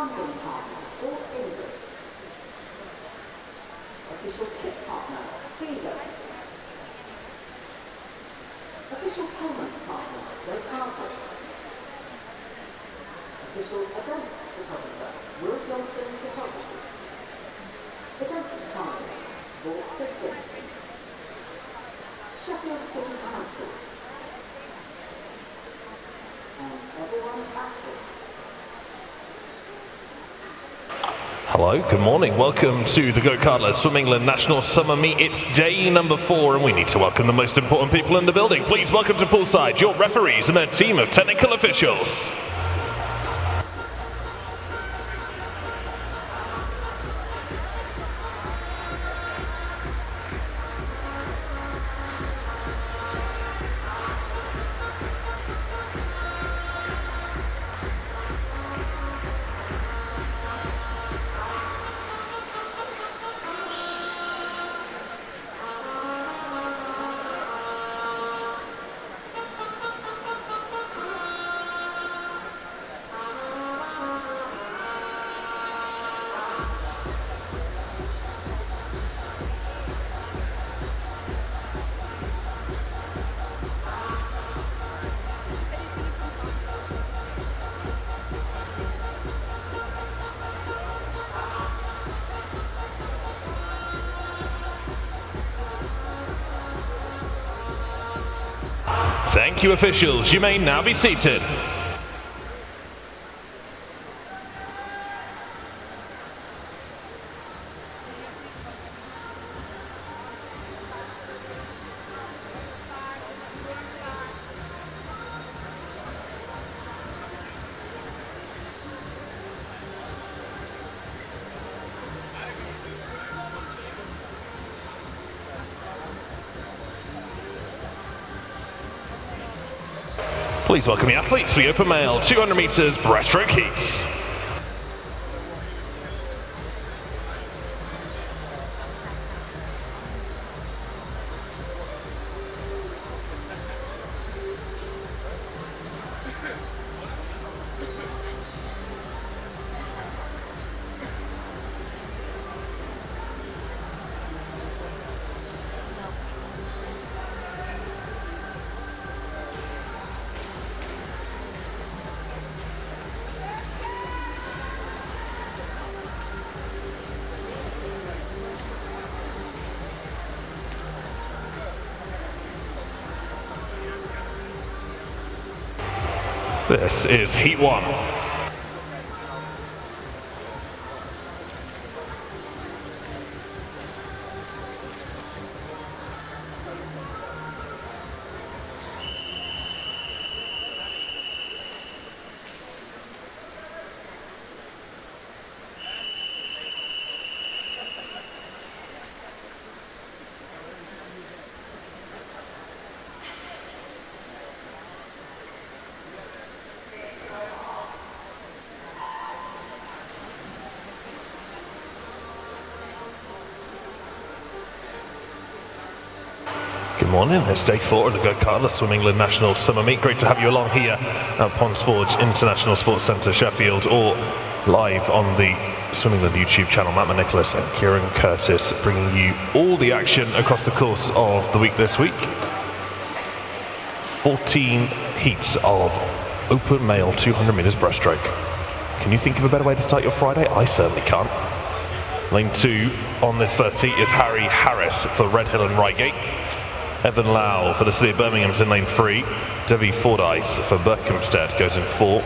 Funding partner, Sport England. Official kit partner, freestyle. Official payments partner, Breaststroke. Official event photographer, Will Johnson Photography. Events partners, Sport Systems. Sheffield City Council. And everyone active. Hello, good morning. Welcome to the Go-Kartless Swim England National Summer Meet. It's day number 4 and we need to welcome the most important people in the building. Please welcome to poolside your referees and their team of technical officials. Thank you, officials. You may now be seated. Please welcome the athletes for the open male 200 meters breaststroke heats. This is Heat 1. Good morning, it's day 4 of the Go-Kartless Swim England National Summer Meet. Great to have you along here at Ponds Forge International Sports Centre, Sheffield, or live on the Swimmingland YouTube channel. Matt Nicholas and Kieran Curtis bringing you all the action across the course of the week this week. 14 heats of open male 200 meters breaststroke. Can you think of a better way to start your Friday? I certainly can't. Lane 2 on this first heat is Harry Harris for Red Hill and Reigate. Evan Lau for the City of Birmingham's in lane 3. Devi Fordyce for Berkhamsted goes in 4.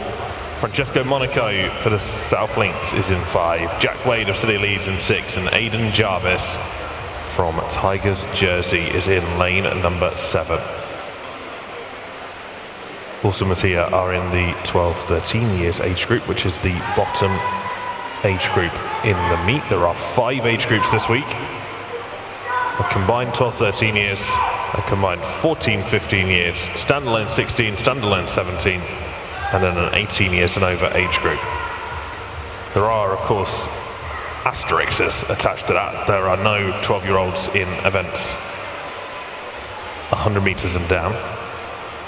Francesco Monaco for the South Links is in 5. Jack Wade of City Leeds in 6. And Aidan Jarvis from Tigers Jersey is in lane number 7. Also here are in the 12-13 years age group, which is the bottom age group in the meet. There are 5 age groups this week. A combined 12-13 years, a combined 14-15 years, standalone 16, standalone 17, and then an 18 years and over age group. There are, of course, asterisks attached to that. There are no 12-year-olds in events 100 meters and down,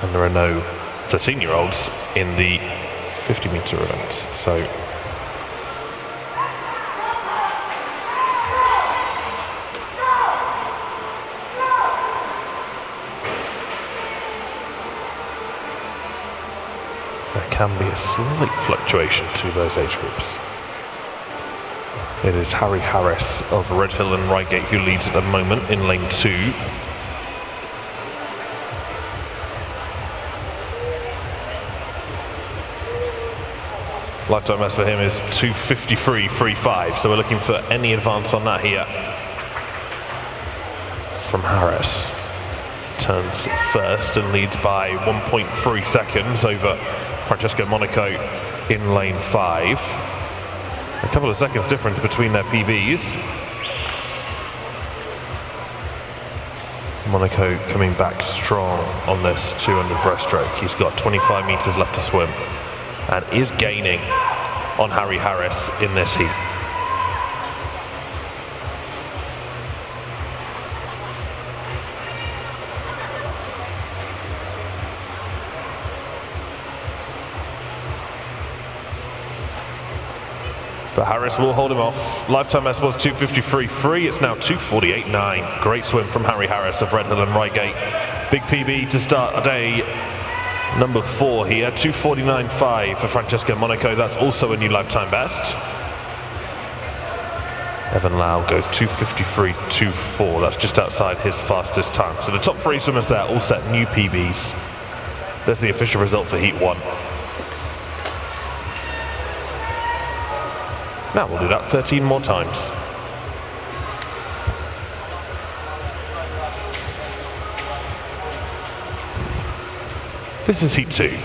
and there are no 13-year-olds in the 50-meter events. So there can be a slight fluctuation to those age groups. It is Harry Harris of Red Hill and Reigate who leads at the moment in lane 2. Lifetime best for him is 2:53.35, so we're looking for any advance on that here from Harris. Turns first and leads by 1.3 seconds over Francesco Monaco in lane 5. A couple of seconds difference between their PBs. Monaco coming back strong on this 200 breaststroke. He's got 25 meters left to swim and is gaining on Harry Harris in this heat. But Harris will hold him off. Lifetime best was 2:53.3. It's now 2:48.9. Great swim from Harry Harris of Red Hill and Reigate. Big PB to start day number 4 here. 2:49.5 for Francesco Monaco. That's also a new lifetime best. Evan Lau goes 2:53.24. That's just outside his fastest time. So the top 3 swimmers there all set new PBs. There's the official result for heat 1. Now we'll do that 13 more times. This is heat 2.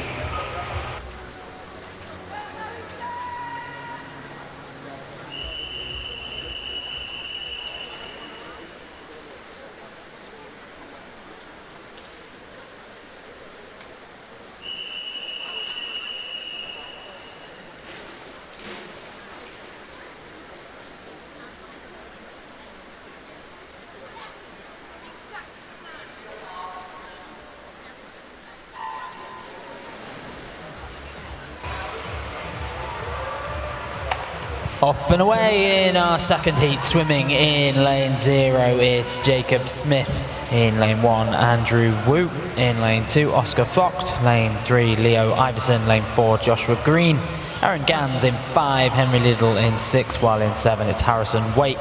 Off and away in our second heat, swimming in lane 0, it's Jacob Smith. In lane 1, Andrew Wu. In lane 2, Oscar Vogt. Lane 3, Leo Iverson. Lane 4, Joshua Green. Aaron Gans in 5, Henry Liddle in 6, while in 7 it's Harrison Wake.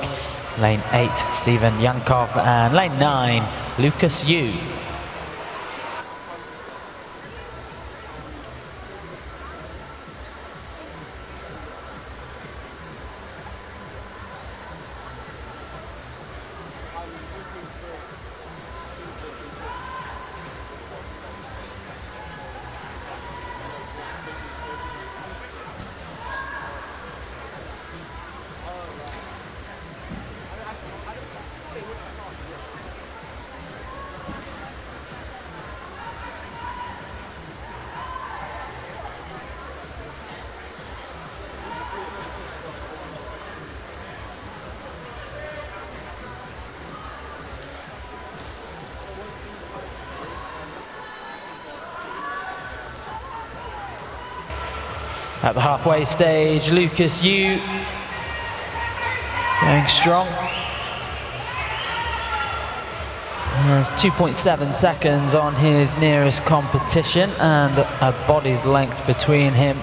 Lane 8, Stephen Yankov. And lane 9, Lucas Yu. At the halfway stage, Lucas Yu going strong. There's 2.7 seconds on his nearest competition and a body's length between him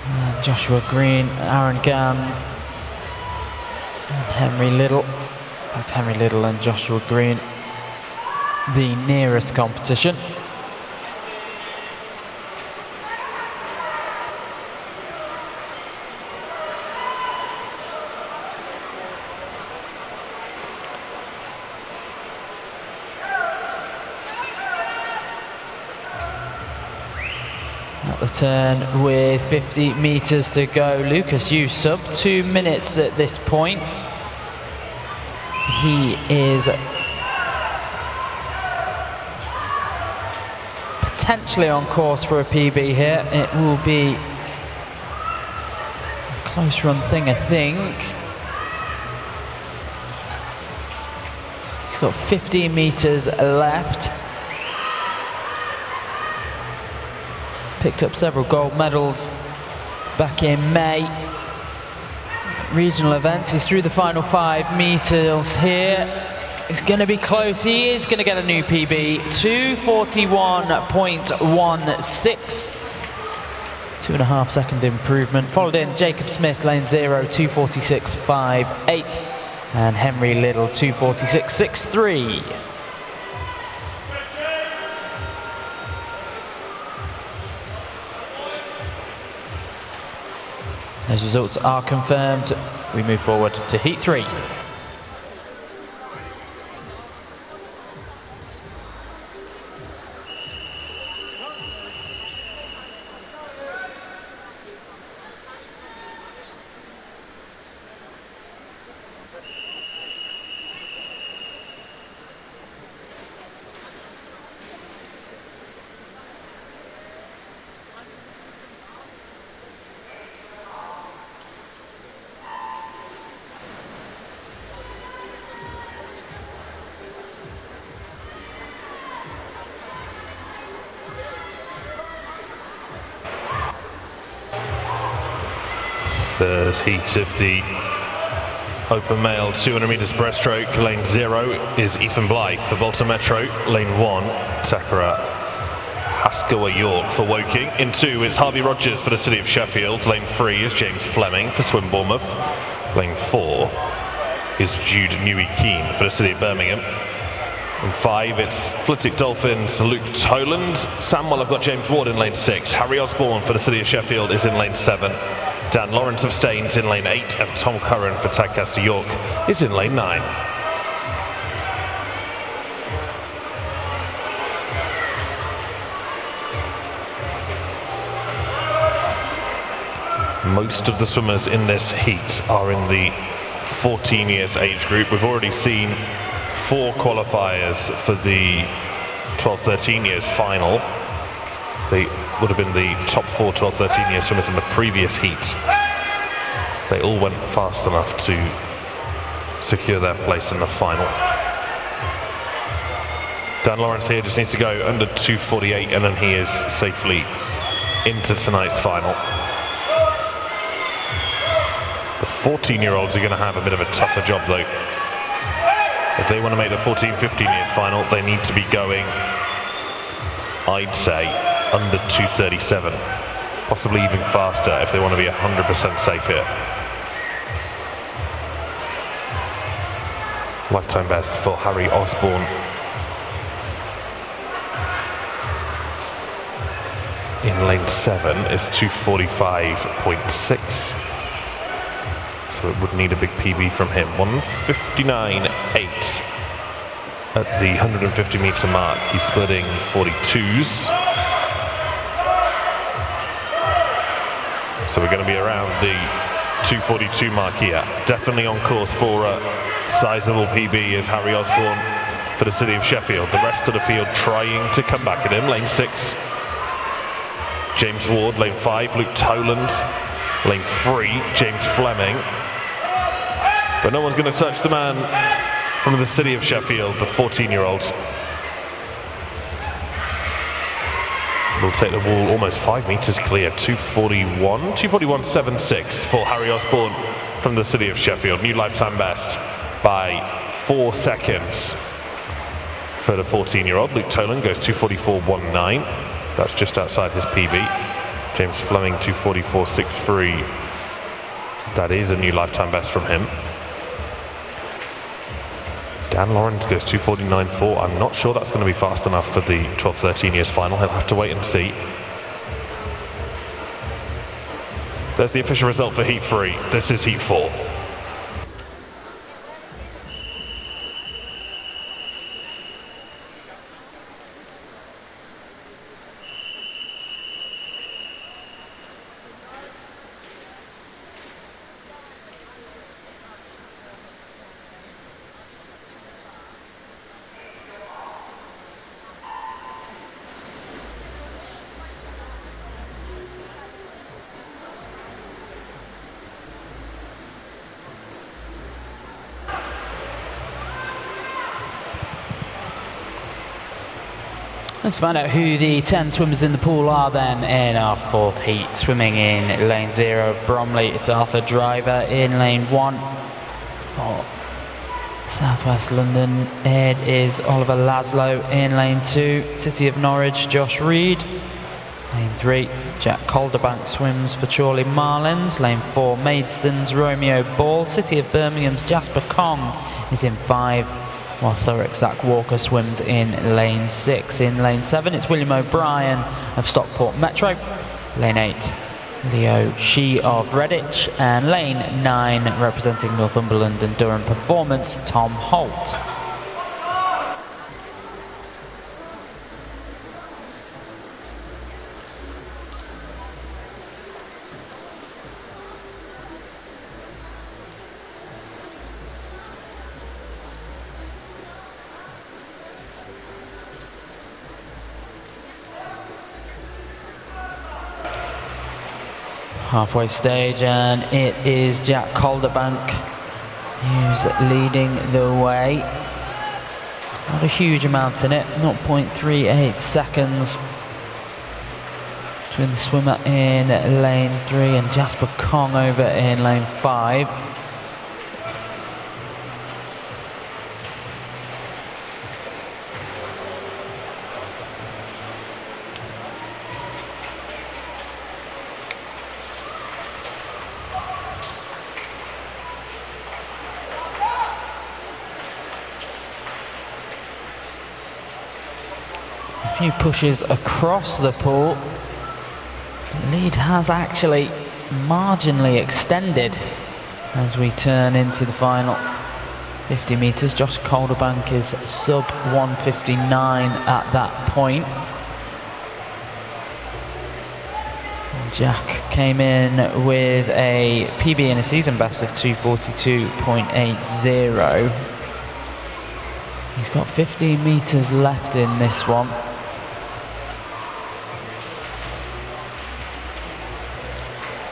and Joshua Green, Aaron Gans, and Henry Little. In fact, Henry Little and Joshua Green, the nearest competition. At the turn with 50 meters to go, Lucas Yu sub 2 minutes at this point. He is potentially on course for a PB here. It will be a close run thing, I think. He's got 15 meters left. Picked up several gold medals back in May. Regional events, he's through the final 5 meters here. It's going to be close, he is going to get a new PB, 2:41.16. 2.5 second improvement. Followed in Jacob Smith, lane 0, 2:46.58. And Henry Little, 2:46.63. Those results are confirmed. We move forward to heat 3. Third heat of the open male 200 meters breaststroke. Lane 0 is Ethan Blythe for Bolton Metro. Lane 1, Takara Haskell York for Woking. In 2, it's Harvey Rogers for the City of Sheffield. Lane 3 is James Fleming for Swim Bournemouth. Lane 4 is Jude Newey Keane for the City of Birmingham. In 5, it's Flitwick Dolphins, Luke Toland. Samwell have got James Ward in lane 6. Harry Osborne for the City of Sheffield is in lane 7. Dan Lawrence of Staines in lane 8, and Tom Curran for Tadcaster York is in lane 9. Most of the swimmers in this heat are in the 14 years age group. We've already seen 4 qualifiers for the 12-13 years final. They would have been the top 4 12-13 year swimmers in the previous heat. They all went fast enough to secure their place in the final. Dan Lawrence here just needs to go under 2:48 and then he is safely into tonight's final. The 14-year-olds are going to have a bit of a tougher job though. If they want to make the 14-15 years final, they need to be going, I'd say, under 2:37, possibly even faster if they want to be 100% safe here. Lifetime best for Harry Osborne. In lane 7 is 2:45.6. So it would need a big PB from him. 1:59.8 at the 150 meter mark. He's splitting 42s. So we're going to be around the 2:42 mark here. Definitely on course for a sizable PB is Harry Osborne for the City of Sheffield. The rest of the field trying to come back at him. Lane 6, James Ward. Lane 5, Luke Toland. Lane 3, James Fleming. But no one's going to touch the man from the City of Sheffield, the 14-year-old. Will take the wall almost 5 meters clear, 241.76 for Harry Osborne from the city of Sheffield. New lifetime best by 4 seconds for the 14-year-old. Luke Tolan goes 244.19. That's just outside his PB. James Fleming 244.63. That is a new lifetime best from him. Dan Lawrence goes 249.4. I'm not sure that's going to be fast enough for the 12-13 years final. He'll have to wait and see. There's the official result for Heat 3. This is Heat 4. Let's find out who the 10 swimmers in the pool are then in our 4th heat. Swimming in lane 0 of Bromley, it's Arthur Driver. In lane 1 for Southwest London, it is Oliver Laszlo. In lane 2, City of Norwich, Josh Reed. Lane 3, Jack Calderbank swims for Chorley Marlins. Lane 4, Maidstone's Romeo Ball. City of Birmingham's Jasper Kong is in 5. While Thurrock Zach Walker swims in lane 6. In lane 7, it's William O'Brien of Stockport Metro. Lane 8, Leo Shee of Redditch. And lane 9, representing Northumberland and Durham Performance, Tom Holt. Halfway stage, and it is Jack Calderbank who's leading the way. Not a huge amount in it, 0.38 seconds between the swimmer in lane 3 and Jasper Kong over in lane 5. A few pushes across the pool. The lead has actually marginally extended as we turn into the final 50 metres. Josh Calderbank is sub 159 at that point. Jack came in with a PB and a season best of 242.80. He's got 15 metres left in this one.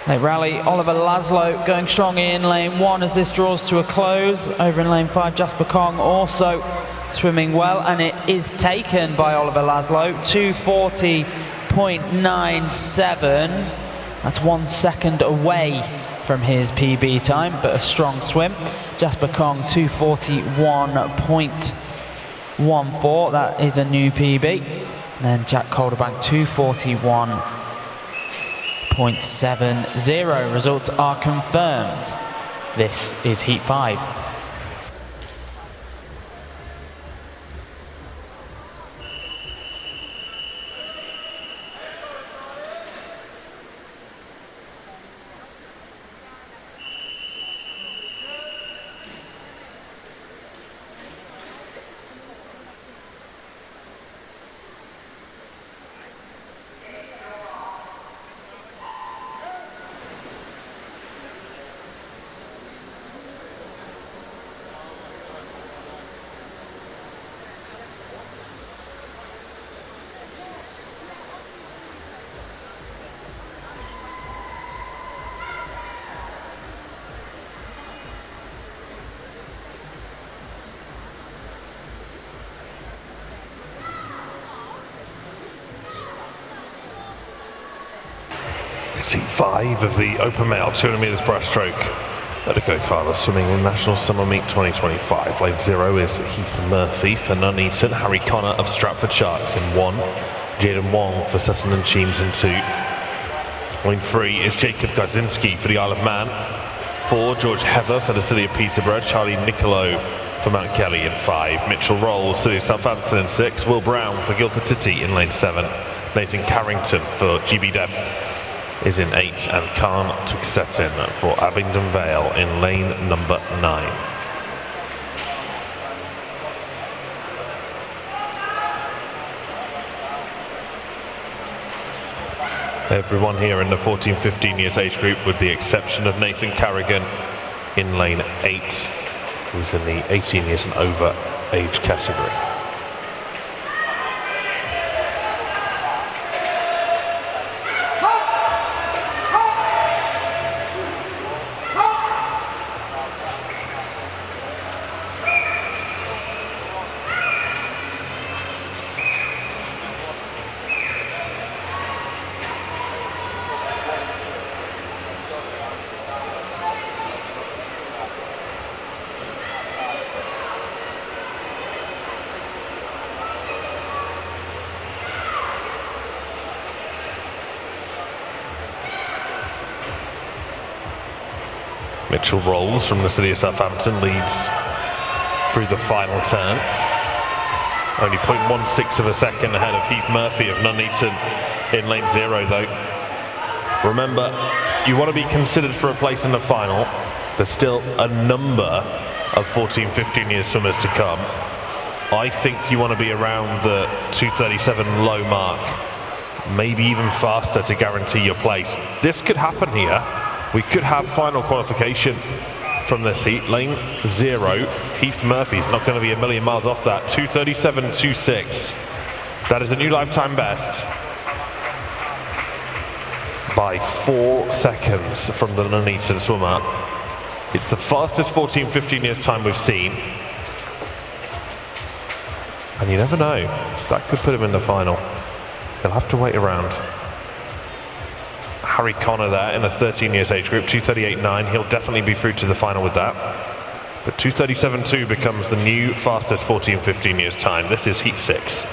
Late rally, Oliver Laszlo going strong in lane 1 as this draws to a close. Over in lane 5, Jasper Kong also swimming well, and it is taken by Oliver Laszlo. 240.97. That's 1 second away from his PB time, but a strong swim. Jasper Kong 241.14. That is a new PB. And then Jack Calderbank 241.70. Results are confirmed. This is Heat 5. It's heat 5 of the open male 200 meters breaststroke at the Go-Kartlers Swimming National Summer Meet 2025. Lane 0 is Heath Murphy for Nuneaton, Harry Connor of Stratford Sharks in 1, Jaden Wong for Sutton and Cheams in 2. Lane 3 is Jacob Gazinski for the Isle of Man, 4 George Heather for the City of Peterborough, Charlie Nicolo for Mount Kelly in 5, Mitchell Rolls, City of Southampton in 6, Will Brown for Guildford City in lane 7, Nathan Carrington for GB Dev is in 8, and Khan Tuksetin for Abingdon Vale in lane number 9. Everyone here in the 14-15 years age group with the exception of Nathan Carrigan in lane 8, who's in the 18 years and over age category. Mitchell Rolls from the City of Southampton leads through the final turn. Only 0.16 of a second ahead of Heath Murphy of Nuneaton in lane 0 though. Remember, you want to be considered for a place in the final. There's still a number of 14-15 year swimmers to come. I think you want to be around the 2:37 low mark, maybe even faster to guarantee your place. This could happen here. We could have final qualification from this heat. Lane 0, Heath Murphy's not going to be a million miles off that. 2:37.26. That is a new lifetime best by 4 seconds from the Nuneaton swimmer. It's the fastest 14-15 years time we've seen. And you never know, that could put him in the final. He'll have to wait around. Harry Connor there in the 13 years age group, 2:38.9. He'll definitely be through to the final with that. But 2:37.2 becomes the new fastest 14-15 years time. This is heat 6.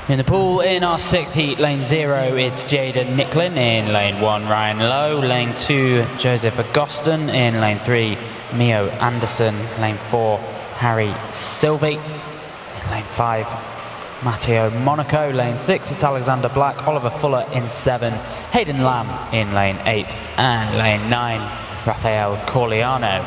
In the pool, in our 6th heat, lane 0, it's Jaden Nicklin. In lane 1, Ryan Lowe. Lane 2, Joseph Agoston. In lane 3, Mio Anderson. Lane 4, Harry Sylvie. In lane 5, Matteo Monaco. Lane 6, it's Alexander Black. Oliver Fuller in 7. Hayden Lamb in lane 8. And lane 9, Rafael Corliano.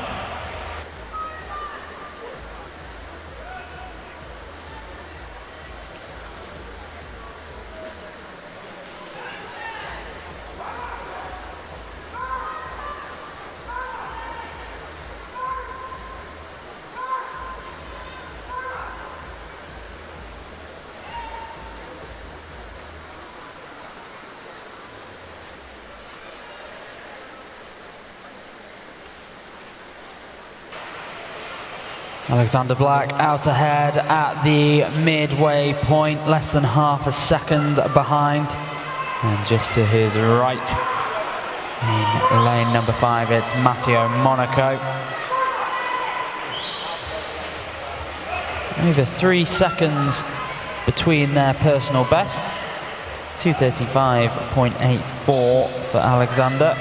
Alexander Black out ahead at the midway point, less than half a second behind. And just to his right, in lane number 5, it's Matteo Monaco. Over 3 seconds between their personal bests. 2:35.84 for Alexander.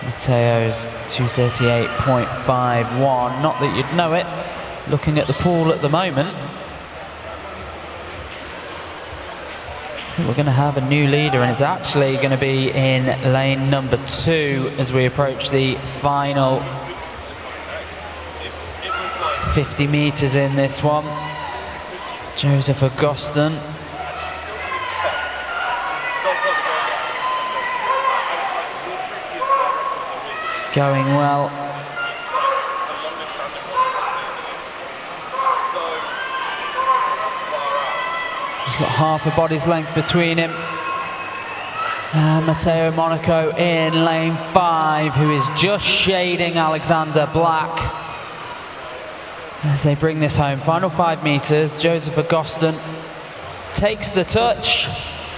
Mateo's 2:38.51. Not that you'd know it, looking at the pool at the moment. We're going to have a new leader, and it's actually going to be in lane number 2 as we approach the final 50 meters in this one. Joseph Augustin. Going well. He's got half a body's length between him. Matteo Monaco in lane 5, who is just shading Alexander Black. As they bring this home, final 5 meters, Joseph Augustin takes the touch.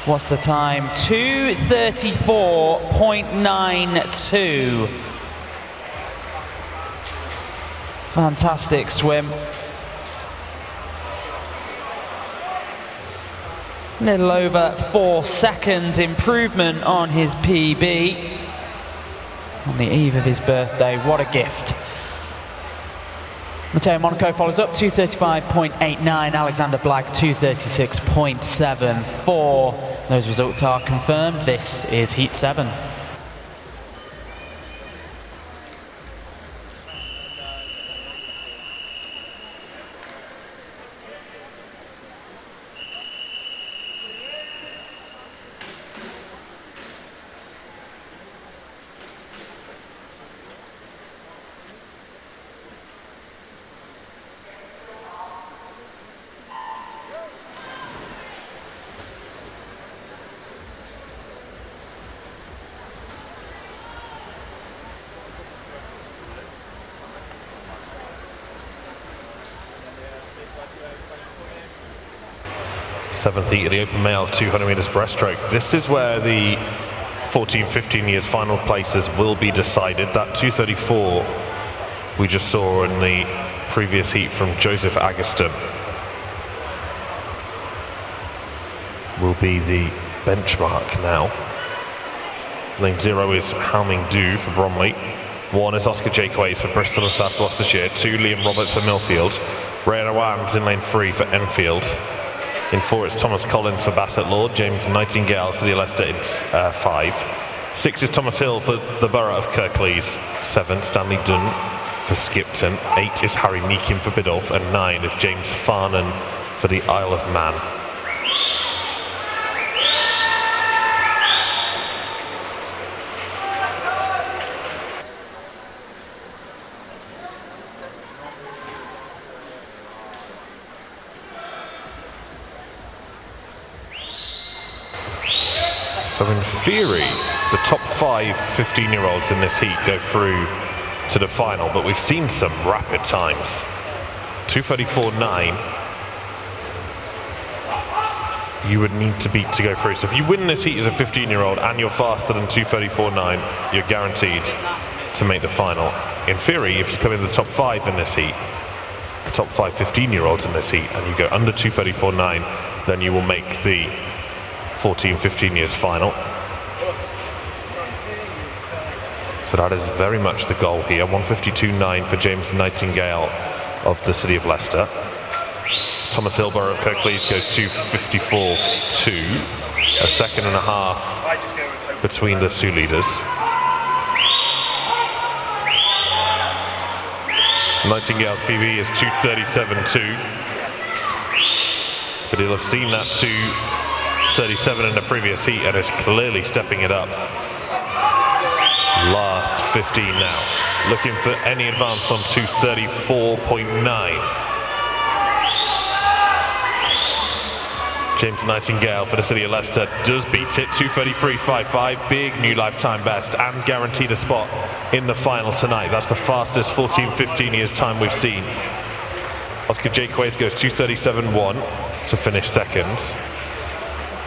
What's the time? 2:34.92. Fantastic swim. A little over 4 seconds improvement on his PB. On the eve of his birthday, what a gift. Matteo Monaco follows up, 2:35.89. Alexander Black, 2:36.74. Those results are confirmed. This is Heat 7. Seventh heat of the open male 200 meters breaststroke. This is where the 14-15 years final places will be decided. That 2:34 we just saw in the previous heat from Joseph Augustin will be the benchmark now. Lane 0 is Halming Du for Bromley. 1 is Oscar Jaquays for Bristol and South Gloucestershire. 2, Liam Roberts for Millfield. Ray Owens in lane 3 for Enfield. In 4, it's Thomas Collins for Bassett Lord. James Nightingale for the Leicester, it's 5. 6 is Thomas Hill for the Borough of Kirklees. 7, Stanley Dunn for Skipton. 8 is Harry Meekin for Biddulph. And 9 is James Farnan for the Isle of Man. So in theory, the top 5 15-year-olds in this heat go through to the final, but we've seen some rapid times. 2:34.9 you would need to beat to go through. So if you win this heat as a 15-year-old and you're faster than 2:34.9, you're guaranteed to make the final. In theory, if you come in the top 5 in this heat, the top 5 15-year-olds in this heat, and you go under 2:34.9, then you will make the 14-15 years final. So that is very much the goal here. 1:52.9 for James Nightingale of the City of Leicester. Thomas Hilborough of Kirklees goes 2:54.2. A second and a half between the 2 leaders. Nightingale's PB is 2:37.2. But he'll have seen that 2:37 in the previous heat and is clearly stepping it up. Last 15 now. Looking for any advance on 2:34.9. James Nightingale for the City of Leicester does beat it, 2:33.55, big new lifetime best, and guaranteed a spot in the final tonight. That's the fastest 14-15 years time we've seen. Oscar Jaquays goes 2:37.1 to finish second.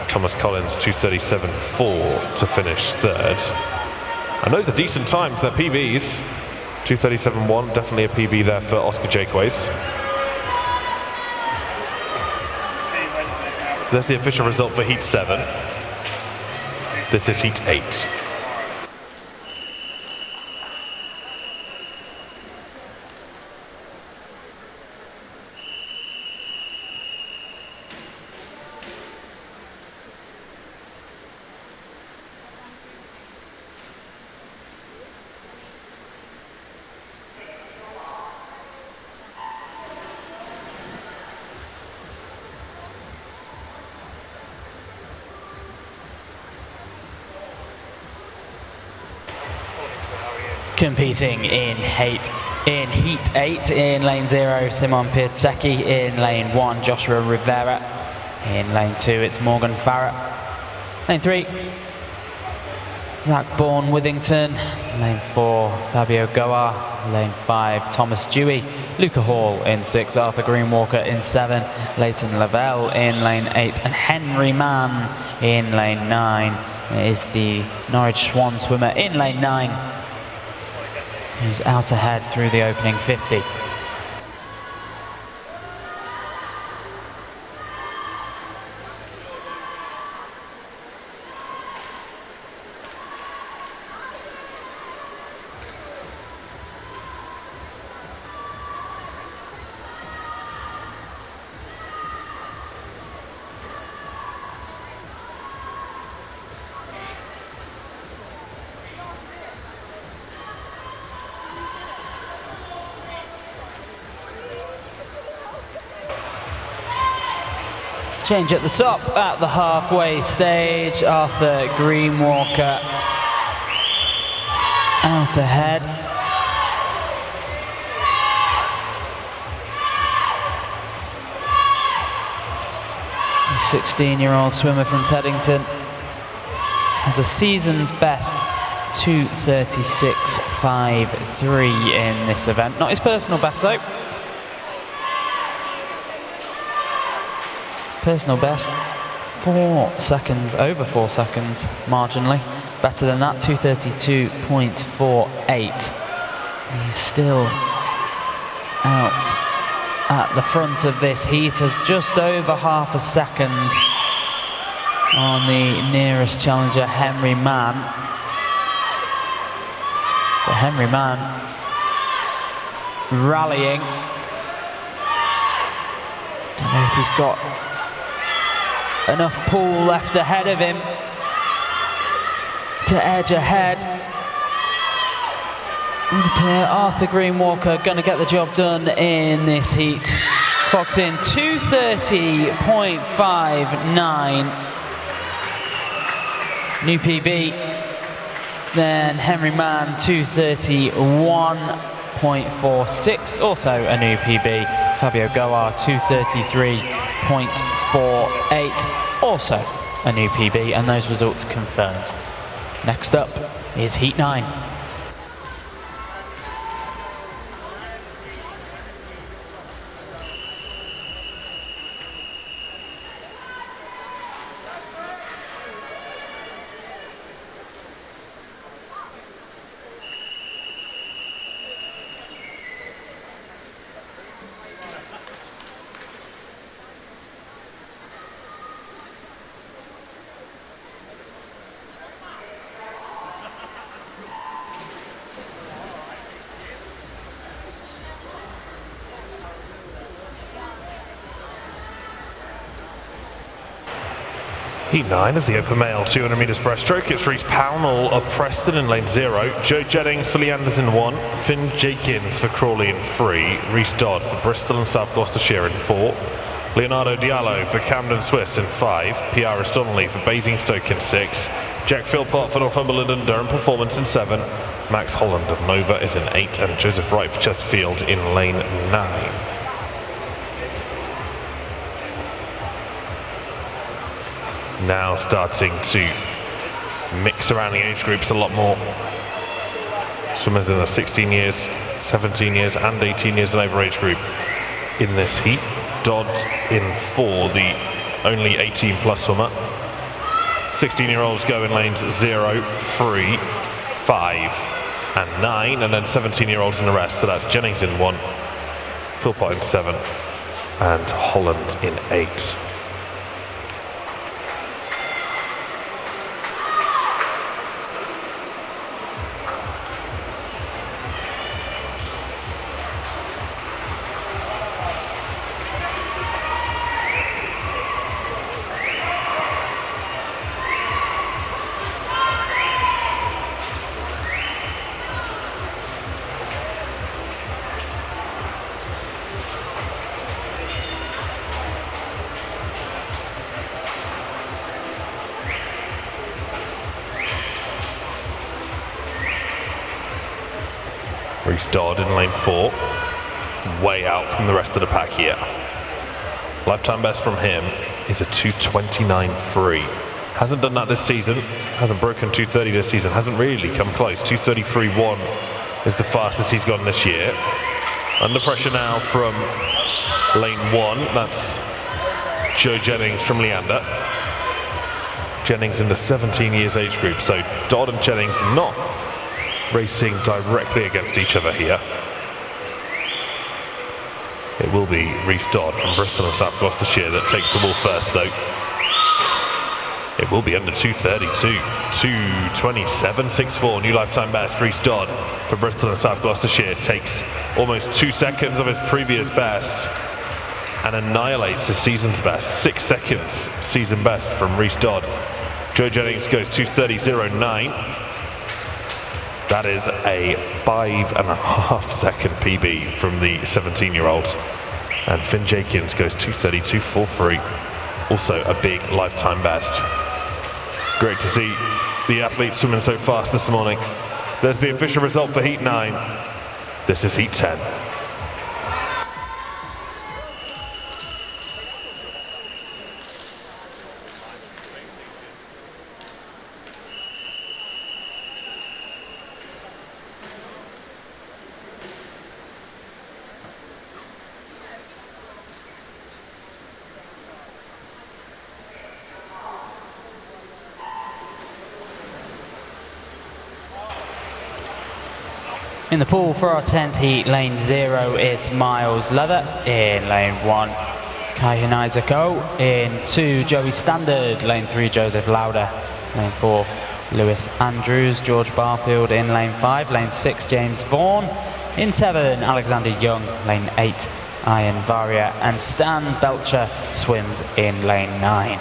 Thomas Collins 2:37.4 to finish third. And those are decent times, they're PBs. 2:37.1, definitely a PB there for Oscar Jaquays. There's the official result for Heat 7. This is Heat 8. Competing in Heat 8 in lane 0, Simon Piatsecki. In lane 1, Joshua Rivera. In lane 2, it's Morgan Farrett. Lane 3, Zach Bourne-Withington. Lane 4, Fabio Goa. Lane 5, Thomas Dewey. Luca Hall in 6, Arthur Greenwalker in 7, Leighton Lavelle in lane 8, and Henry Mann in lane 9 is the Norwich Swan swimmer in lane 9, who's out ahead through the opening 50. Change at the top at the halfway stage. Arthur Greenwalker out ahead. The 16-year-old swimmer from Teddington has a season's best 2:36.53 in this event. Not his personal best though. Personal best, 4 seconds, over 4 seconds, marginally. Better than that, 2:32.48. He's still out at the front of this heat, as just over half a second on the nearest challenger, Henry Mann. But Henry Mann rallying. Don't know if he's got enough pool left ahead of him to edge ahead. Would appear Arthur Greenwalker going to get the job done in this heat. Clocks in 2:30.59. New PB. Then Henry Mann 2:31.46. Also a new PB. Fabio Goa 2:33.48. Also a new PB, and those results confirmed. Next up is Heat 9. Heat 9 of the open male 200 metres breaststroke. It's Reece Pownall of Preston in lane 0, Joe Jennings for Leanders in 1, Finn Jakins for Crawley in 3, Reece Dodd for Bristol and South Gloucestershire in 4, Leonardo Diallo for Camden Swiss in 5, Piaris Donnelly for Basingstoke in 6, Jack Philpott for Northumberland and Durham Performance in 7, Max Holland of Nova is in 8, and Joseph Wright for Chesterfield in lane 9. Now starting to mix around the age groups a lot more. Swimmers in the 16 years, 17 years and 18 years and over age group in this heat. Dodd in 4, the only 18 plus swimmer. 16-year-olds go in lanes 0, 3, 5 and 9, and then 17-year-olds in the rest. So that's Jennings in 1, Philpott in 7 and Holland in 8. Reese Dodd in lane 4. Way out from the rest of the pack here. Lifetime best from him is a 2:29.3. Hasn't done that this season. Hasn't broken 2:30 this season. Hasn't really come close. 2:33.1 is the fastest he's gone this year. Under pressure now from lane 1. That's Joe Jennings from Leander. Jennings in the 17 years age group. So Dodd and Jennings not racing directly against each other here. It will be Reese Dodd from Bristol and South Gloucestershire that takes the wall first, though. It will be under 2:32, 2:27.64, new lifetime best. Reese Dodd for Bristol and South Gloucestershire takes almost 2 seconds of his previous best and annihilates the season's best. 6 seconds season best from Reese Dodd. Joe Jennings goes 2:30.09. That is a 5.5 second PB from the 17-year-old. And Finn Jenkins goes 2:32.43. Also a big lifetime best. Great to see the athletes swimming so fast this morning. There's the official result for Heat 9. This is Heat 10. In the pool for our 10th heat, lane 0, it's Miles Leather. In lane 1, Kyan Isaaco. In 2, Joey Standard. Lane 3, Joseph Lauder. Lane 4, Lewis Andrews. George Barfield in lane 5. Lane 6, James Vaughan. In 7, Alexander Young. Lane 8, Ian Varia. And Stan Belcher swims in lane 9.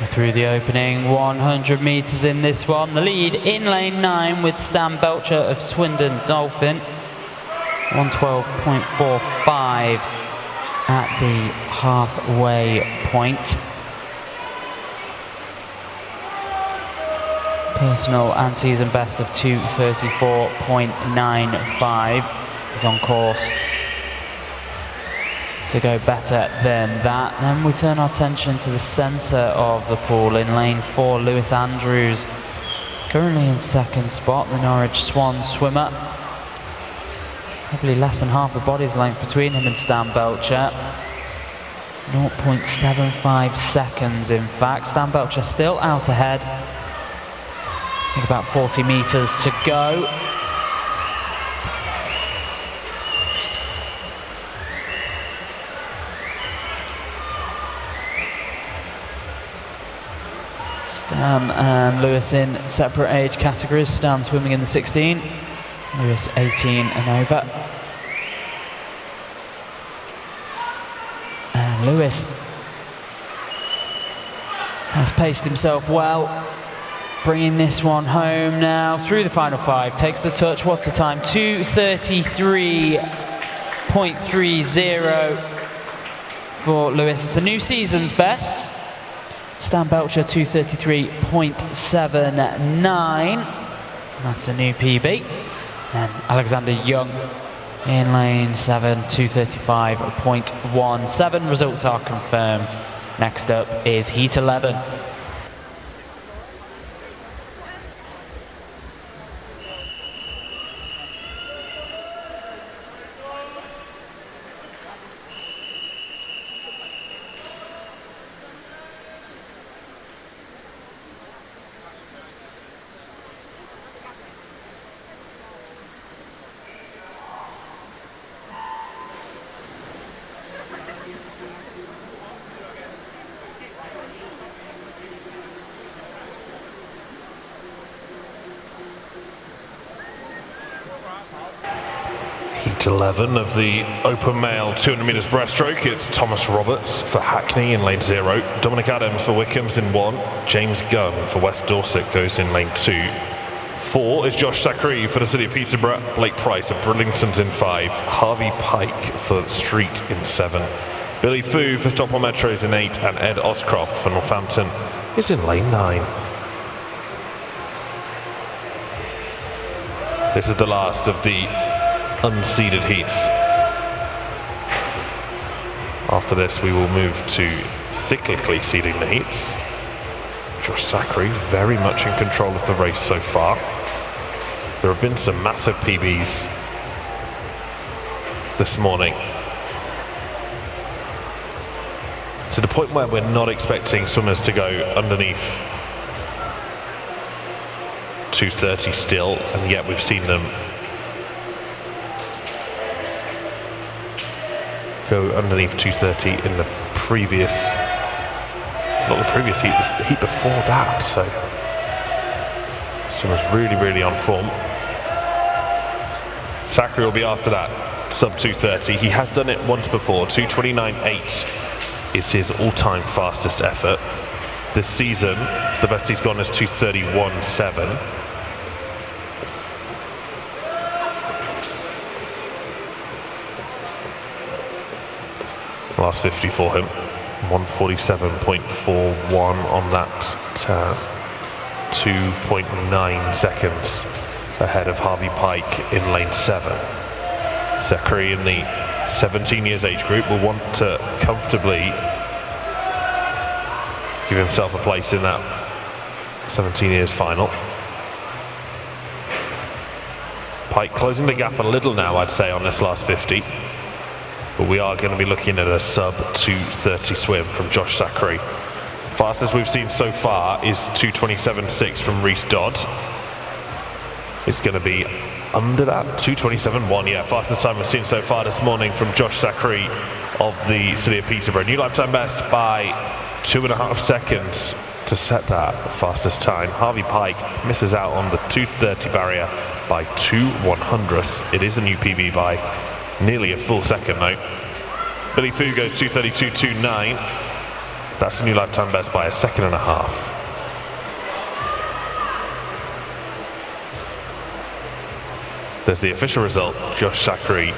Through the opening 100 metres in this one. The lead in lane 9 with Stan Belcher of Swindon Dolphin. 112.45 at the halfway point. Personal and season best of 2:34.95 is on course to go better than that. Then we turn our attention to the centre of the pool. In lane 4, Lewis Andrews, currently in 2nd spot, the Norwich Swan swimmer. Probably less than half the body's length between him and Stan Belcher. 0.75 seconds in fact. Stan Belcher still out ahead with about 40 metres to go. Stan and Lewis in separate age categories. Stan swimming in the 16, Lewis 18 and over. And Lewis has paced himself well, bringing this one home now through the final 5. Takes the touch. What's the time? 2:33.30 for Lewis. It's the new season's best. Stan Belcher 2:33.79. That's a new PB. And Alexander Young in lane 7, 2:35.17. Results are confirmed. Next up is Heat 11. Heat 11 of the open male 200 metres breaststroke. It's Thomas Roberts for Hackney in lane 0. Dominic Adams for Wickham's in 1. James Gunn for West Dorset goes in lane 2. 4 is Josh Zachary for the City of Peterborough. Blake Price of Bridlington's in 5. Harvey Pike for Street in 7. Billy Fu for Stockport Metros in 8. And Ed Oscroft for Northampton is in lane 9. This is the last of the unseeded heats. After this, we will move to cyclically seeding the heats. Josh Zachary very much in control of the race so far. There have been some massive PBs this morning, to the point where we're not expecting swimmers to go underneath 2:30 still, and yet we've seen them go underneath 2:30 in the previous, not the previous heat, the heat before that. So swimmers really on form. Zachary will be after that sub 2:30. He has done it once before. 2:29.8 is his all-time fastest effort. This season, the best he's gone is 2:31.7. Last 50 for him, 147.41 on that turn, 2.9 seconds ahead of Harvey Pike in lane 7. Zachary in the 17 years age group will want to comfortably give himself a place in that 17 years final. Pike closing the gap a little now, I'd say, on this last 50. But we are going to be looking at a sub 2:30 swim from Josh Zachary. Fastest we've seen so far is 2:27.6 from Reese Dodd. It's going to be under that, 2:27.1. Yeah, fastest time we've seen so far this morning from Josh Zachary of the City of Peterborough. New lifetime best by 2.5 seconds to set that fastest time. Harvey Pike misses out on the 2:30 barrier by 2/100ths. It is a new PB by nearly a full second though. Billy Fu goes 2:32.29. That's a new lifetime best by 1.5 seconds. There's the official result. Josh Zachary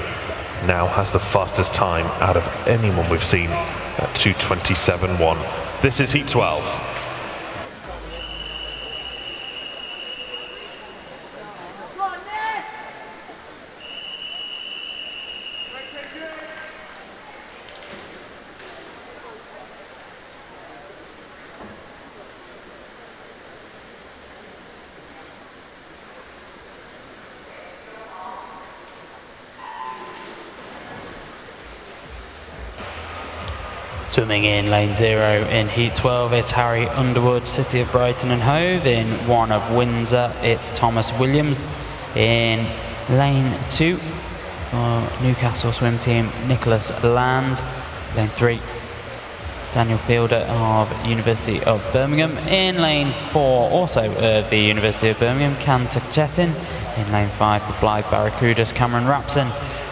now has the fastest time out of anyone we've seen at 2:27.1. This is Heat 12. Swimming in lane 0 in Heat 12, it's Harry Underwood, City of Brighton and Hove. In 1 of Windsor, it's Thomas Williams. In lane 2 for Newcastle swim team, Nicholas Land. Lane 3, Daniel Fielder of University of Birmingham. In lane 4, also of the University of Birmingham, Can Tukchetin. In lane 5 for Blythe Barracudas, Cameron Rapson.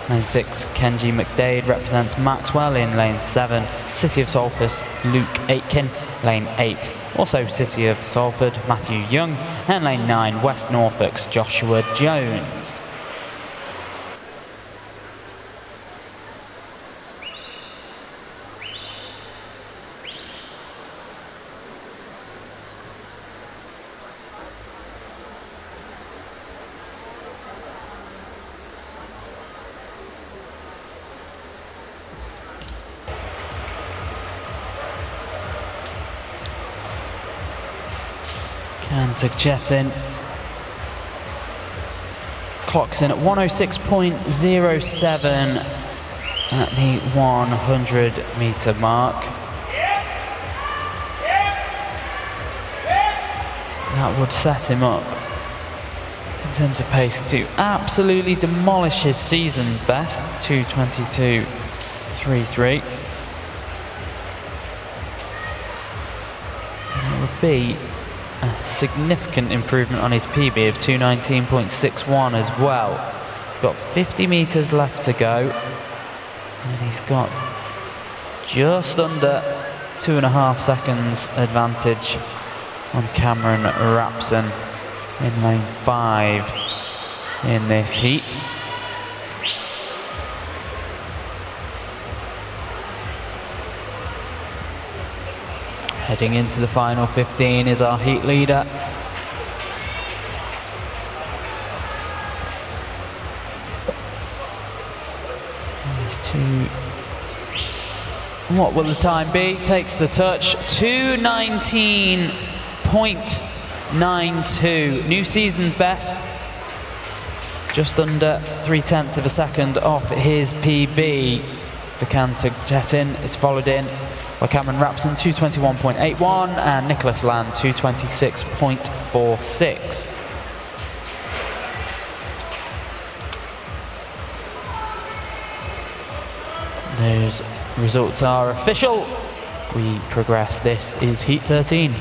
Lane 6, Kenji McDade represents Maxwell. In lane 7, City of Salford, Luke Aitken. Lane 8, also City of Salford, Matthew Young. And lane 9, West Norfolk's Joshua Jones. And Tukchetin clocks in at 106.07 at the 100 metre mark. That would set him up in terms of pace to absolutely demolish his season best, 2:22.33. And it would be a significant improvement on his PB of 2:19.61 as well. got 50 meters left to go, and he's got just under 2.5 seconds advantage on Cameron Rapson in lane 5 in this heat. Heading into the final 15 is our heat leader. What will the time be? Takes the touch, 2:19.92. New season best, just under 0.3 of a second off his PB. Vikanta Chetin is followed in by Cameron Rapson, 2:21.81, and Nicholas Land, 2:26.46. Those results are official. We progress. This is Heat 13.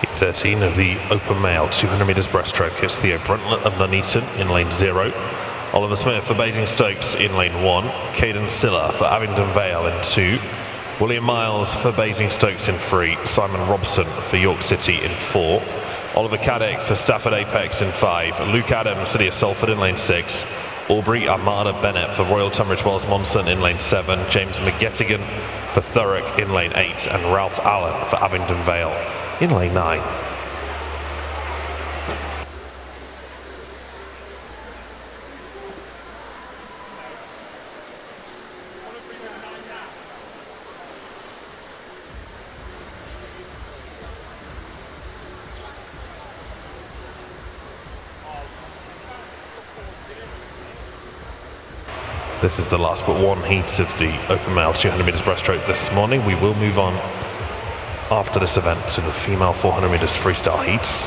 Heat 13 of the open male 200 metres breaststroke. It's Theo Bruntlett of Nuneaton in lane 0. Oliver Smith for Basingstokes in lane 1. Caden Silla for Abingdon Vale in 2. William Miles for Basingstokes in 3. Simon Robson for York City in 4. Oliver Caddick for Stafford Apex in 5. Luke Adams, City of Salford in lane 6. Aubrey Armada Bennett for Royal Tunbridge Wells Monson in lane 7. James McGettigan for Thurrock in lane 8. And Ralph Allen for Abingdon Vale in lane 9. This is the last but one heat of the open male 200 metres breaststroke this morning. We will move on after this event to the female 400 metres freestyle heats.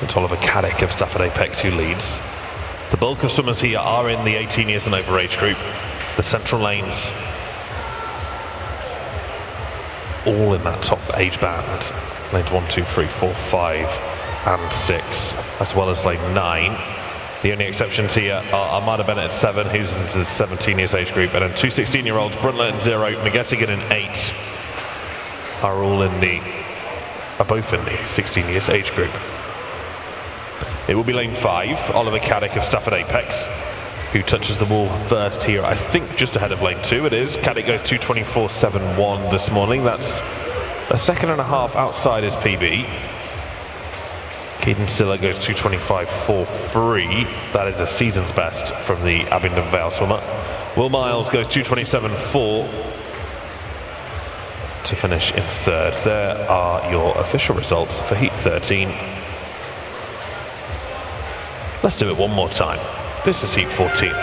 It's Oliver Caddick of Stafford Apex who leads. The bulk of swimmers here are in the 18 years and over age group. The central lanes, all in that top age band. Lanes 1, 2, 3, 4, 5 and 6, as well as lane 9. The only exceptions here are Armada Bennett at 7, who's into the 17 years age group, and then 2 16-year-olds, Bruntlett in 0, McGettigan in 8, are both in the 16 years age group. It will be lane 5, Oliver Caddick of Stafford Apex, who touches the wall first here, I think just ahead of lane 2 it is. Caddick goes 2:24.71 this morning. That's a second and a half outside his PB. Caden Silla goes 2:25.43. That is a season's best from the Abingdon Vale swimmer. Will Miles goes 2:27.4 to finish in 3rd. There are your official results for Heat 13. Let's do it one more time. This is Heat 14.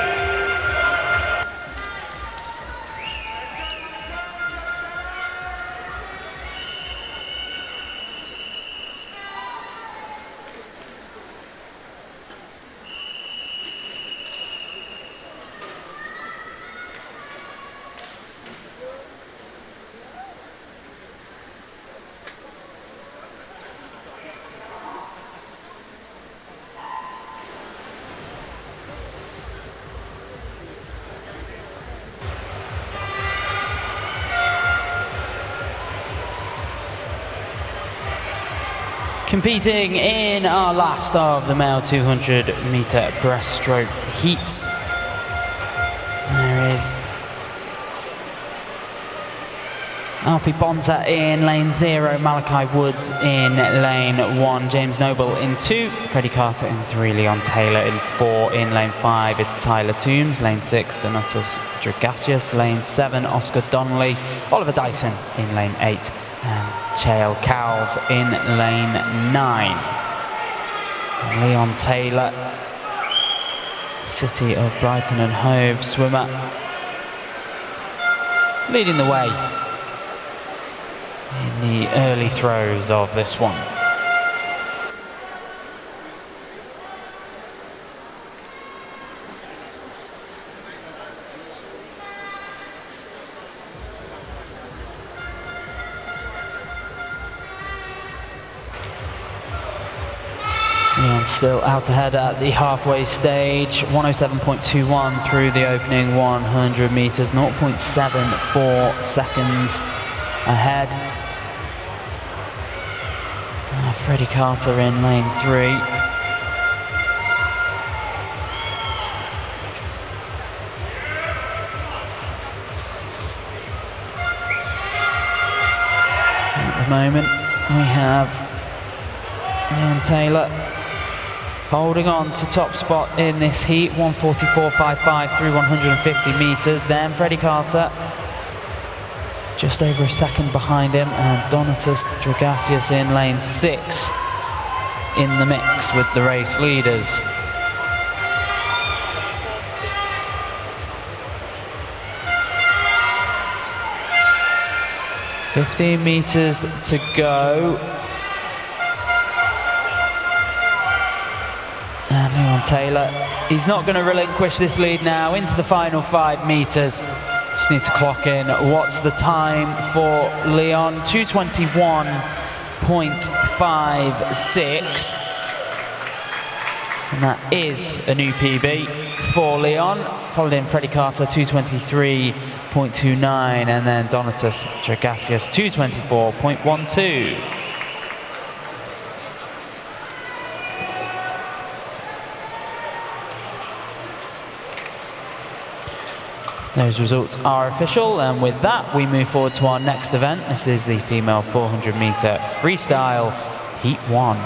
Competing in our last of the male 200 meter breaststroke heats, there is Alfie Bonza in lane 0, Malachi Woods in lane 1, James Noble in 2, Freddie Carter in 3, Leon Taylor in 4, in lane 5 it's Tyler Toombs, lane 6 Donatus Dragasius, lane 7 Oscar Donnelly, Oliver Dyson in lane 8 and Chael Cowles in lane 9. And Leon Taylor, City of Brighton and Hove swimmer, leading the way in the early throes of this one. Leon still out ahead at the halfway stage, 107.21 through the opening 100 meters, 0.74 seconds ahead. Freddie Carter in lane 3. At the moment, we have Leon Taylor holding on to top spot in this heat, 1:44.55 through 150 meters. Then Freddie Carter just over a second behind him, and Donatus Dragasius in lane 6 in the mix with the race leaders. "15 meters to go." And Leon Taylor, he's not going to relinquish this lead now into the final 5 meters. Just need to clock in. What's the time for Leon? 2:21.56. And that is a new PB for Leon. Followed in Freddie Carter, 2:23.29. And then Donatus Dragasius, 2:24.12. Those results are official, and with that we move forward to our next event. This is the female 400 meter freestyle heat 1.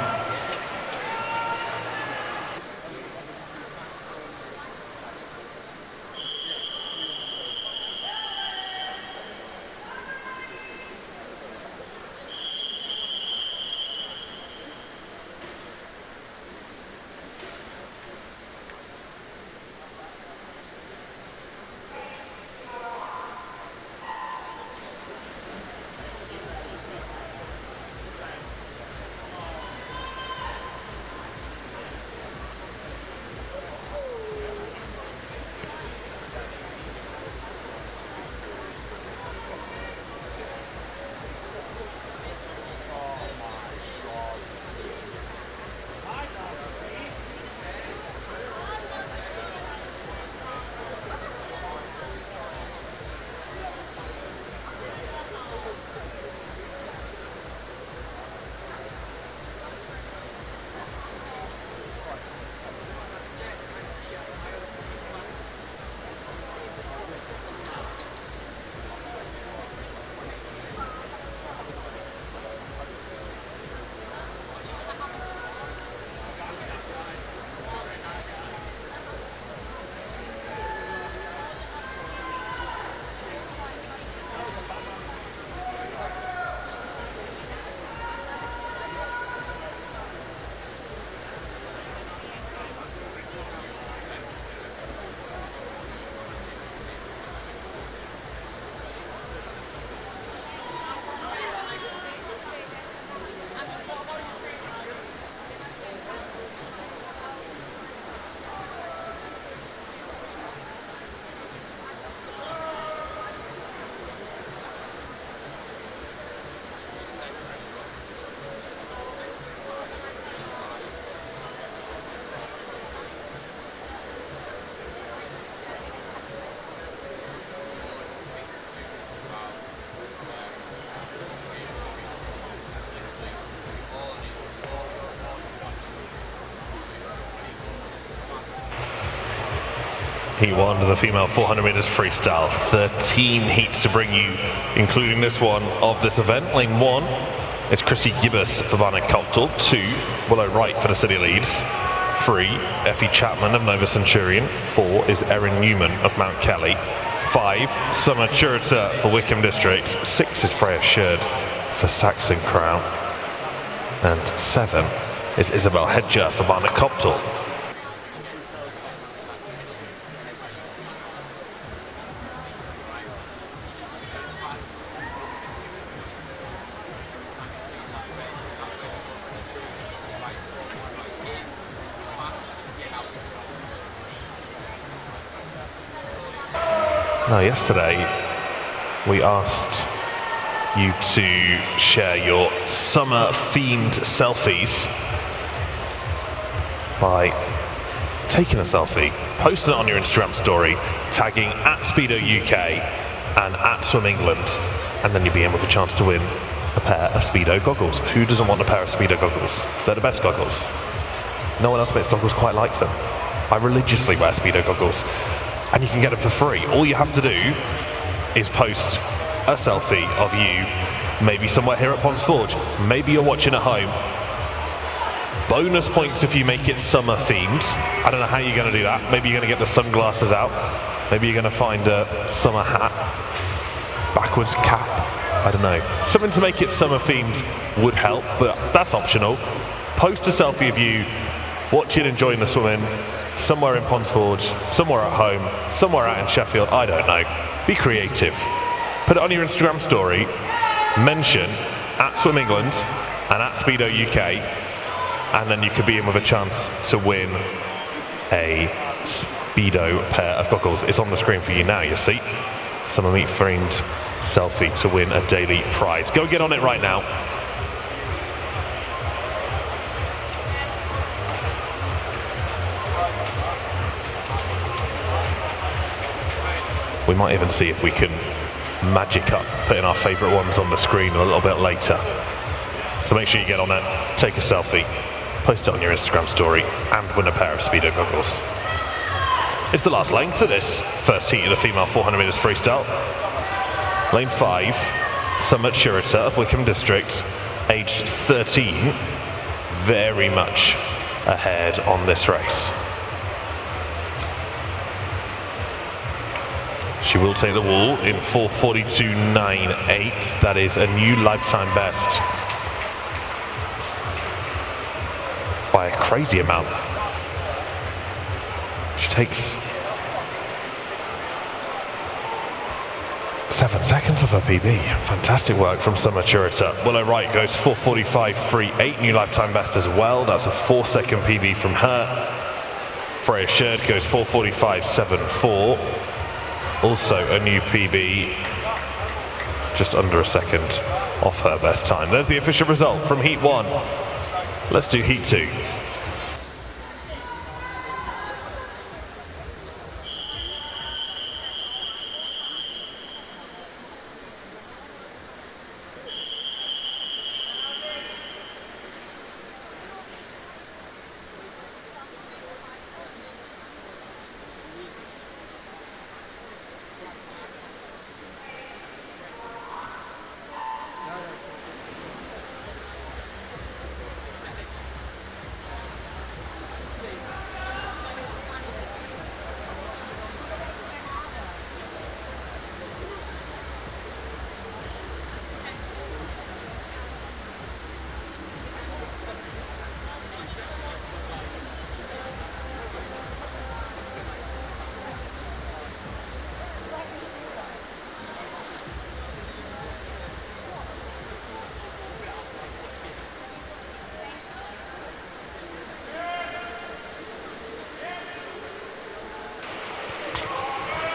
Heat 1 of the female 400 meters freestyle. 13 heats to bring you, including this one of this event. Lane 1 is Chrissy Gibbous for Barnet Coptal. 2, Willow Wright for the City Leeds. 3, Effie Chapman of Nova Centurion. 4 is Erin Newman of Mount Kelly. 5, Summer Churita for Wickham District. 6 is Freya Sherd for Saxon Crown. And 7 is Isabel Hedger for Barnet Coptal. Now, yesterday we asked you to share your summer-themed selfies by taking a selfie, posting it on your Instagram story, tagging @SpeedoUK and @SwimEngland, and then you'll be in with a chance to win a pair of Speedo goggles. Who doesn't want a pair of Speedo goggles? They're the best goggles. No one else makes goggles quite like them. I religiously wear Speedo goggles, and you can get them for free. All you have to do is post a selfie of you, maybe somewhere here at Ponds Forge, maybe you're watching at home. Bonus points if you make it summer themed. I don't know how you're going to do that. Maybe you're going to get the sunglasses out, maybe you're going to find a summer hat, backwards cap, I don't know. Something to make it summer themed would help, but that's optional. Post a selfie of you watching, enjoying the swimming, somewhere in Ponds Forge, somewhere at home, somewhere out in Sheffield, I don't know. Be creative. Put it on your Instagram story, mention @SwimEngland and @SpeedoUK, and then you could be in with a chance to win a Speedo pair of goggles. It's on the screen for you now, you see. Summer Meet themed selfie to win a daily prize. Go get on it right now. We might even see if we can magic up putting our favourite ones on the screen a little bit later. So make sure you get on it, take a selfie, post it on your Instagram story, and win a pair of Speedo goggles. It's the last lane to this first heat of the female 400 metres freestyle. Lane 5, Summer Churita of Wickham District, aged 13, very much ahead on this race. She will take the wall in 4:42.98. That is a new lifetime best by a crazy amount. She takes 7 seconds of her PB. Fantastic work from Summer Churita. Willow Wright goes 4:45.38, new lifetime best as well. That's a 4-second PB from her. Freya Sherd goes 4:45.74. Also a new PB, just under a second off her best time. There's the official result from Heat 1. Let's do Heat 2.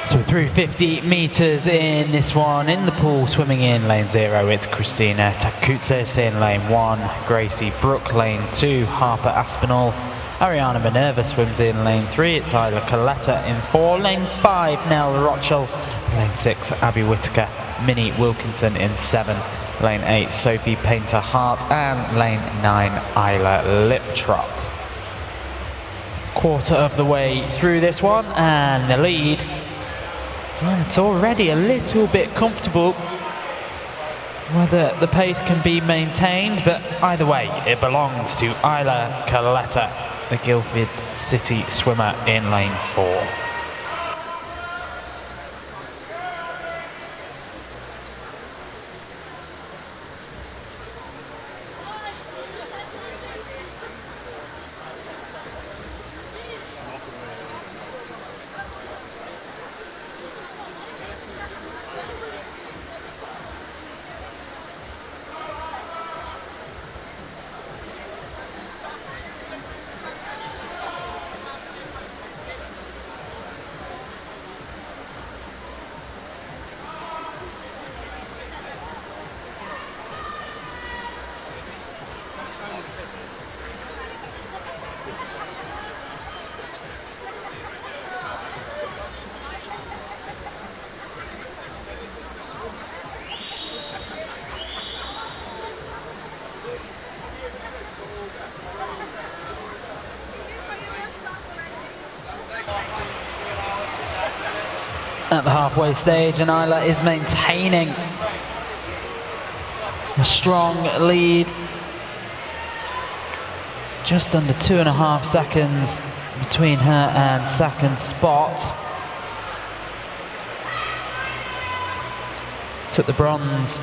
So through 50 metres in this one, in the pool, swimming in lane 0, it's Christina Takutsis in lane 1, Gracie Brook lane 2, Harper Aspinall, Ariana Minerva swims in lane 3, it's Tyler Coletta in 4, lane 5, Nell Rochel, lane 6, Abby Whitaker, Minnie Wilkinson in 7, lane 8, Sophie Painter-Hart, and lane 9, Isla Liptrot. quarter of the way through this one, and the lead, well, it's already a little bit comfortable. Whether the pace can be maintained, but either way, it belongs to Isla Caletta, the Guildford City swimmer in lane 4. At the halfway stage, and Isla is maintaining a strong lead. Just under 2.5 seconds between her and second spot. Took the bronze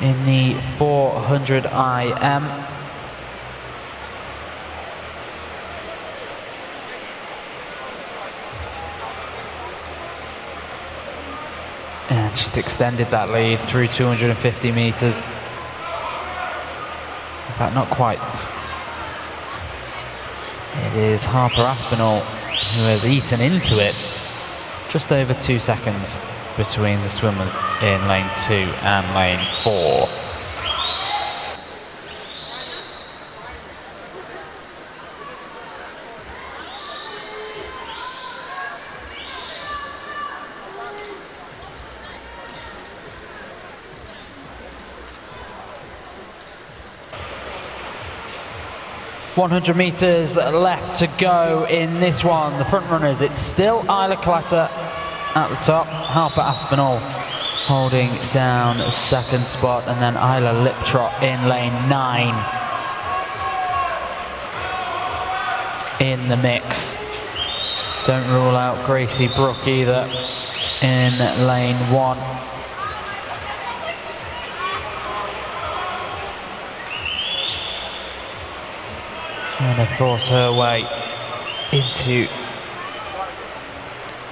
in the 400 IM. And she's extended that lead through 250 meters. In fact, not quite. It is Harper Aspinall who has eaten into it. Just over 2 seconds between the swimmers in lane 2 and lane 4. .100 meters left to go in this one. The front runners, it's still Isla Caletta at the top, Harper Aspinall holding down second spot, and then Isla Liptrot in lane 9 in the mix. Don't rule out Gracie Brook either in lane 1. Trying to force her way into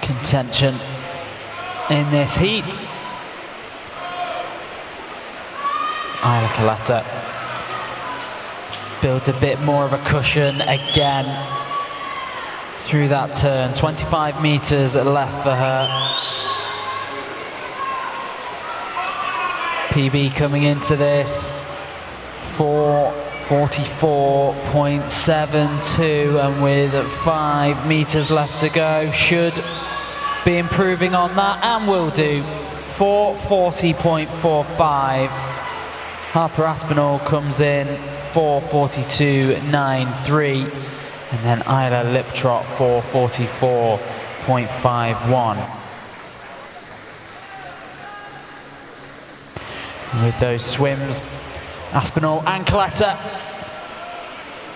contention in this heat. Isla Caletta builds a bit more of a cushion again through that turn. 25 meters left for her. PB coming into this 4:44.72, and with 5 meters left to go, should be improving on that, and will do. 4:40.45. Harper Aspinall comes in 4:42.93, and then Isla Liptrot 4:44.51. With those swims, Aspinall and Caletta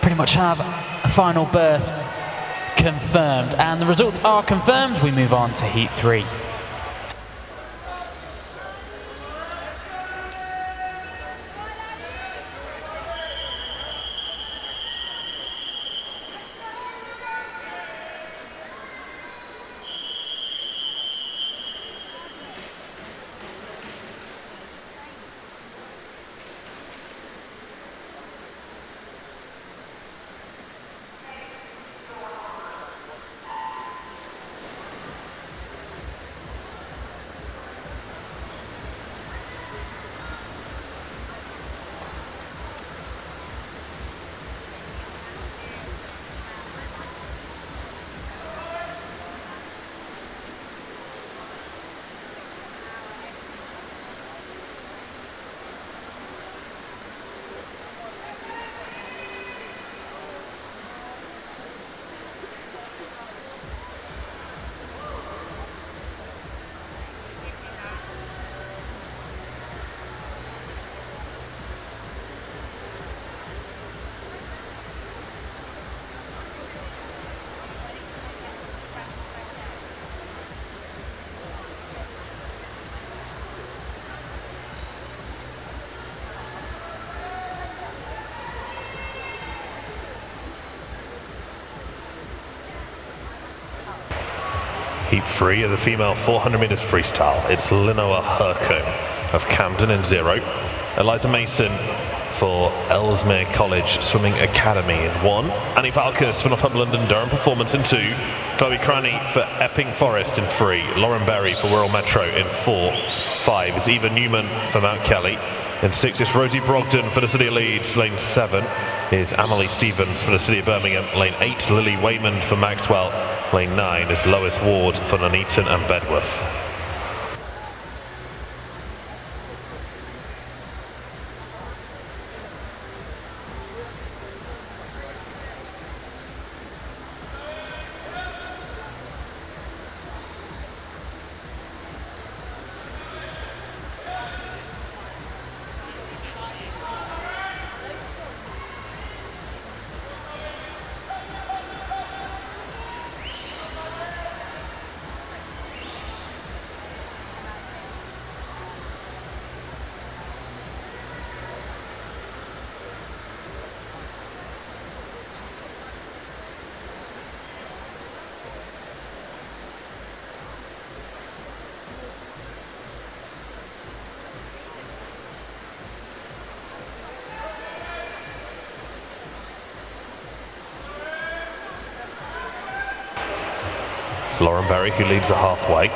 pretty much have a final berth confirmed, and the results are confirmed. We move on to heat 3. Heat 3 of the female 400 meters freestyle. It's Linoa Hercombe of Camden in 0. Eliza Mason for Ellesmere College Swimming Academy in 1. Annie Falkus for Northumberland and Durham Performance in 2. Chloe Cranny for Epping Forest in 3. Lauren Berry for Wirral Metro in 4. 5 is Eva Newman for Mount Kelly. In 6 is Rosie Brogden for the City of Leeds. Lane 7 is Amelie Stevens for the City of Birmingham. Lane 8, Lily Waymond for Maxwell. Lane 9 is Lois Ward for Nuneaton and Bedworth. It's Lauren Berry who leads the halfway.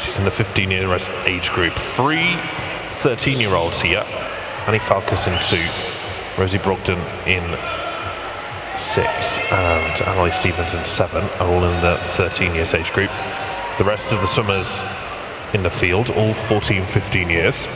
She's in the 15-year age group. 3 13-year-olds here. Annie Falkus in 2. Rosie Brogden in 6. And Amelie Stevens in 7 are all in the 13 years age group. The rest of the swimmers in the field, all 14, 15 years.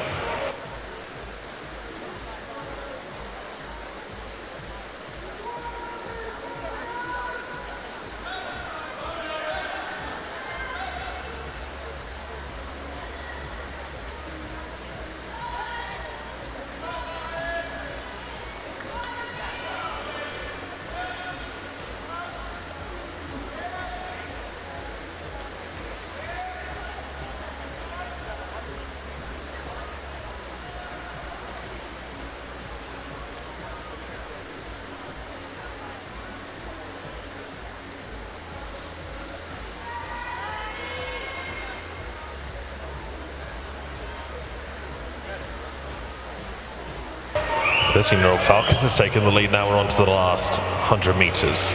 The 13-year-old Falkus has taken the lead. Now we're on to the last 100 meters.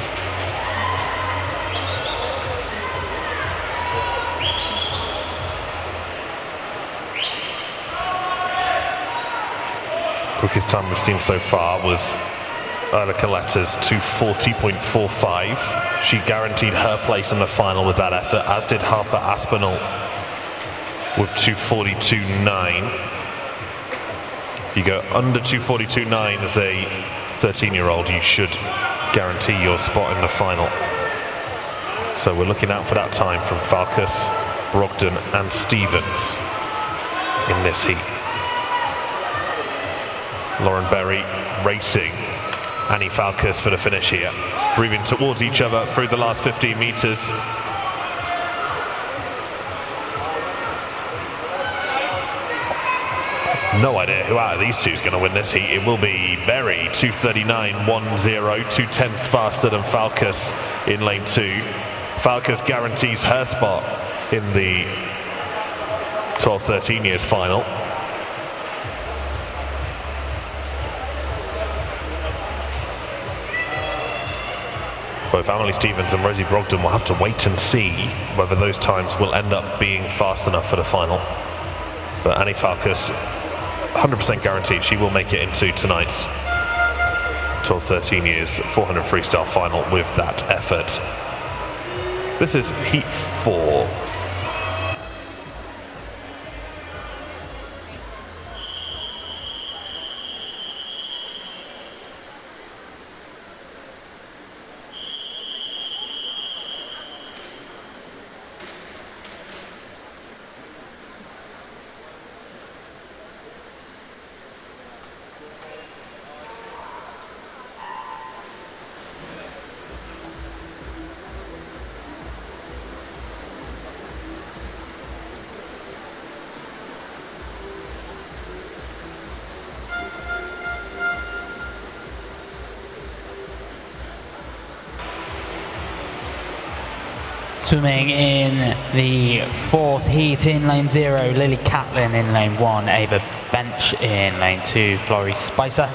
Quickest time we've seen so far was Erla Coletta's 2:40.45. She guaranteed her place in the final with that effort, as did Harper Aspinall with 2:42.9. If you go under 2:42.9 as a 13-year-old, you should guarantee your spot in the final. So we're looking out for that time from Falkus, Brogden and Stevens in this heat. Lauren Berry racing Annie Falkus for the finish here. Moving towards each other through the last 15 meters. No idea who out of these two is going to win this heat. It will be Berry, 2:39.10, 2 tenths faster than Falkus in lane 2. Falkus guarantees her spot in the 12-13 years final. Both Amelie Stevens and Rosie Brogden will have to wait and see whether those times will end up being fast enough for the final. But Annie Falkus, 100% guaranteed she will make it into tonight's 12-13 years 400 freestyle final with that effort. This is heat 4. Swimming in the 4th heat in lane 0, Lily Catlin in lane 1, Ava Bench in lane 2, Florrie Spicer.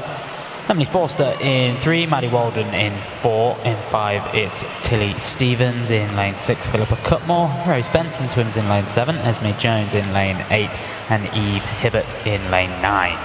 Emily Forster in 3, Maddie Walden in 4, in 5 it's Tilly Stevens, in lane 6 Philippa Cutmore, Rose Benson swims in lane 7, Esme Jones in lane 8 and Eve Hibbert in lane 9.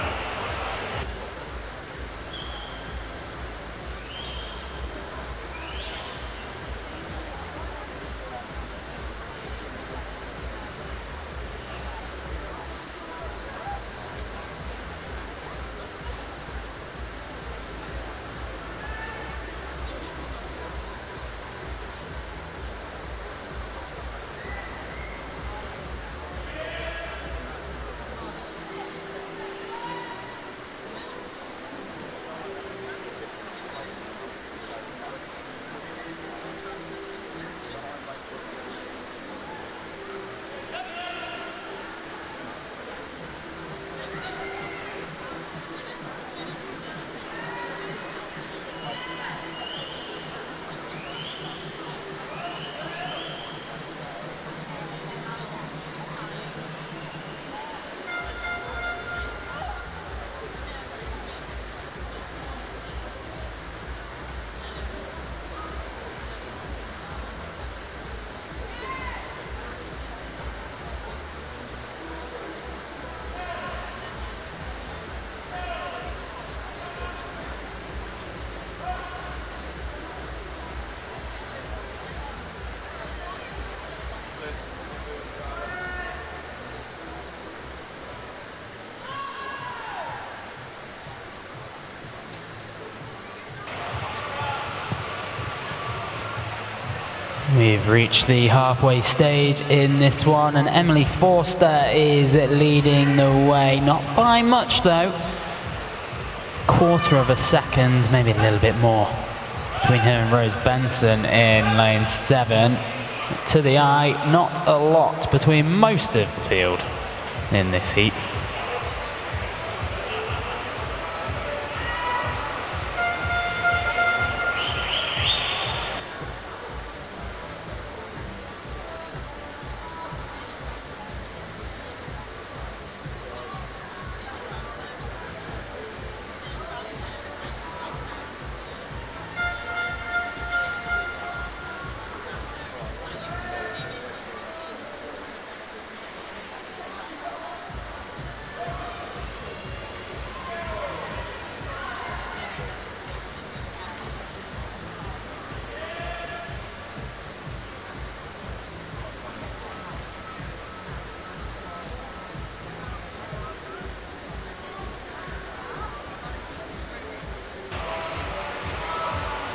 We've reached the halfway stage in this one, and Emily Forster is leading the way, not by much though. Quarter of a second, maybe a little bit more, between her and Rose Benson in lane 7. To the eye, not a lot between most of the field in this heat.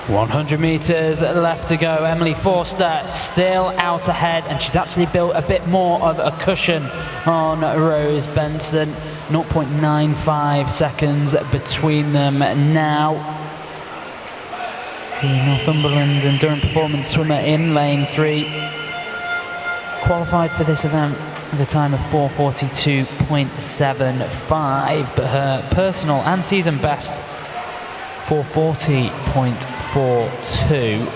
.100 meters left to go. Emily Forster still out ahead, and she's actually built a bit more of a cushion on Rose Benson. 0.95 seconds between them now. The Northumberland and Durham Performance swimmer in lane 3 qualified for this event with a time of 4:42.75, but her personal and season best 4:40.42.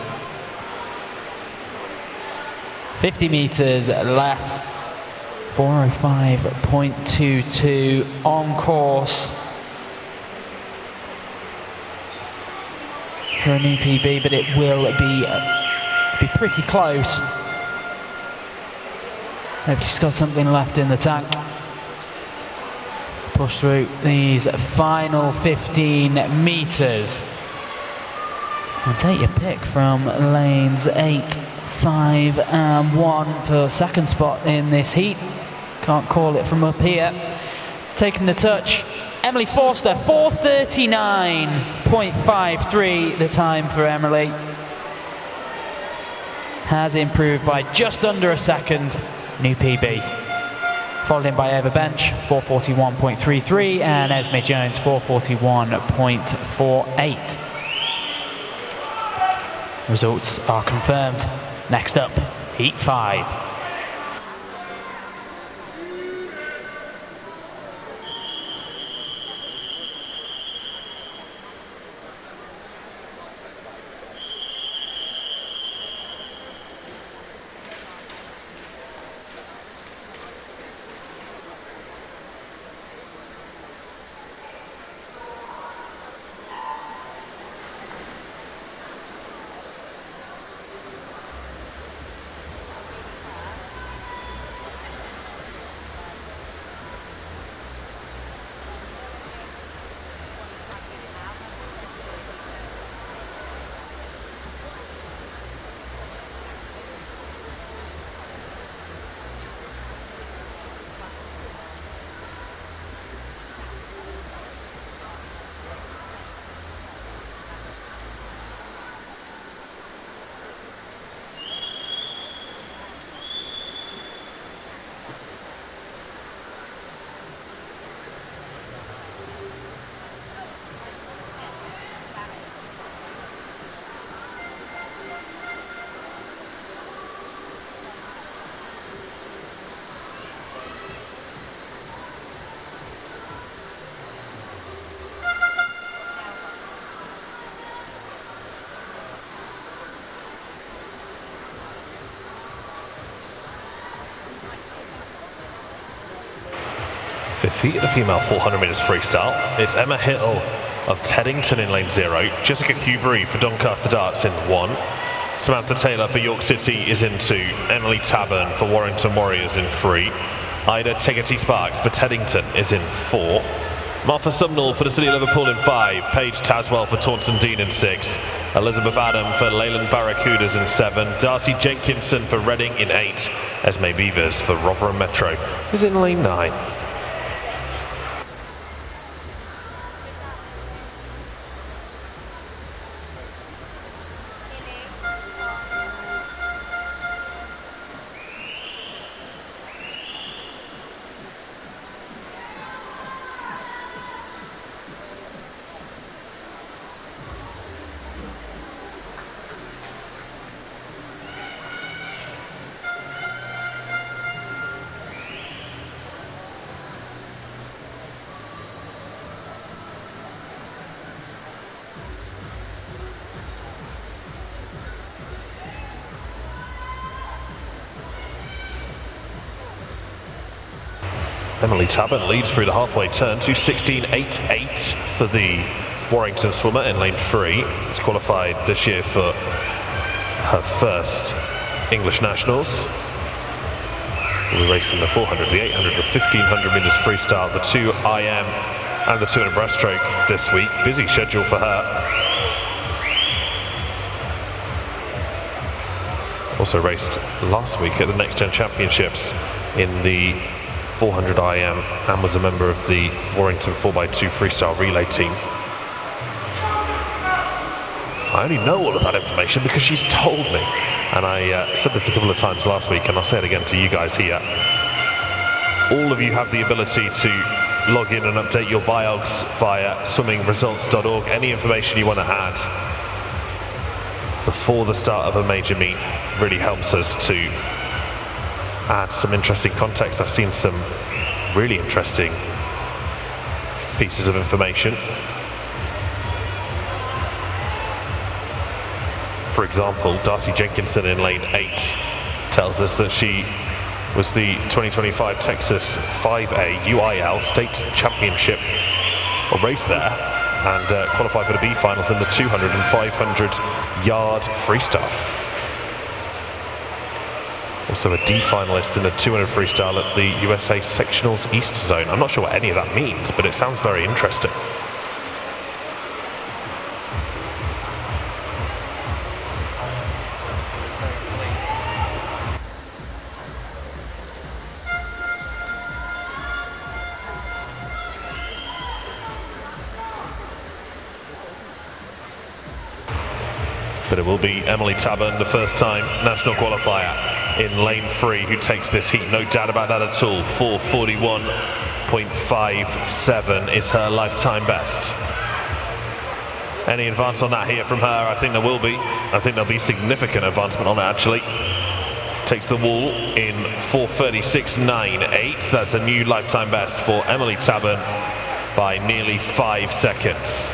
50 meters left. 4:05.22 on course for a new PB, but it will be pretty close. Maybe she's got something left in the tank. Let's push through these final 15 meters and take your pick from lanes 8, 5 and 1 for second spot in this heat. Can't call it from up here. Taking the touch, Emily Forster, 4:39.53 the time for Emily. Has improved by just under a second, new PB. Followed in by Eva Bench, 4:41.33, and Esme Jones, 4:41.48. Results are confirmed. Next up, Heat 5. Fifth heat of the female 400 meters freestyle. It's Emma Hill of Teddington in lane 0. Jessica Hubery for Doncaster Darts in 1. Samantha Taylor for York City is in 2. Emily Tabern for Warrington Warriors in 3. Ida Tegerty-Sparks for Teddington is in 4. Martha Sumnall for the City of Liverpool in 5. Paige Taswell for Taunton Dean in 6. Elizabeth Adam for Leyland Barracudas in 7. Darcy Jenkinson for Reading in 8. Esme Beavers for Rotherham Metro is in lane 9. Emily Tabern leads through the halfway turn to 16.88 for the Warrington swimmer in lane 3. She's qualified this year for her first English Nationals. We'll be racing the 400, the 800, the 1500 meters freestyle, the 2 IM and the 200 breaststroke this week. Busy schedule for her. Also raced last week at the Next Gen Championships in the 400 IM and was a member of the Warrington 4x2 freestyle relay team. I only know all of that information because she's told me, and I said this a couple of times last week, and I'll say it again to you guys here. All of you have the ability to log in and update your biogs via swimmingresults.org. Any information you want to add before the start of a major meet really helps us to add some interesting context. I've seen some really interesting pieces of information. For example, Darcy Jenkinson in lane 8 tells us that she was the 2025 Texas 5A UIL State Championship, or race there, and qualified for the B finals in the 200 and 500 yard freestyle. Also a D finalist in the 200 freestyle at the USA Sectionals East Zone. I'm not sure what any of that means, but it sounds very interesting. But it will be Emily Tabern, the first time national qualifier in lane 3, who takes this heat, no doubt about that at all. 4:41.57 is her lifetime best. Any advance on that here from her? I think there will be. I think there'll be significant advancement on it, actually. Takes the wall in 4:36.98. That's a new lifetime best for Emily Tabern by nearly 5 seconds.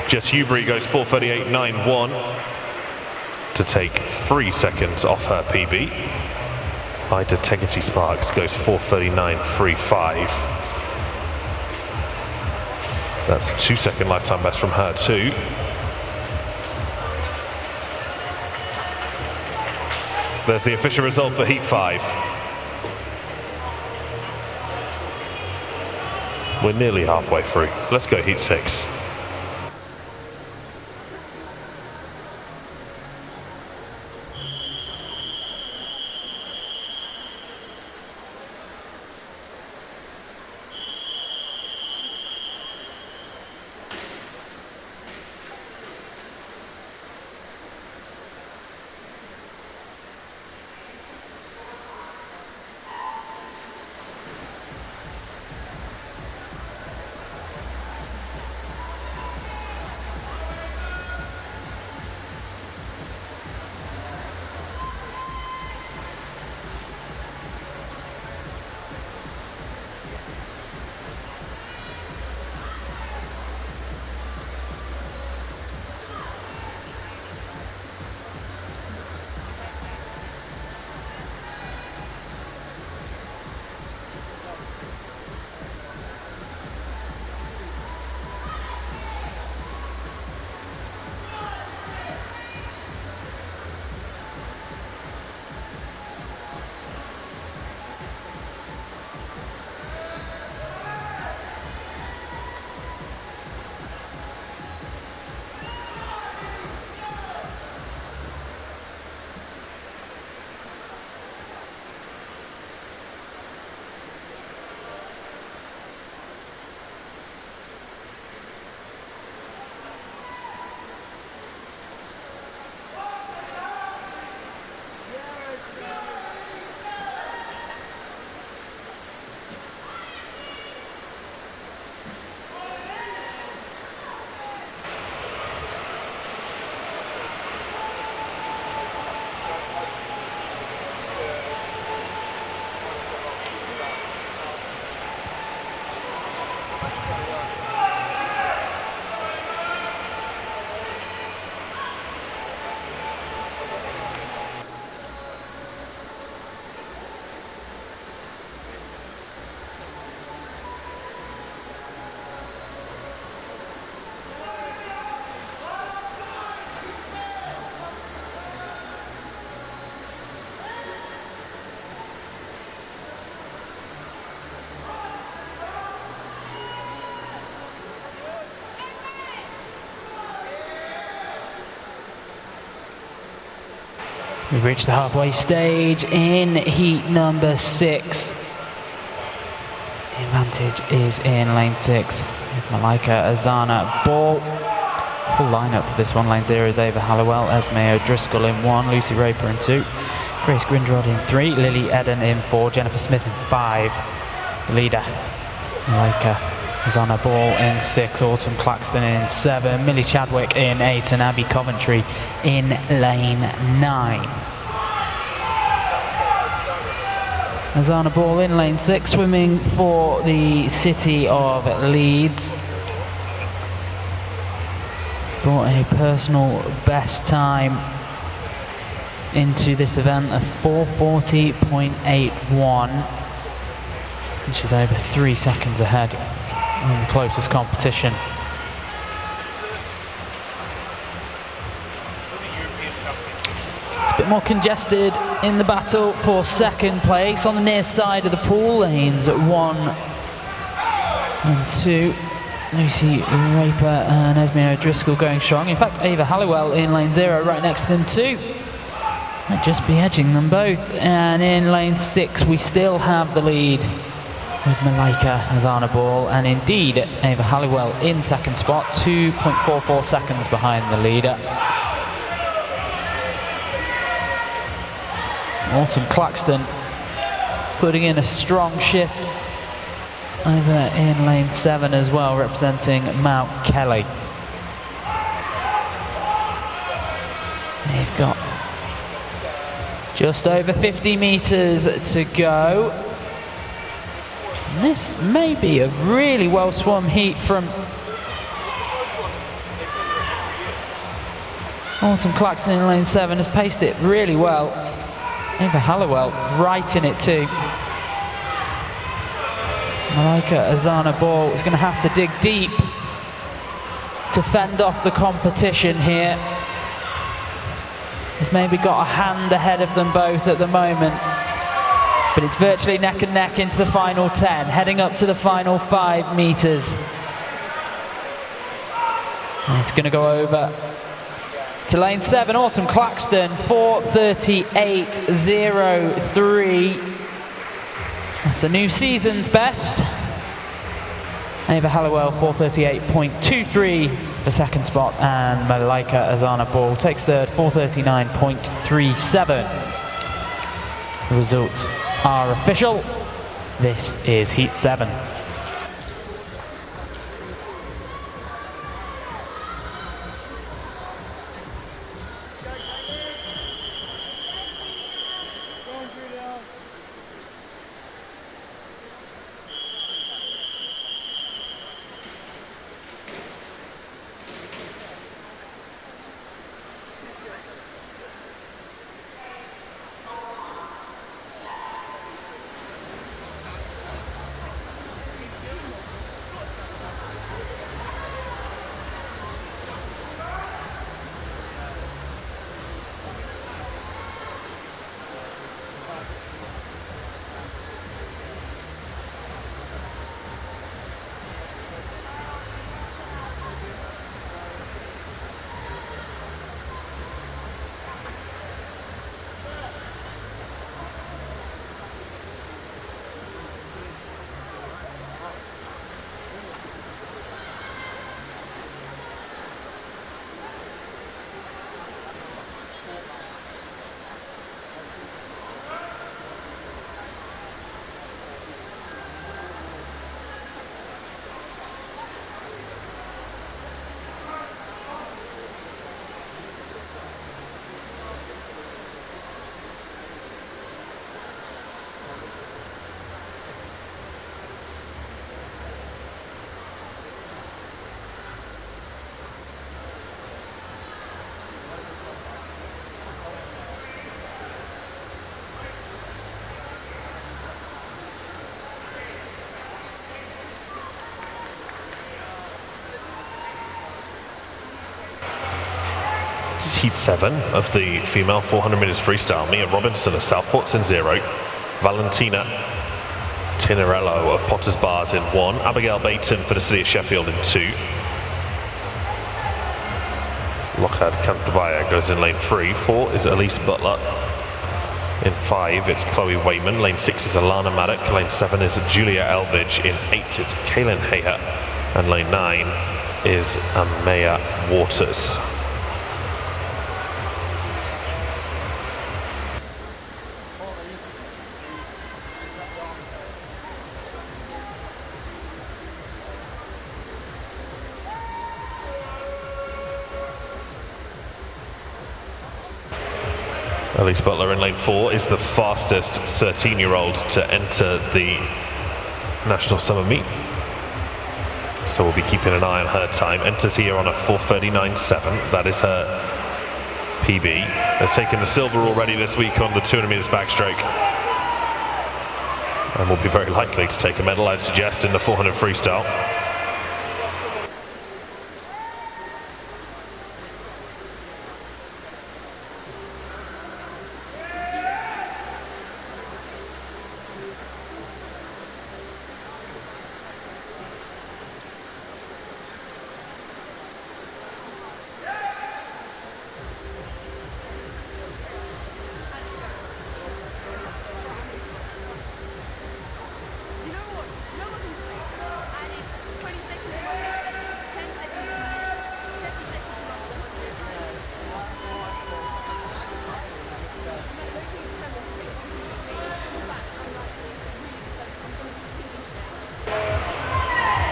Jess Hubery goes 4:38.91 to take 3 seconds off her PB. Ida Tegerty-Sparks goes 4:39.35. That's a 2-second lifetime best from her too. There's the official result for Heat 5. We're nearly halfway through. Let's go Heat 6. We've reached the halfway stage in heat number 6. The advantage is in lane 6 with Malika Azana Ball. Full lineup for this one. Lane 0 is Ava Halliwell, Esme O'Driscoll in 1, Lucy Raper in 2, Grace Grindrod in 3, Lily Eden in 4, Jennifer Smith in 5. The leader, Malika Azana Ball in 6, Autumn Claxton in 7, Millie Chadwick in 8, and Abby Coventry in lane 9. Azana Ball in lane 6, swimming for the city of Leeds. Brought a personal best time into this event of 4:40.81, which is over 3 seconds ahead in the closest competition. It's a bit more congested in the battle for second place on the near side of the pool, lanes 1 and 2. Lucy Raper and Esme O'Driscoll going strong. In fact, Ava Halliwell in lane 0 right next to them too. Might just be edging them both. And in lane 6 we still have the lead with Malika Azana Ball, and indeed Ava Halliwell in second spot, 2.44 seconds behind the leader. Autumn Claxton putting in a strong shift over in lane 7 as well, representing Mount Kelly. They've got just over 50 meters to go. And this may be a really well swum heat from Autumn Claxton in lane 7, has paced it really well. Ava Halliwell right in it too. Malika Azana Ball is going to have to dig deep to fend off the competition here. He's maybe got a hand ahead of them both at the moment, but it's virtually neck and neck into the final 10, heading up to the final 5 meters. And it's going to go over to lane 7, Autumn Claxton, 4:38.03. That's a new season's best. Ava Halliwell, 4:38.23 for second spot, and Malika Azana Ball takes third, 4:39.37. The results are official. This is heat 7. Heat 7 of the female 400 meters freestyle. Mia Robinson of Southport's in 0. Valentina Tinerello of Potters Bars in 1. Abigail Baton for the City of Sheffield in 2. Lockhart Cantabaya goes in lane 3. 4 is Elise Butler. In 5, it's Chloe Wayman. Lane 6 is Alana Maddock. Lane 7 is Julia Elvidge. In 8, it's Kaylin Hayher. And lane 9 is Amaya Waters. Elise Butler in lane 4 is the fastest 13-year-old to enter the National Summer Meet. So we'll be keeping an eye on her time. Enters here on a 4:39.7. That is her PB. Has taken the silver already this week on the 200 meters backstroke. And will be very likely to take a medal, I'd suggest, in the 400 freestyle.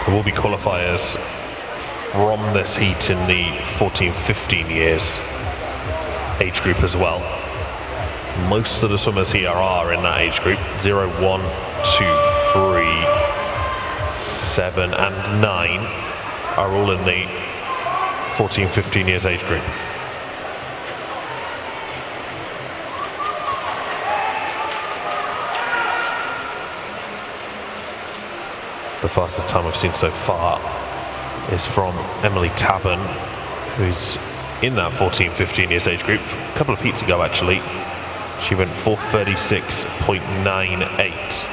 There will be qualifiers from this heat in the 14-15 years age group as well. Most of the swimmers here are in that age group. 0, 1, 2, 3, 7 and 9 are all in the 14-15 years age group. The fastest time I've seen so far is from Emily Tabern, who's in that 14-15 years age group. A couple of heats ago, actually, she went 4:36.98.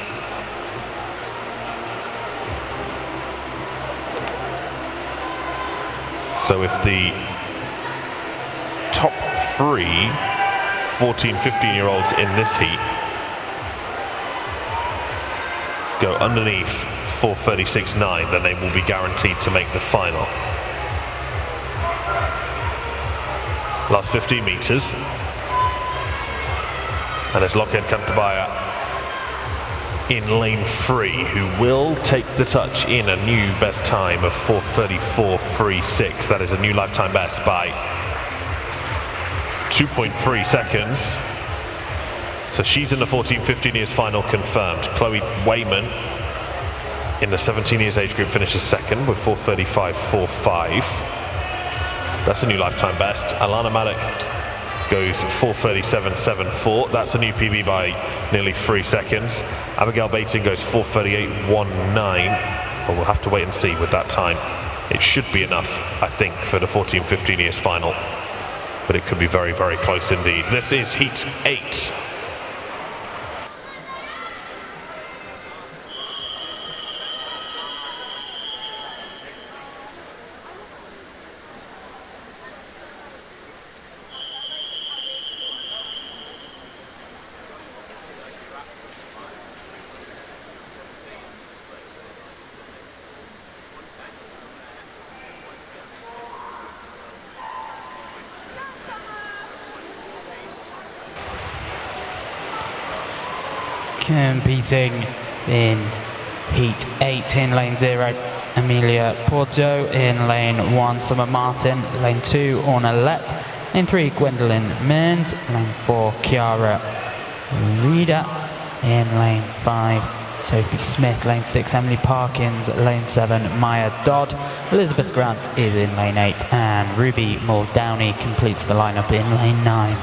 So if the top 3 14-15-year-olds in this heat go underneath 4:36.9, then they will be guaranteed to make the final. Last 15 meters. And it's Lockheed Cantabaya in lane 3, who will take the touch in a new best time of 4:34.36. That is a new lifetime best by 2.3 seconds. So she's in the 14-15 years final confirmed. Chloe Wayman in the 17 years age group finishes second with 4:35.45. That's a new lifetime best. Alana Maddock goes 4:37.74. That's a new PB by nearly 3 seconds. Abigail Baton goes 4:38.19. But we'll have to wait and see with that time. It should be enough, I think, for the 14-15 years final. But it could be very, very close indeed. This is Heat 8. Competing in Heat 8 in lane 0, Amelia Porto. In lane 1, Summer Martin. Lane 2, Orna Lett. Lane 3, Gwendolyn Mearns. Lane 4, Kiara Reeder. In lane 5, Sophie Smith. Lane 6, Emily Parkins. Lane 7, Maya Dodd. Elizabeth Grant is in lane 8, and Ruby Muldowney completes the lineup in lane 9.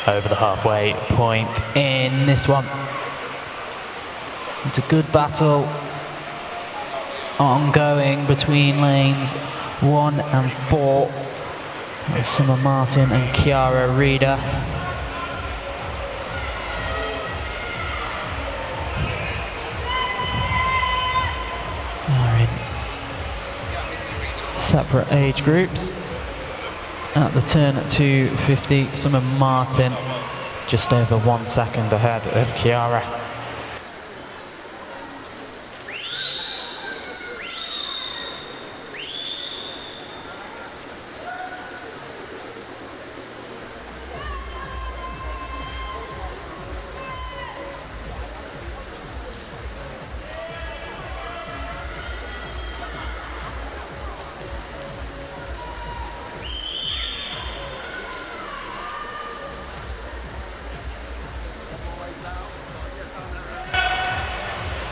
over the halfway point in this one. It's a good battle ongoing between lanes 1 and 4. Summer Martin and Chiara Reader. Are in separate age groups. At the turn at 2:50, Summer Martin just over 1 second ahead of Chiara.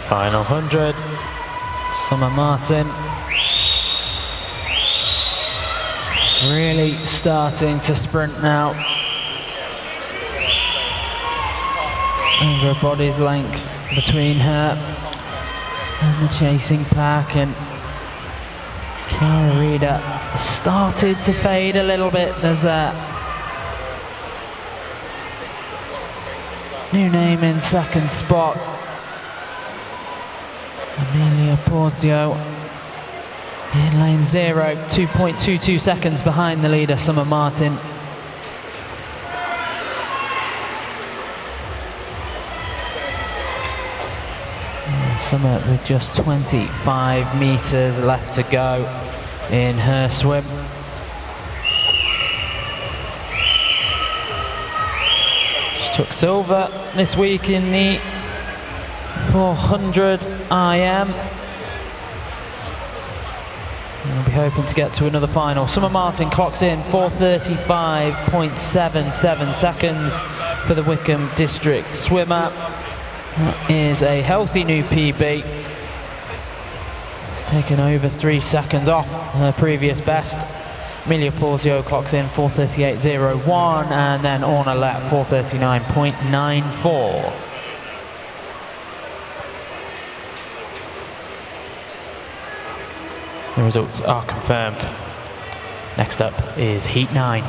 Final 100, Summer Martin. It's really starting to sprint now. Over a body's length between her and the chasing pack, and Chiara Reader started to fade a little bit. There's a new name in second spot. Amelia Porzio in lane 0, 2.22 seconds behind the leader, Summer Martin. Summer with just 25 meters left to go in her swim. She took silver this week in the 400 IM. We'll be hoping to get to another final. Summer Martin clocks in 4:35.77 seconds for the Wickham District swimmer. That is a healthy new PB. It's taken over 3 seconds off her previous best. Amelia Porzio clocks in 4:38.01, and then Orna Lett 4:39.94. The results are confirmed. Next up is Heat 9.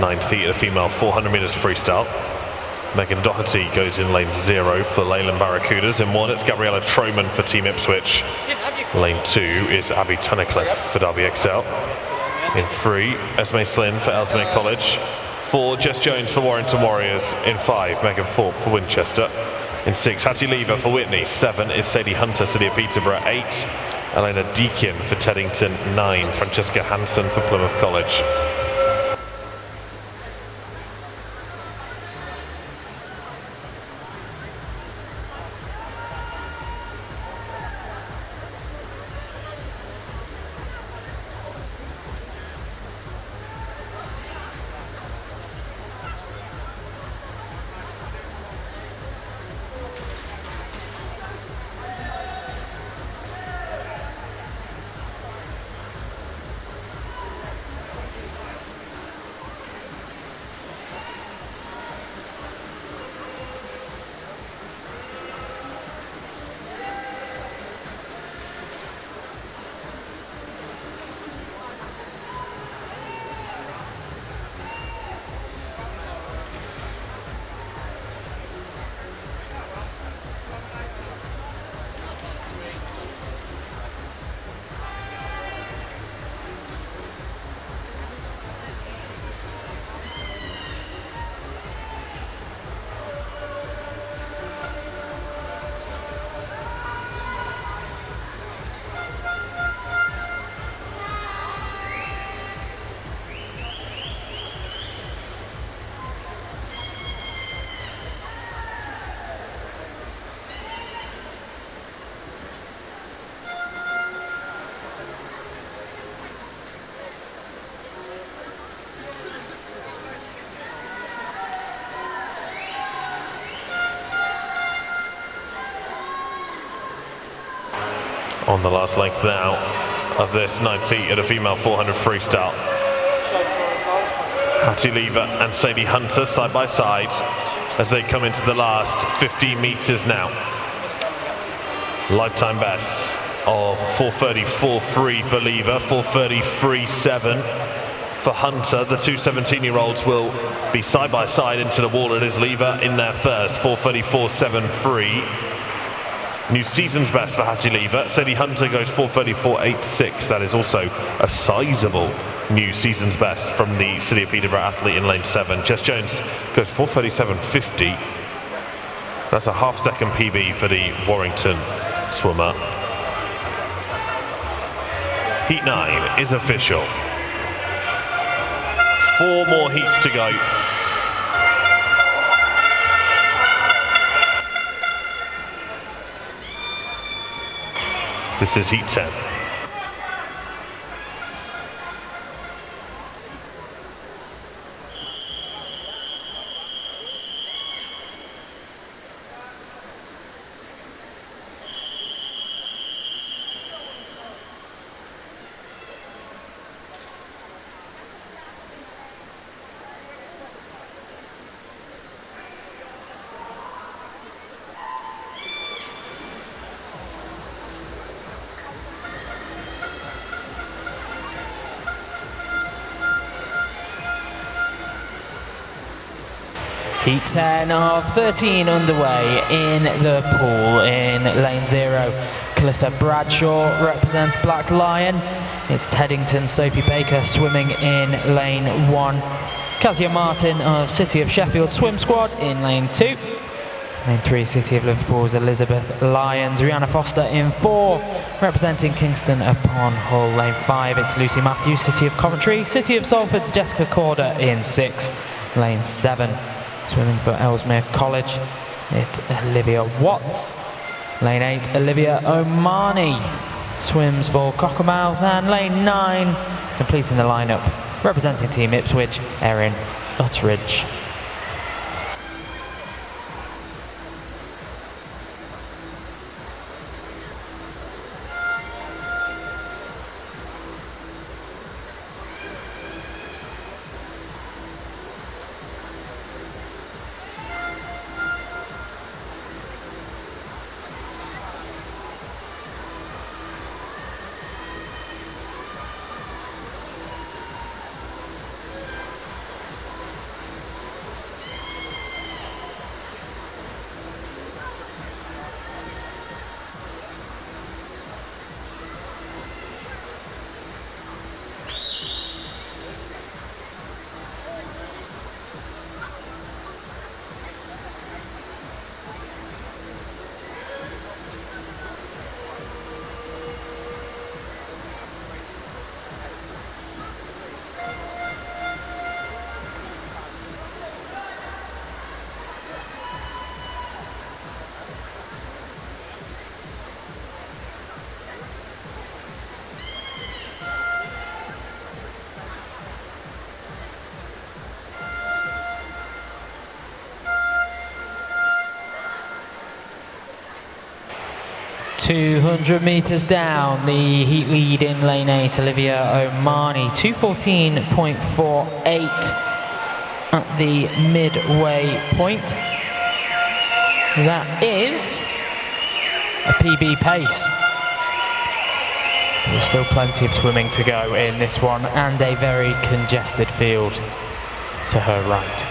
9th heat of the female 400 meters freestyle. Megan Doherty goes in lane 0 for Leyland Barracudas. In 1, it's Gabriella Troman for Team Ipswich. Lane 2 is Abby Tunnicliffe for Derby Excel. In 3, Esme Slynn for Ellesmere College. 4, Jess Jones for Warrington Warriors. In 5, Megan Thorpe for Winchester. In 6, Hattie Lever for Whitney. 7 is Sadie Hunter, City of Peterborough. 8, Elena Deakin for Teddington. 9, Francesca Hansen for Plymouth College. On the last length now of this 9th heat at a female 400 freestyle. Hattie Lever and Sadie Hunter side by side as they come into the last 15 meters now. Lifetime bests of 4:30.43 for Lever, 4:30.37 for Hunter. The two 17-year-olds will be side by side into the wall. It is Lever in there first, 4:34.73. New season's best for Hattie Lever. Sadie Hunter goes 4:34.86. That is also a sizable new season's best from the City of Peterborough athlete in lane 7. Jess Jones goes 4:37.50. That's a half-second PB for the Warrington swimmer. Heat 9 is official. 4 more heats to go. This is Heat 10. Heat 10 of 13 underway in the pool. In lane 0, Calissa Bradshaw represents Black Lion. It's Teddington's Sophie Baker swimming in lane 1. Kazia Martin of City of Sheffield Swim Squad in lane 2. Lane 3, City of Liverpool's Elizabeth Lyons. Rihanna Foster in 4, representing Kingston upon Hull. Lane 5, it's Lucy Matthews, City of Coventry. City of Salford's Jessica Corder in 6. Lane 7, swimming for Ellesmere College, it's Olivia Watts. Lane 8, Olivia Omani swims for Cockermouth. And lane 9, completing the lineup, representing Team Ipswich, Erin Utteridge. 200 meters down, the heat lead in lane 8, Olivia Omani, 2:14.48 at the midway point. That is a PB pace. There's still plenty of swimming to go in this one, and a very congested field to her right.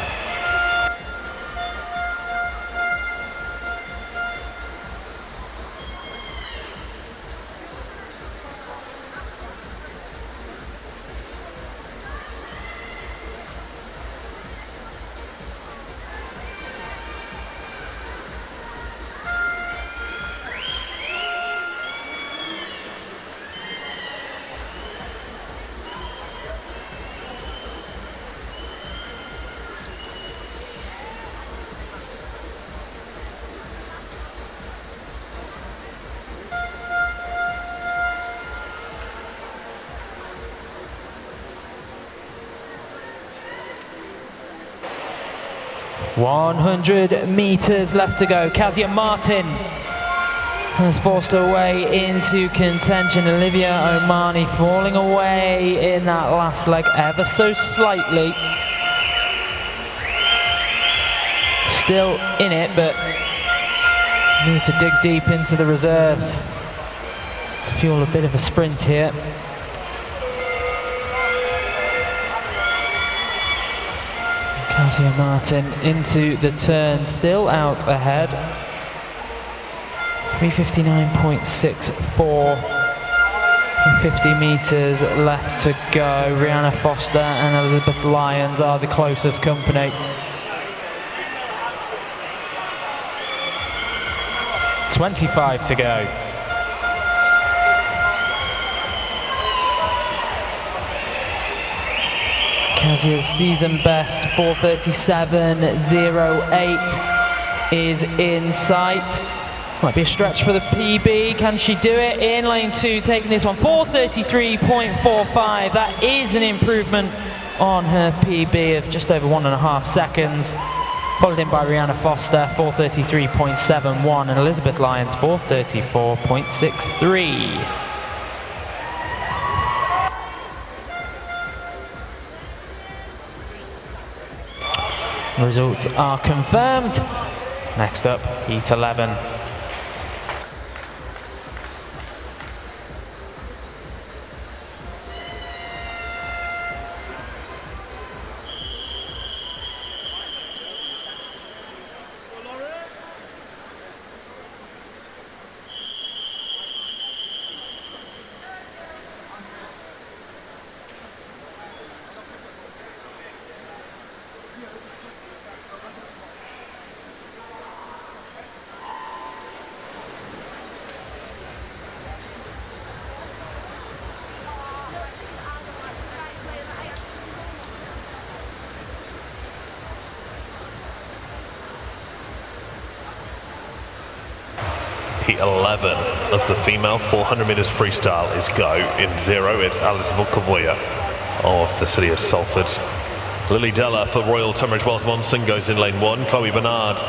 .100 meters left to go. Kazia Martin has forced her way into contention. Olivia Omani falling away in that last leg ever so slightly. Still in it, but need to dig deep into the reserves to fuel a bit of a sprint here. Kazia Martin into the turn, still out ahead. 3:59.64. 50 meters left to go. Rihanna Foster and Elizabeth Lyons are the closest company. 25 to go. Kazia's season best, 4:37.08, is in sight. Might be a stretch for the PB. Can she do it? In lane 2, taking this one, 4:33.45. That is an improvement on her PB of just over 1.5 seconds. Followed in by Rihanna Foster, 4:33.71, and Elizabeth Lyons, 4:34.63. Results are confirmed. Next up, heat 11. Heat 11 of the female 400 meters freestyle is go. In 0, it's Alice Volkovoya of the city of Salford. Lily Della for Royal Tunbridge Wells Monson goes in lane 1. Chloe Bernard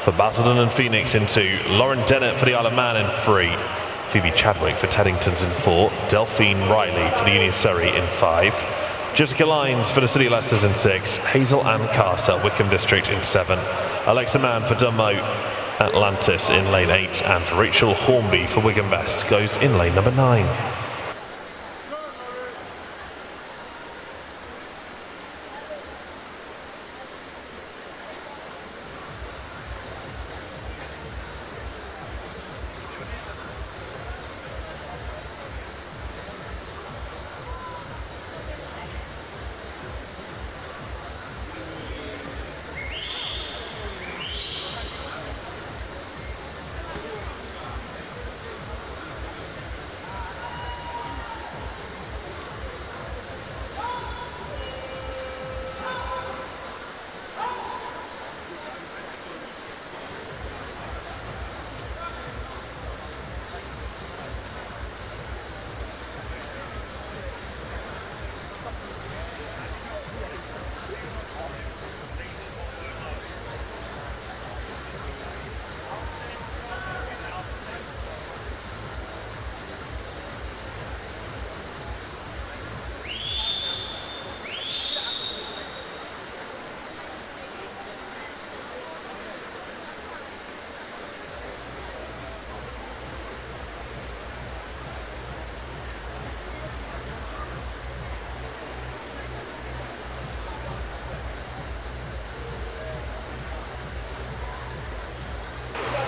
for Basildon and Phoenix in 2. Lauren Dennett for the Isle of Man in 3. Phoebe Chadwick for Teddington's in 4. Delphine Riley for the Union Surrey in 5. Jessica Lyons for the City of Leicester's in 6. Hazel Ann Carter, Wickham District in 7. Alexa Mann for Dunmow Atlantis in lane 8, and Rachel Hornby for Wigan West goes in lane number 9.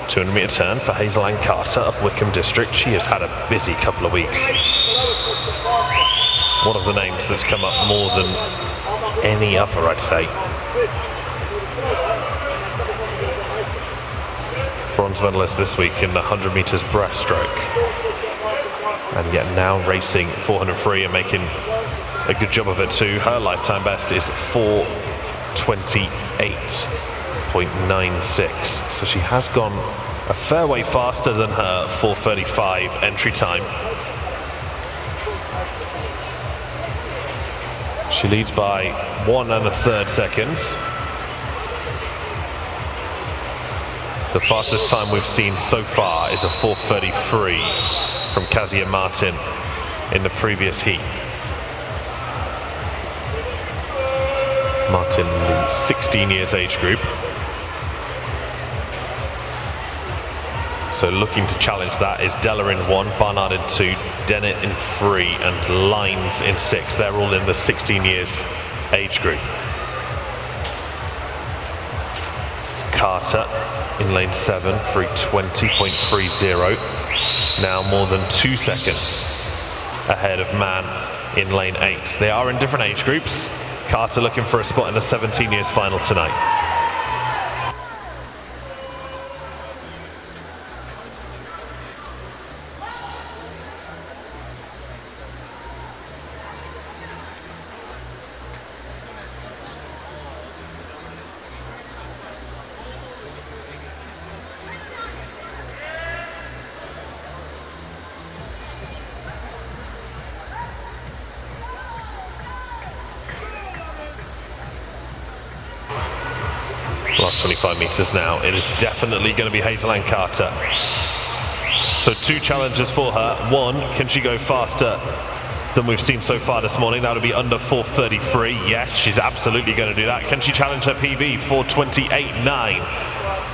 200-meter turn for Hazel-Ann Carter of Wickham District. She has had a busy couple of weeks. One of the names that's come up more than any other, I'd say. Bronze medalist this week in the 100 meters breaststroke. And yet now racing 400 free and making a good job of it too. Her lifetime best is 4:28.96. So she has gone a fair way faster than her 4:35 entry time. She leads by 1 1/3 seconds. The fastest time we've seen so far is a 4:33 from Kazia Martin in the previous heat. Martin, the 16 years age group. So looking to challenge that is Della in 1, Barnard in 2, Dennett in 3, and Lines in 6. They're all in the 16 years age group. It's Carter in lane 7, 3:20.30. Now more than 2 seconds ahead of Mann in lane 8. They are in different age groups. Carter looking for a spot in the 17 years final tonight. Last 25 meters now. It is definitely going to be Hazel-Ann Carter. So 2 challenges for her. 1, can she go faster than we've seen so far this morning? That would be under 4:33. Yes, she's absolutely going to do that. Can she challenge her PB? 4:28.9.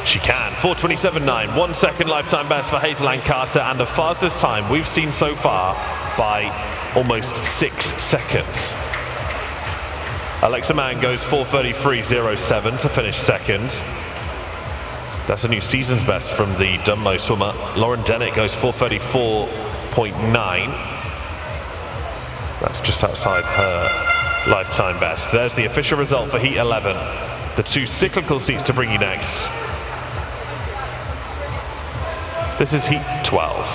She can. 4:27.9. 1 second lifetime best for Hazel-Ann Carter, and the fastest time we've seen so far by almost 6 seconds. Alexa Mann goes 4:33.07 to finish second. That's a new season's best from the Dunlow swimmer. Lauren Dennett goes 4:34.9. That's just outside her lifetime best. There's the official result for Heat 11. The 2 cyclical seats to bring you next. This is Heat 12.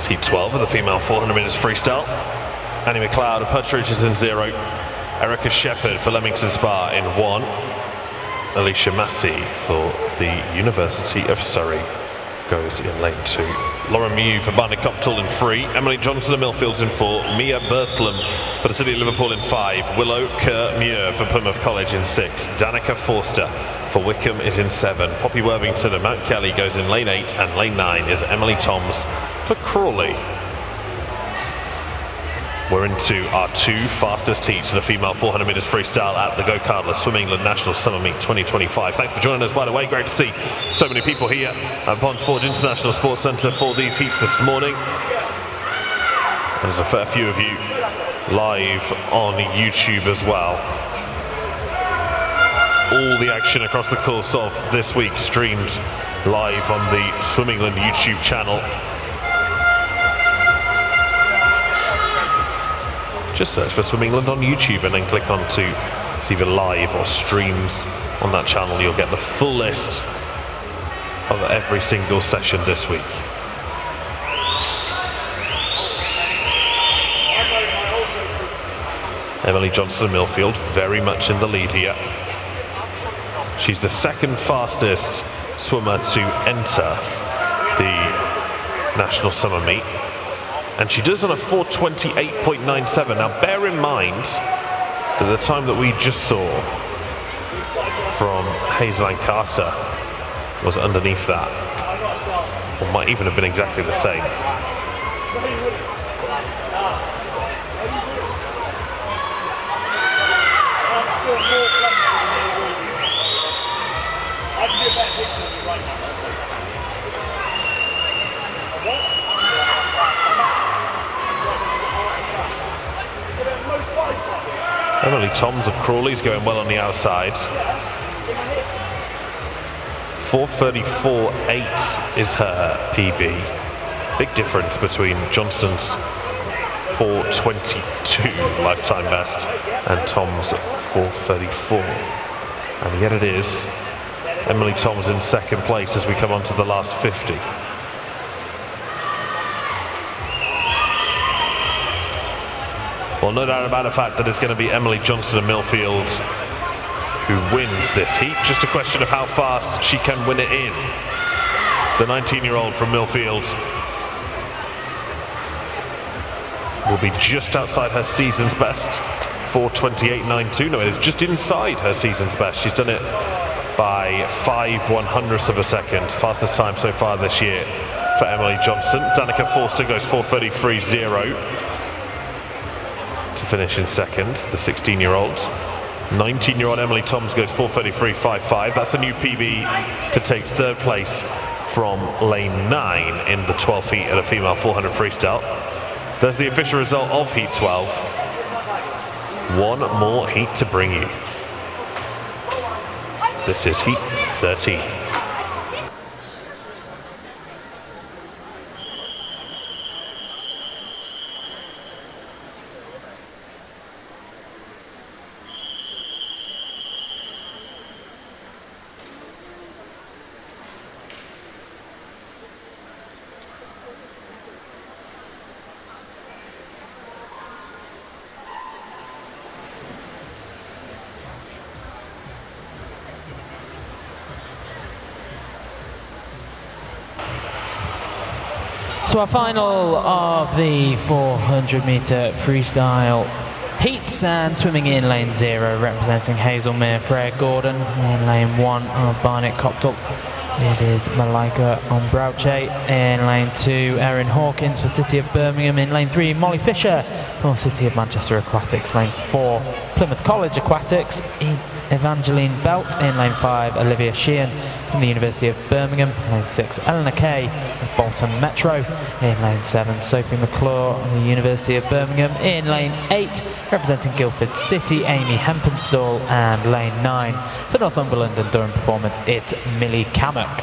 Heat 12 of the female 400 meters freestyle. Annie McLeod of Puttridge is in 0. Erica Shepherd for Leamington Spa in 1. Alicia Massey for the University of Surrey goes in lane 2. Laura Mew for Barney Copthall in 3. Emily Johnson of Millfields in 4. Mia Burslem for the City of Liverpool in 5. Willow Kerr-Muir for Plymouth College in 6. Danica Forster for Wickham is in 7. Poppy Worthington of Mount Kelly goes in lane 8. And lane 9 is Emily Toms for Crawley. We're into our 2 fastest heats in the female 400 metres freestyle at the Go-Kartless Swim England National Summer Meet 2025. Thanks for joining us, by the way. Great to see so many people here at Ponds Forge International Sports Centre for these heats this morning. There's a fair few of you live on YouTube as well. All the action across the course of this week streamed live on the Swim England YouTube channel. Just search for Swim England on YouTube and then click on to see the live or streams on that channel. You'll get the full list of every single session this week. Emily Johnson of Millfield very much in the lead here. She's the 2nd fastest swimmer to enter the National Summer Meet. And she does on a 4:28.97. Now bear in mind that the time that we just saw from Hazel-Ann Carter was underneath that, or might even have been exactly the same. Emily Toms of Crawley's going well on the outside. 4:34.8 is her PB. Big difference between Johnson's 4:22 lifetime best and Tom's 4:34. And yet it is Emily Toms in 2nd place as we come on to the last 50. Well, no doubt about the fact that it's going to be Emily Johnson of Millfield who wins this heat. Just a question of how fast she can win it in. The 19-year-old from Millfield will be just outside her season's best, 4:28.92. No, it is just inside her season's best. She's done it by 5/100ths of a second. Fastest time so far this year for Emily Johnson. Danica Forster goes 4:33.0. to finish in 2nd, the 16-year-old. 19-year-old Emily Toms goes 4:33.55. That's a new PB to take 3rd place from lane 9 in the 12th heat of the female 400 freestyle. There's the official result of heat 12. One more heat to bring you. This is heat 13. So our final of the 400 metre freestyle heats, and swimming in lane 0 representing Hazelmere, Freya Gordon. In lane 1 of Barnet Copthall, it is Malika Ombrauche. In lane 2, Erin Hawkins for City of Birmingham. In lane 3, Molly Fisher for City of Manchester Aquatics. Lane 4, Plymouth College Aquatics, Evangeline Belt. In lane 5, Olivia Sheehan from the University of Birmingham. Lane 6, Eleanor Kay of Bolton Metro. In lane 7, Sophie McClure of the University of Birmingham. In lane 8, representing Guildford City, Amy Hempenstall. And lane 9, for Northumberland and Durham Performance, it's Millie Cammock.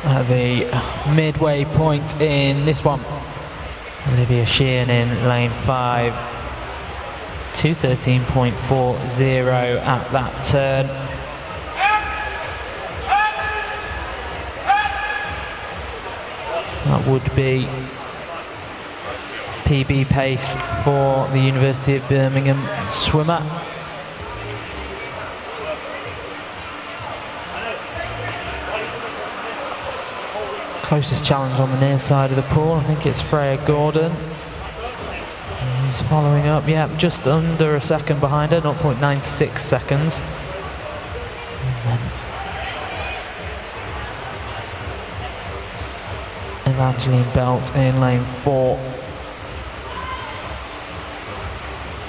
at the midway point in this one. Olivia Sheehan in lane 5, 2:13.40 at that turn. That would be PB pace for the University of Birmingham swimmer. Closest challenge on the near side of the pool, I think it's Freya Gordon. He's following up, yeah, just under a second behind her, 0.96 seconds. And then Evangeline Belt in lane 4.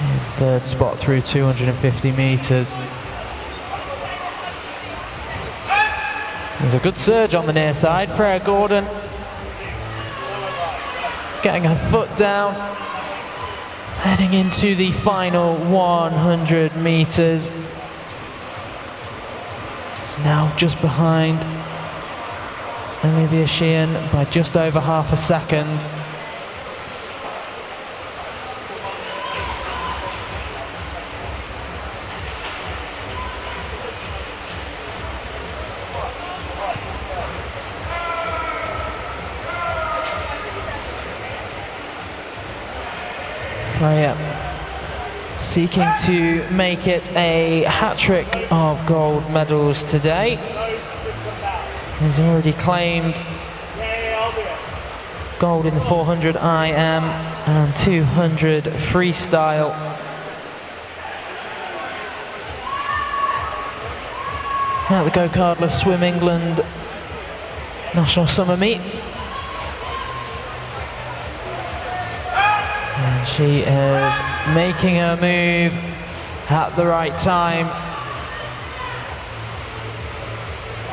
In third spot through 250 metres. There's a good surge on the near side. Freya Gordon getting her foot down, heading into the final 100 metres. Now just behind Olivia Sheehan by just over half a second. Freya seeking to make it a hat-trick of gold medals today. He's already claimed gold in the 400 IM and 200 freestyle. At the Go-Cardless Swim England National Summer Meet. And she is making her move at the right time.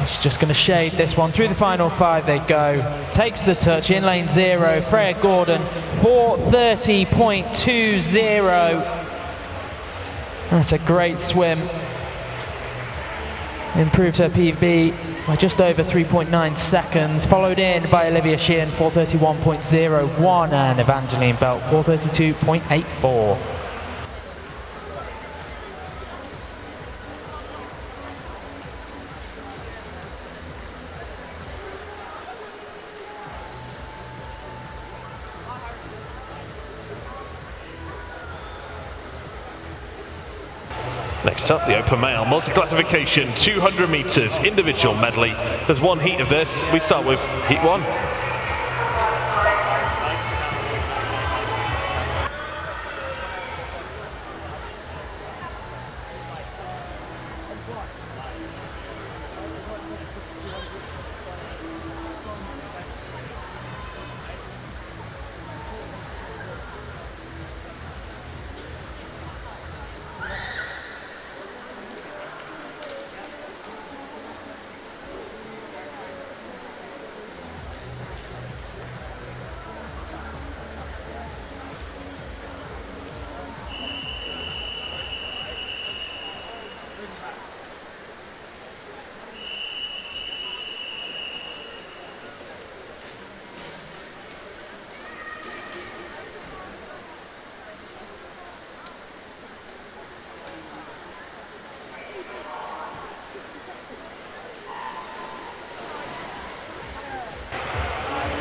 She's just going to shade this one. Through the final 5 they go. Takes the touch in lane 0. Freya Gordon, 4:30.20. That's a great swim. Improved her PB by just over 3.9 seconds. Followed in by Olivia Sheehan, 4:31.01. And Evangeline Belt, 4:32.84. Next up, the open male multi-classification 200 metres individual medley. There's one heat of this. We start with heat 1.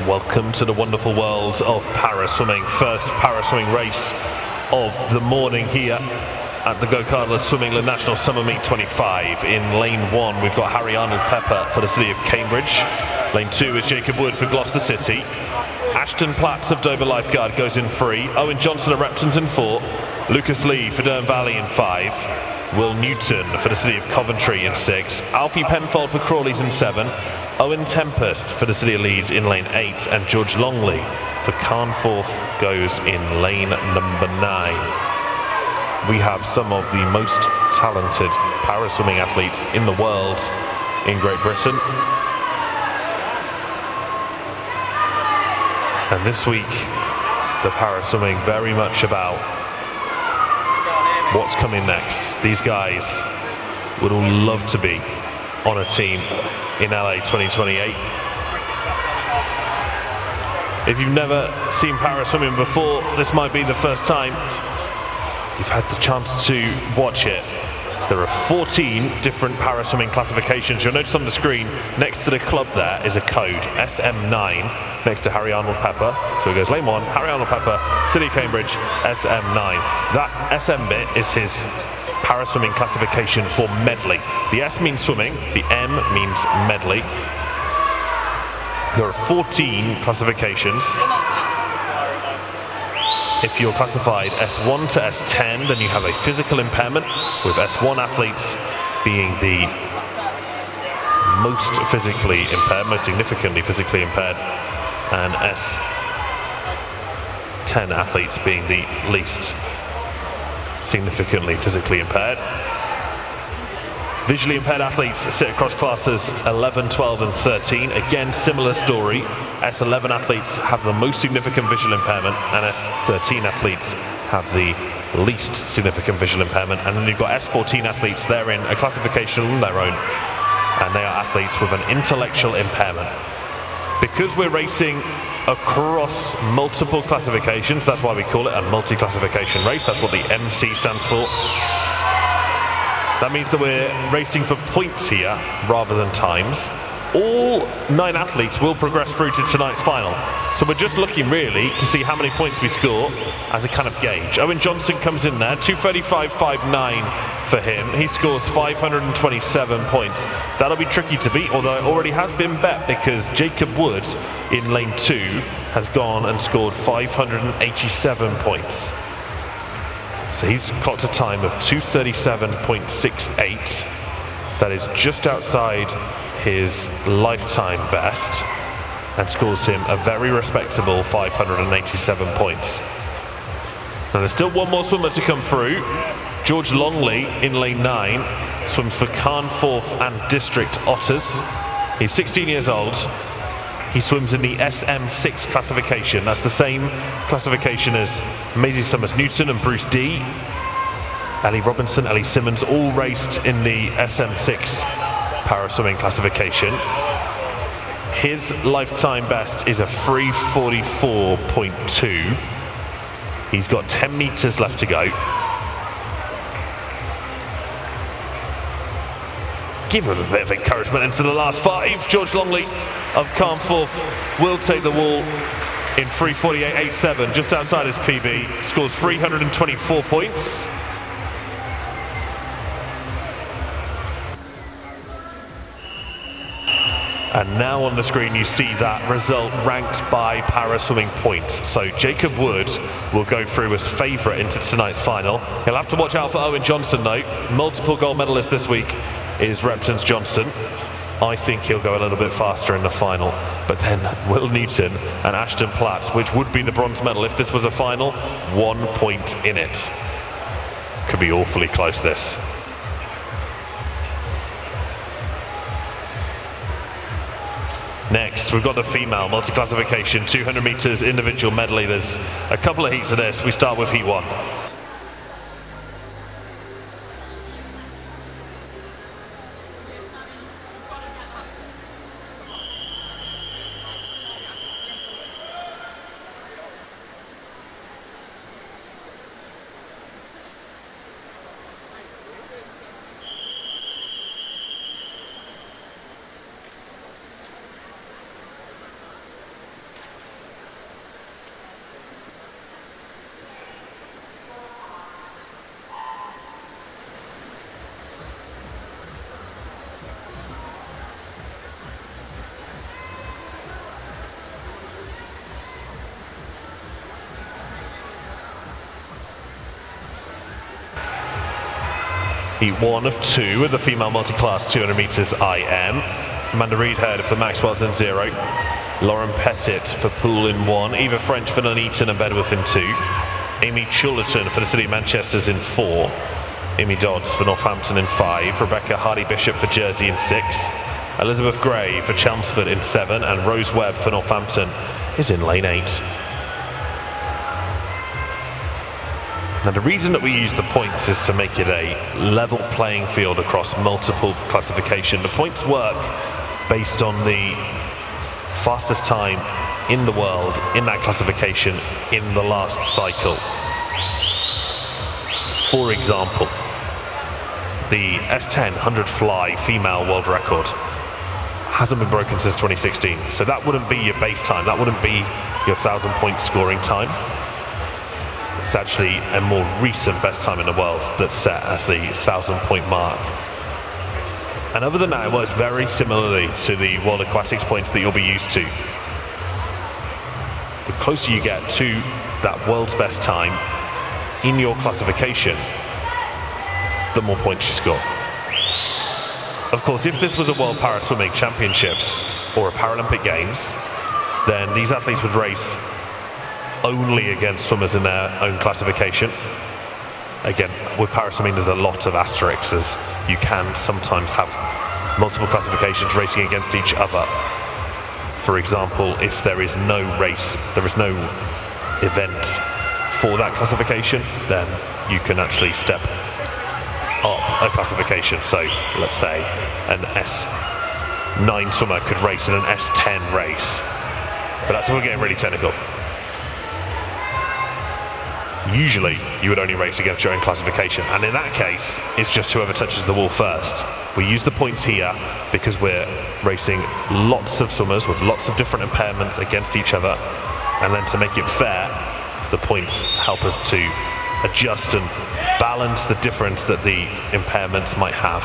Welcome to the wonderful world of para-swimming. First para-swimming race of the morning here at the Go-Cardless Swim England National Summer Meet 25. In lane 1 we've got Harry Arnold Pepper for the city of Cambridge. Lane 2 is Jacob Wood for Gloucester City. Ashton Platts of Dover Lifeguard goes in 3. Owen Johnson of Repton's in 4. Lucas Lee for Durham Valley in 5. Will Newton for the city of Coventry in 6. Alfie Penfold for Crawley's in 7. Owen Tempest for the city of Leeds in lane 8, and George Longley for Carnforth goes in lane number 9. We have some of the most talented para-swimming athletes in the world in Great Britain. And this week, the para-swimming very much about what's coming next. These guys would all love to be on a team in LA 2028. If you've never seen para swimming before, this might be the first time you've had the chance to watch it. There are 14 different para swimming classifications. You'll notice on the screen next to the club there is a code, SM9, next to Harry Arnold Pepper. So it goes lane 1, Harry Arnold Pepper, City Cambridge, SM9. That SM bit is his para swimming classification for medley. The S means swimming, the M means medley. There are 14 classifications. If you're classified S1 to S10, then you have a physical impairment, with S1 athletes being the most physically impaired, most significantly physically impaired, and S10 athletes being the least significantly physically impaired. Visually impaired athletes sit across classes 11, 12 and 13. Again, similar story. S11 athletes have the most significant visual impairment, and S13 athletes have the least significant visual impairment. And then you've got S14 athletes, they're in a classification on their own, and they are athletes with an intellectual impairment. Because we're racing across multiple classifications, that's why we call it a multi-classification race. That's what the MC stands for. That means that we're racing for points here rather than times. All 9 athletes will progress through to tonight's final. So we're just looking really to see how many points we score as a kind of gauge. Owen Johnson comes in there, 235.59 for him. He scores 527 points. That'll be tricky to beat, although it already has been bet because Jacob Wood in lane 2 has gone and scored 587 points. So he's clocked a time of 237.68. That is just outside his lifetime best and scores him a very respectable 587 points. Now there's still one more swimmer to come through. George Longley in lane 9 swims for Carnforth and District Otters. He's 16 years old. He swims in the SM6 classification. That's the same classification as Maisie Summers-Newton and Bruce D. Ellie Robinson, Ellie Simmons, all raced in the SM6 para-swimming classification. His lifetime best is a 3:44.2. He's got 10 meters left to go. Give him a bit of encouragement into the last 5. George Longley of Carnforth will take the wall in 3:48.87, just outside his PB. Scores 324 points. And now on the screen you see that result ranked by para-swimming points. So Jacob Wood will go through as favourite into tonight's final. He'll have to watch out for Owen Johnson though. Multiple gold medalist this week is Repton's Johnson. I think he'll go a little bit faster in the final. But then Will Newton and Ashton Platt, which would be the bronze medal if this was a final, 1 point in it. Could be awfully close this. Next, we've got the female multi-classification, 200 meters individual medley. There's a couple of heats of this. We start with heat 1. Heat 1 of 2 with the female multi-class 200 meters IM. Amanda Reid headed for Maxwell's in 0. Lauren Pettit for Poole in 1. Eva French for Nuneaton and Bedworth in 2. Amy Chullerton for the City of Manchester's in 4. Amy Dodds for Northampton in 5. Rebecca Hardy-Bishop for Jersey in 6. Elizabeth Gray for Chelmsford in 7. And Rose Webb for Northampton is in lane 8. Now the reason that we use the points is to make it a level playing field across multiple classification. The points work based on the fastest time in the world in that classification in the last cycle. For example, the S10 100 fly female world record hasn't been broken since 2016, so that wouldn't be your base time, that wouldn't be your 1,000-point scoring time. It's actually a more recent best time in the world that's set as the 1,000-point mark. And other than that, it works very similarly to the World Aquatics points that you'll be used to. The closer you get to that world's best time in your classification, the more points you score. Of course, if this was a World Para Swimming Championships or a Paralympic Games, then these athletes would race only against swimmers in their own classification. Again, with para swimming, there's a lot of asterisks, as you can sometimes have multiple classifications racing against each other. For example, if there is no race, there is no event for that classification, then you can actually step up a classification. So let's say an S9 swimmer could race in an S10 race, but that's if we're getting really technical. Usually you would only race against your own classification, and in that case it's just whoever touches the wall first. We use the points here because we're racing lots of swimmers with lots of different impairments against each other, and then to make it fair, the points help us to adjust and balance the difference that the impairments might have.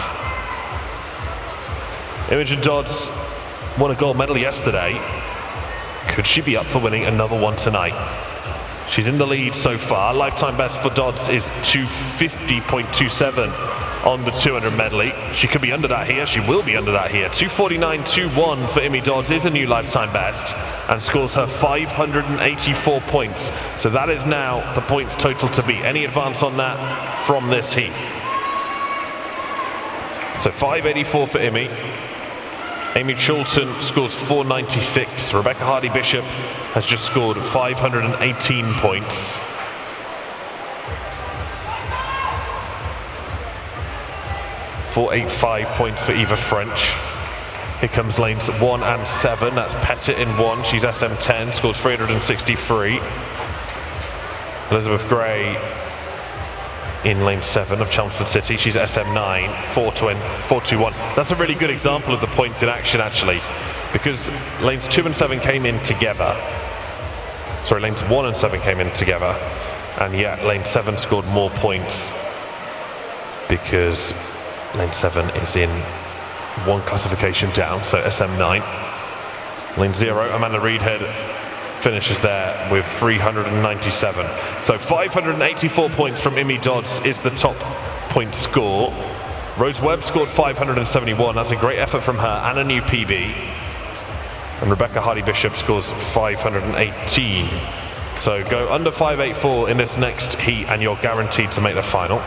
Imogen Dodds won a gold medal yesterday. Could she be up for winning another one tonight? She's in the lead so far. Lifetime best for Dodds is 250.27 on the 200 medley. She could be under that here. She will be under that here. 249.21 for Imi Dodds is a new lifetime best and scores her 584 points. So that is now the points total to beat. Any advance on that from this heat? So 584 for Imi. Amy Chilton scores 496. Rebecca Hardy-Bishop has just scored 518 points. .485 points for Eva French. Here comes lanes 1 and 7. That's Pettit in 1. She's SM10, scores 363. Elizabeth Gray in lane 7 of Chelmsford City. She's SM9, 421. That's a really good example of the points in action, actually, because lanes 2 and 7 came in together. Sorry, lanes 1 and 7 came in together, and yet lane 7 scored more points because lane 7 is in one classification down, so SM9. Lane 0, Amanda Reedhead finishes there with 397. So 584 points from Imi Dodds is the top point score. Rose Webb scored 571. That's a great effort from her and a new PB. And Rebecca Hardy-Bishop scores 518. So go under 584 in this next heat and you're guaranteed to make the final.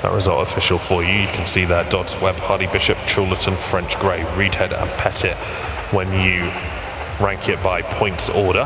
That result official for you. You can see there Dodds, Webb, Hardy-Bishop, Chullerton, French, Gray, Reedhead and Pettit when you rank it by points order.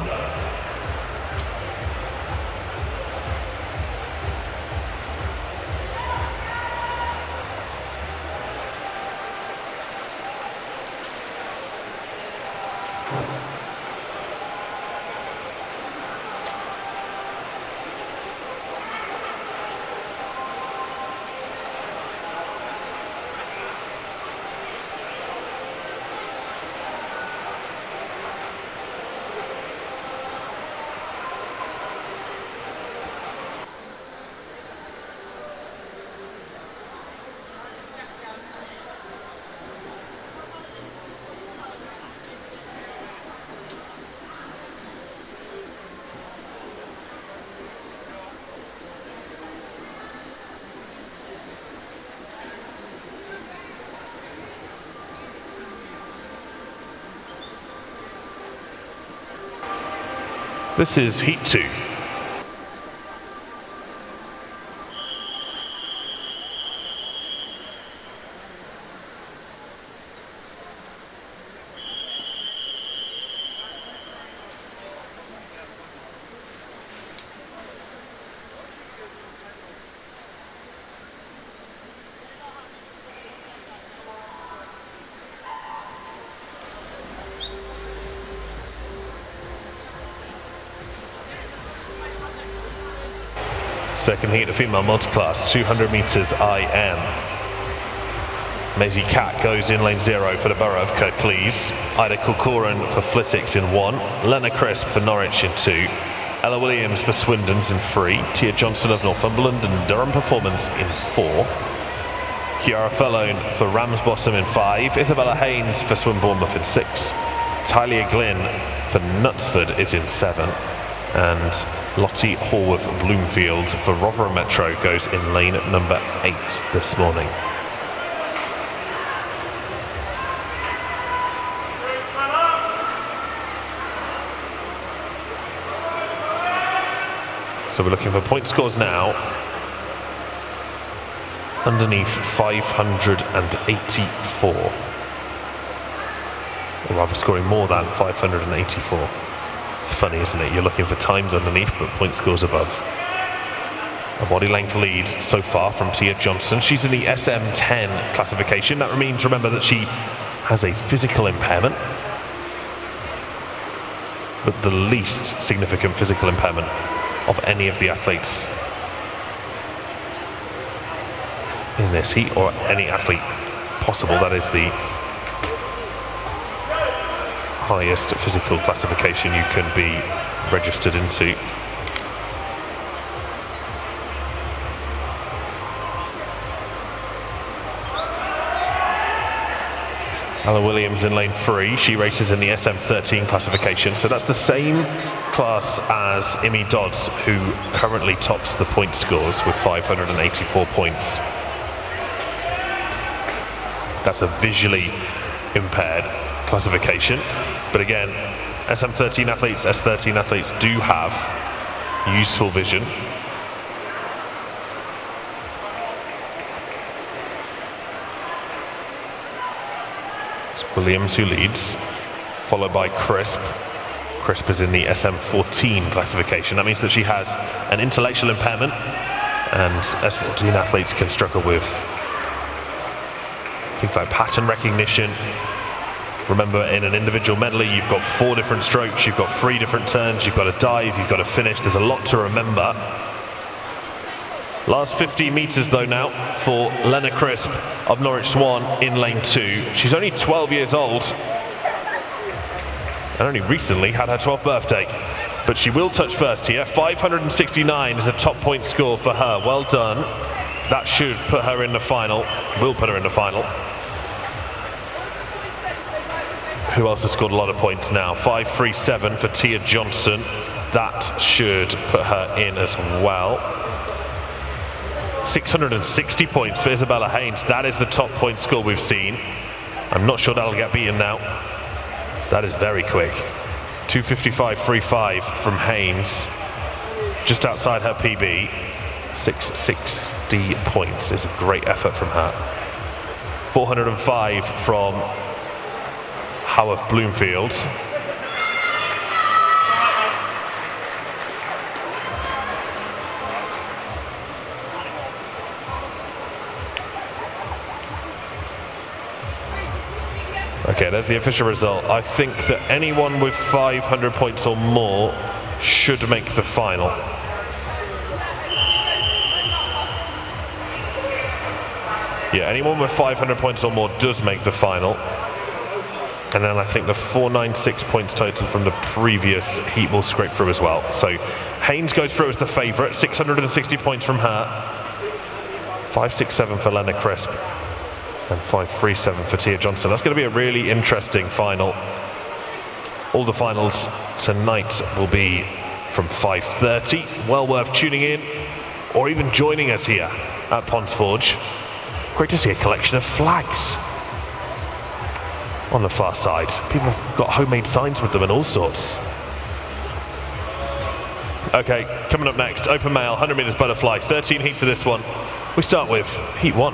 This is Heat 2. Second heat of female multiclass, 200 meters IM. Maisie Cat goes in lane 0 for the borough of Kirklees. Ida Corcoran for Flitwick in 1. Lena Crisp for Norwich in 2. Ella Williams for Swindons in 3. Tia Johnson of Northumberland and Durham Performance in 4. Kiara Fellone for Ramsbottom in 5. Isabella Haynes for Swin Bournemouth in 6. Talia Glynn for Knutsford is in 7. And Lottie Horworth Bloomfield for Rotherham Metro goes in lane number 8 this morning. So we're looking for point scores now underneath 584. Or rather scoring more than 584. It's funny, isn't it? You're looking for times underneath, but point scores above. A body length lead so far from Tia Johnson. She's in the SM10 classification. That means, remember, that she has a physical impairment, but the least significant physical impairment of any of the athletes in this heat, or any athlete possible. That is the highest physical classification you can be registered into. Ella Williams in lane 3. She races in the SM13 classification, so that's the same class as Imi Dodds, who currently tops the point scores with 584 points. That's a visually impaired classification, but again, SM13 athletes, S13 athletes do have useful vision. It's Williams who leads, followed by Crisp. Crisp is in the SM14 classification. That means that she has an intellectual impairment, and S14 athletes can struggle with things like pattern recognition. Remember, in an individual medley, you've got 4 different strokes, you've got 3 different turns, you've got to dive, you've got to finish. There's a lot to remember. Last 50 meters though now for Lena Crisp of Norwich Swan in lane 2. She's only 12 years old and only recently had her 12th birthday, but she will touch first here. 569 is a top point score for her. Well done. That should put her in the final, will put her in the final. Who else has scored a lot of points now? 537 for Tia Johnson. That should put her in as well. 660 points for Isabella Haynes. That is the top point score we've seen. I'm not sure that'll get beaten now. That is very quick. 255.35 from Haynes. Just outside her PB. 660 points is a great effort from her. 405 from Howarth Bloomfield. Okay, there's the official result. I think that anyone with 500 points or more should make the final. Yeah, anyone with 500 points or more does make the final. And then I think the 496 points total from the previous heat will scrape through as well. So Haynes goes through as the favourite, 660 points from her. 567 for Lena Crisp and 537 for Tia Johnson. That's going to be a really interesting final. All the finals tonight will be from 5:30. Well worth tuning in or even joining us here at Ponds Forge. Great to see a collection of flags on the far side. People have got homemade signs with them and all sorts. Okay, coming up next, open male, 100 meters butterfly, 13 heats of this one. We start with heat 1.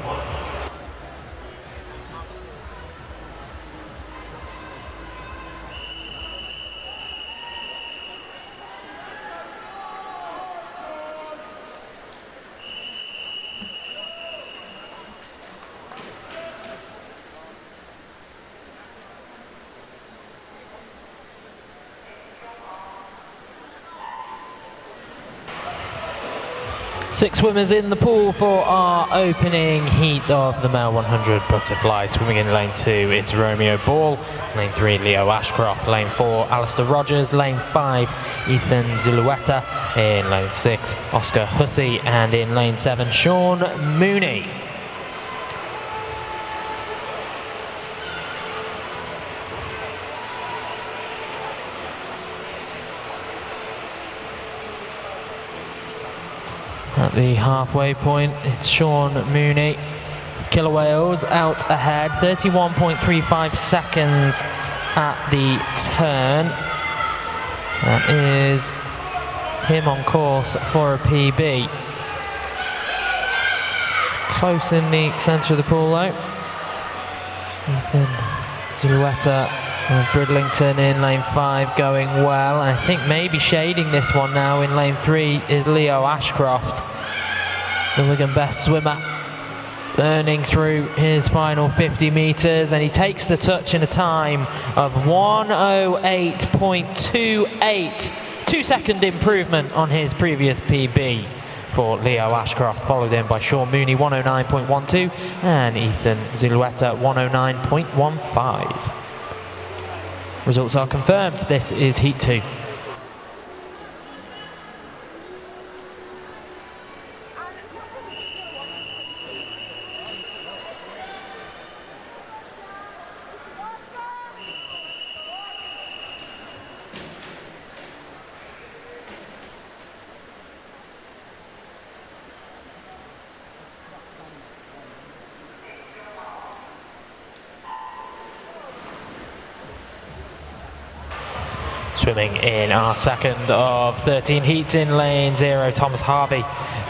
6 swimmers in the pool for our opening heat of the male 100 butterfly. Swimming in lane 2, it's Romeo Ball. Lane 3, Leo Ashcroft. Lane 4, Alistair Rogers. Lane 5, Ethan Zulueta. In lane 6, Oscar Hussey. And in lane 7, Sean Mooney. At the halfway point, it's Sean Mooney. Killer Whales out ahead, 31.35 seconds at the turn. That is him on course for a PB. Close in the centre of the pool though. Ethan Zulueta and Bridlington in lane 5 going well. And I think maybe shading this one now in lane 3 is Leo Ashcroft, the Wigan best swimmer, burning through his final 50 metres, and he takes the touch in a time of 1:08.28, 2-second improvement on his previous PB for Leo Ashcroft, followed in by Sean Mooney 1:09.12 and Ethan Zulueta 1:09.15. Results are confirmed. This is Heat 2. Swimming in our second of 13 heats in lane 0, Thomas Harvey.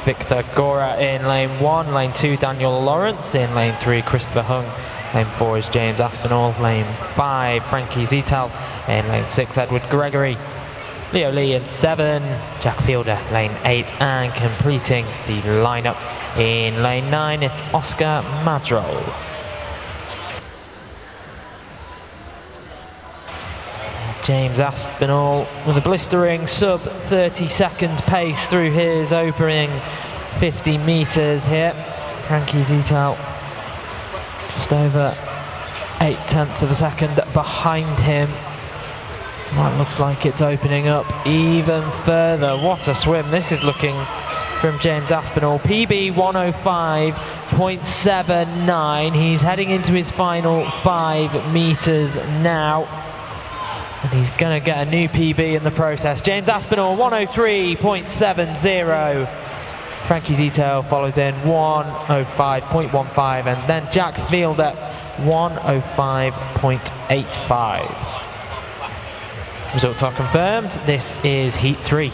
Victor Gora in lane 1, lane 2, Daniel Lawrence. In lane 3, Christopher Hung. Lane 4 is James Aspinall. Lane 5, Frankie Zital. In lane 6, Edward Gregory. Leo Lee in 7, Jack Fielder. Lane 8, and completing the lineup in lane 9, it's Oscar Madrol. James Aspinall with a blistering sub 30-second pace through his opening 50 metres here. Frankie Zital just over 0.8 of a second behind him. That looks like it's opening up even further. What a swim this is looking from James Aspinall. PB 105.79. He's heading into his final 5 metres now, and he's going to get a new PB in the process. James Aspinall 103.70. Frankie Zital follows in 105.15, and then Jack Fielder 105.85. Results are confirmed. This is Heat 3.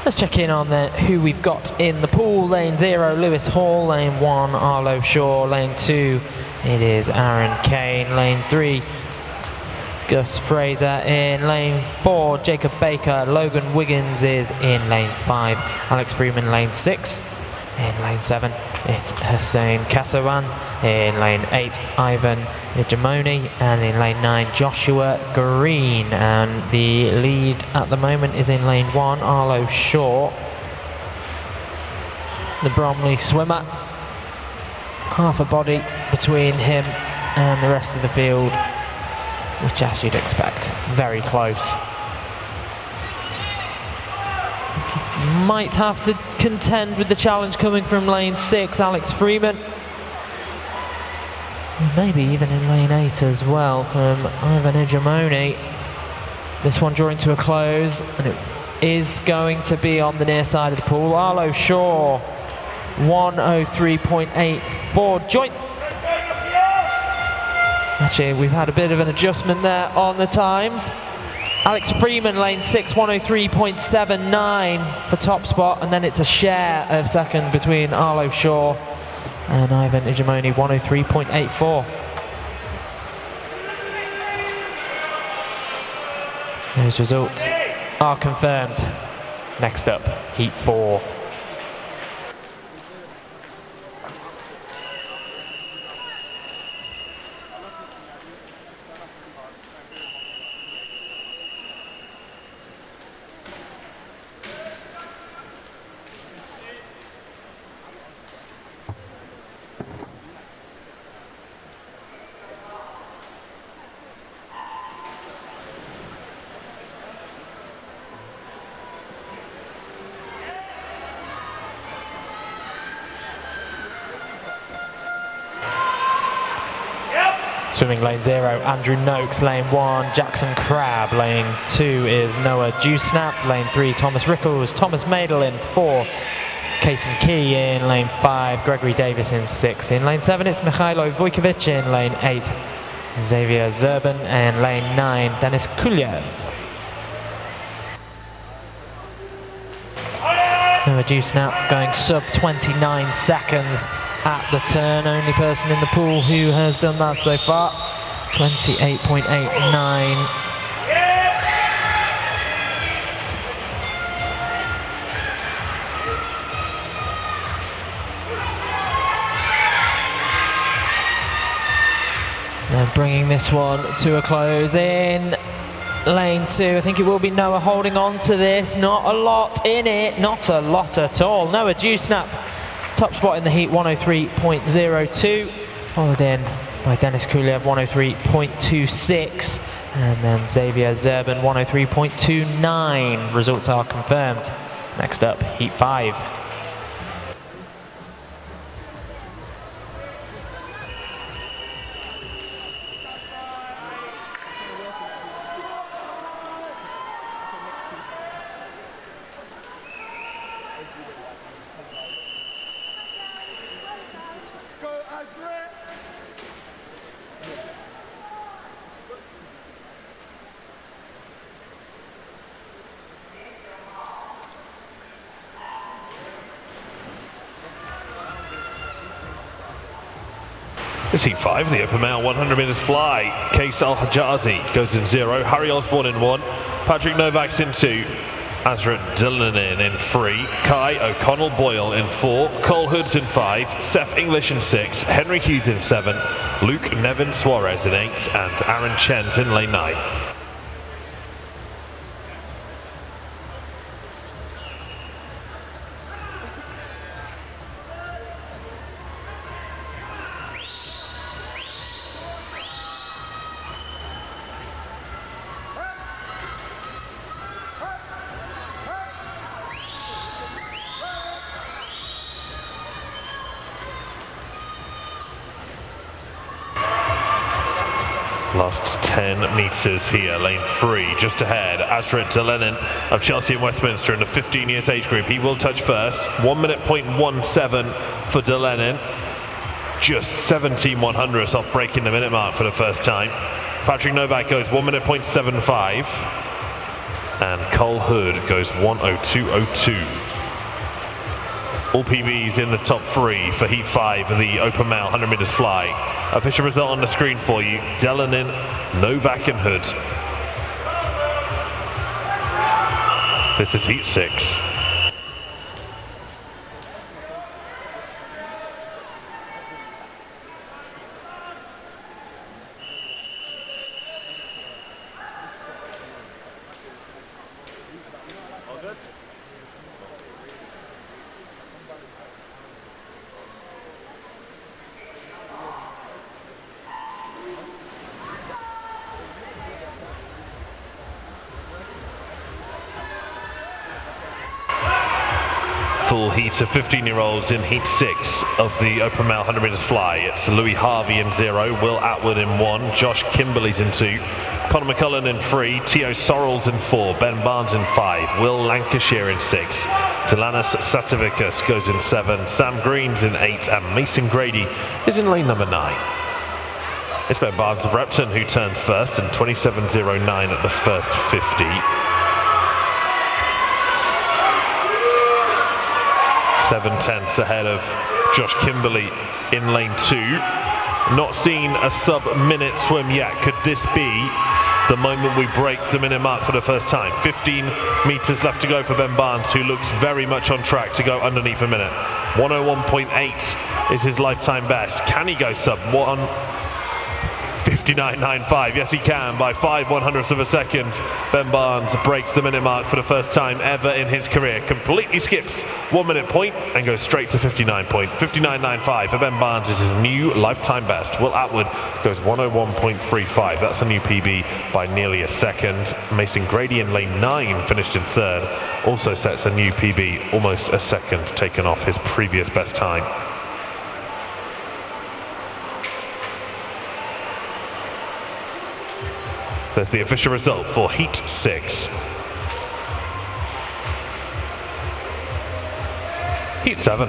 Let's check in on who we've got in the pool. Lane 0, Lewis Hall. Lane 1, Arlo Shaw. Lane 2, it is Aaron Kane. Lane 3, Gus Fraser. In lane 4, Jacob Baker. Logan Wiggins is in lane 5. Alex Freeman, lane 6. In lane 7, it's Hussein Kassawan. In lane 8, Ivan Ijamoni, and in lane 9, Joshua Green. And the lead at the moment is in lane 1, Arlo Shaw, the Bromley swimmer. Half a body between him and the rest of the field, which, as you'd expect, very close. Might have to contend with the challenge coming from lane 6, Alex Freeman. Maybe even in lane 8 as well from Ivan Ijamoni. This one drawing to a close, and it is going to be on the near side of the pool. Arlo Shaw 103.84 joint. Actually, we've had a bit of an adjustment there on the times. Alex Freeman, lane 6, 103.79 for top spot, and then it's a share of second between Arlo Shaw and Ivan Ijimoni 103.84. Those results are confirmed. Next up, Heat 4. Swimming lane 0, Andrew Noakes, lane 1, Jackson Crabb, lane 2 is Noah Dewsnap, lane 3, Thomas Rickles, Thomas Madel in 4, Kaysen Key in lane 5, Gregory Davis in 6. In lane 7 it's Mikhailo Vujkovic, in lane 8 Xavier Zerban, and lane 9 Denis Kulyev. Noah Dewsnap going sub 29 seconds at the turn, only person in the pool who has done that so far, 28.89. Then bringing this one to a close in lane 2, I think it will be Noah holding on to this. Not a lot in it, not a lot at all. Noah Dewsnap, top spot in the heat, 103.02, followed in by Denis Kulyev, 103.26, and then Xavier Zerban, 103.29. Results are confirmed. Next up, heat 5. This heat 5, the open male 100 metres fly. Case Al-Hajazi goes in 0, Harry Osborne in 1, Patrick Novak's in 2, Azra Dillanin in 3, Kai O'Connell Boyle in 4, Cole Hoods in 5, Seth English in 6, Henry Hughes in 7, Luke Nevin Suarez in 8, and Aaron Chens in lane 9. Last 10 metres here, lane 3, just ahead, Azra Dillanin of Chelsea and Westminster in the 15 years age group. He will touch first, 1 minute .17 for Dillanin. Just 17/100ths off breaking the minute mark for the first time. Patrick Novak goes 1 minute .75, and Cole Hood goes 1:02.02. All PBs in the top 3 for heat 5 of the open male 100 metres fly. Official result on the screen for you, Dillanin, Novak and Hood. This is heat 6. Full heat of 15-year-olds in heat 6 of the open male 100 metres fly. It's Louis Harvey in 0, Will Atwood in 1, Josh Kimberley's in 2, Conor McCullen in 3, Tio Sorrells in 4, Ben Barnes in 5, Will Lancashire in 6, Delanis Satovicus goes in 7, Sam Green's in 8, and Mason Grady is in lane number 9. It's Ben Barnes of Repton who turns first in 27.09 at the first 50. 7/10 ahead of Josh Kimberley in lane 2. Not seen a sub-minute swim yet. Could this be the moment we break the minute mark for the first time? 15 meters left to go for Ben Barnes, who looks very much on track to go underneath a minute. 101.8 is his lifetime best. Can he go sub 1:59.95? Yes, he can, by 5/100ths of a second. Ben Barnes breaks the minute mark for the first time ever in his career. Completely skips 1 minute point and goes straight to 59.95 for Ben Barnes is his new lifetime best. Will Atwood goes 101.35. That's a new PB by nearly a second. Mason Grady in lane 9 finished in 3rd. Also sets a new PB, almost a second taken off his previous best time. There's the official result for Heat 6. Heat 7.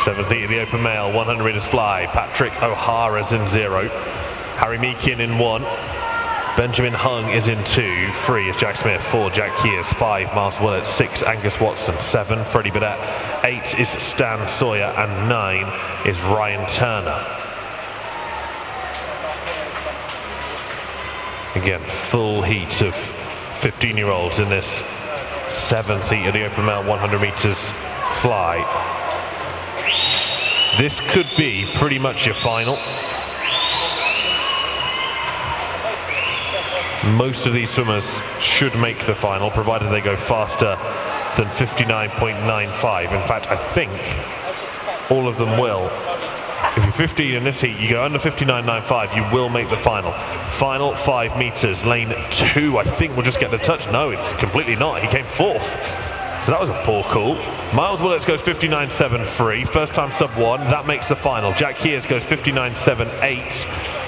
Seventh heat of the open male, 100 meters fly. Patrick O'Hara's in 0. Harry Meekin in 1. Benjamin Hung is in 2. 3 is Jack Smith. 4 Jack Kears. 5 Miles Willett. 6 Angus Watson. 7 Freddie Burdett. 8 is Stan Sawyer. And 9 is Ryan Turner. Again, full heat of 15-year-olds in this 7th heat of the open male 100 meters fly. This could be pretty much your final. Most of these swimmers should make the final, provided they go faster than 59.95. In fact, I think all of them will. If you're 15 in this heat, you go under 59.95, you will make the final. Final 5 meters, lane 2, I think will just get the touch. No, it's completely not. He came 4th. So that was a poor call. Miles Willits goes 59.73, first time sub 1, that makes the final. Jack Kears goes 59.78,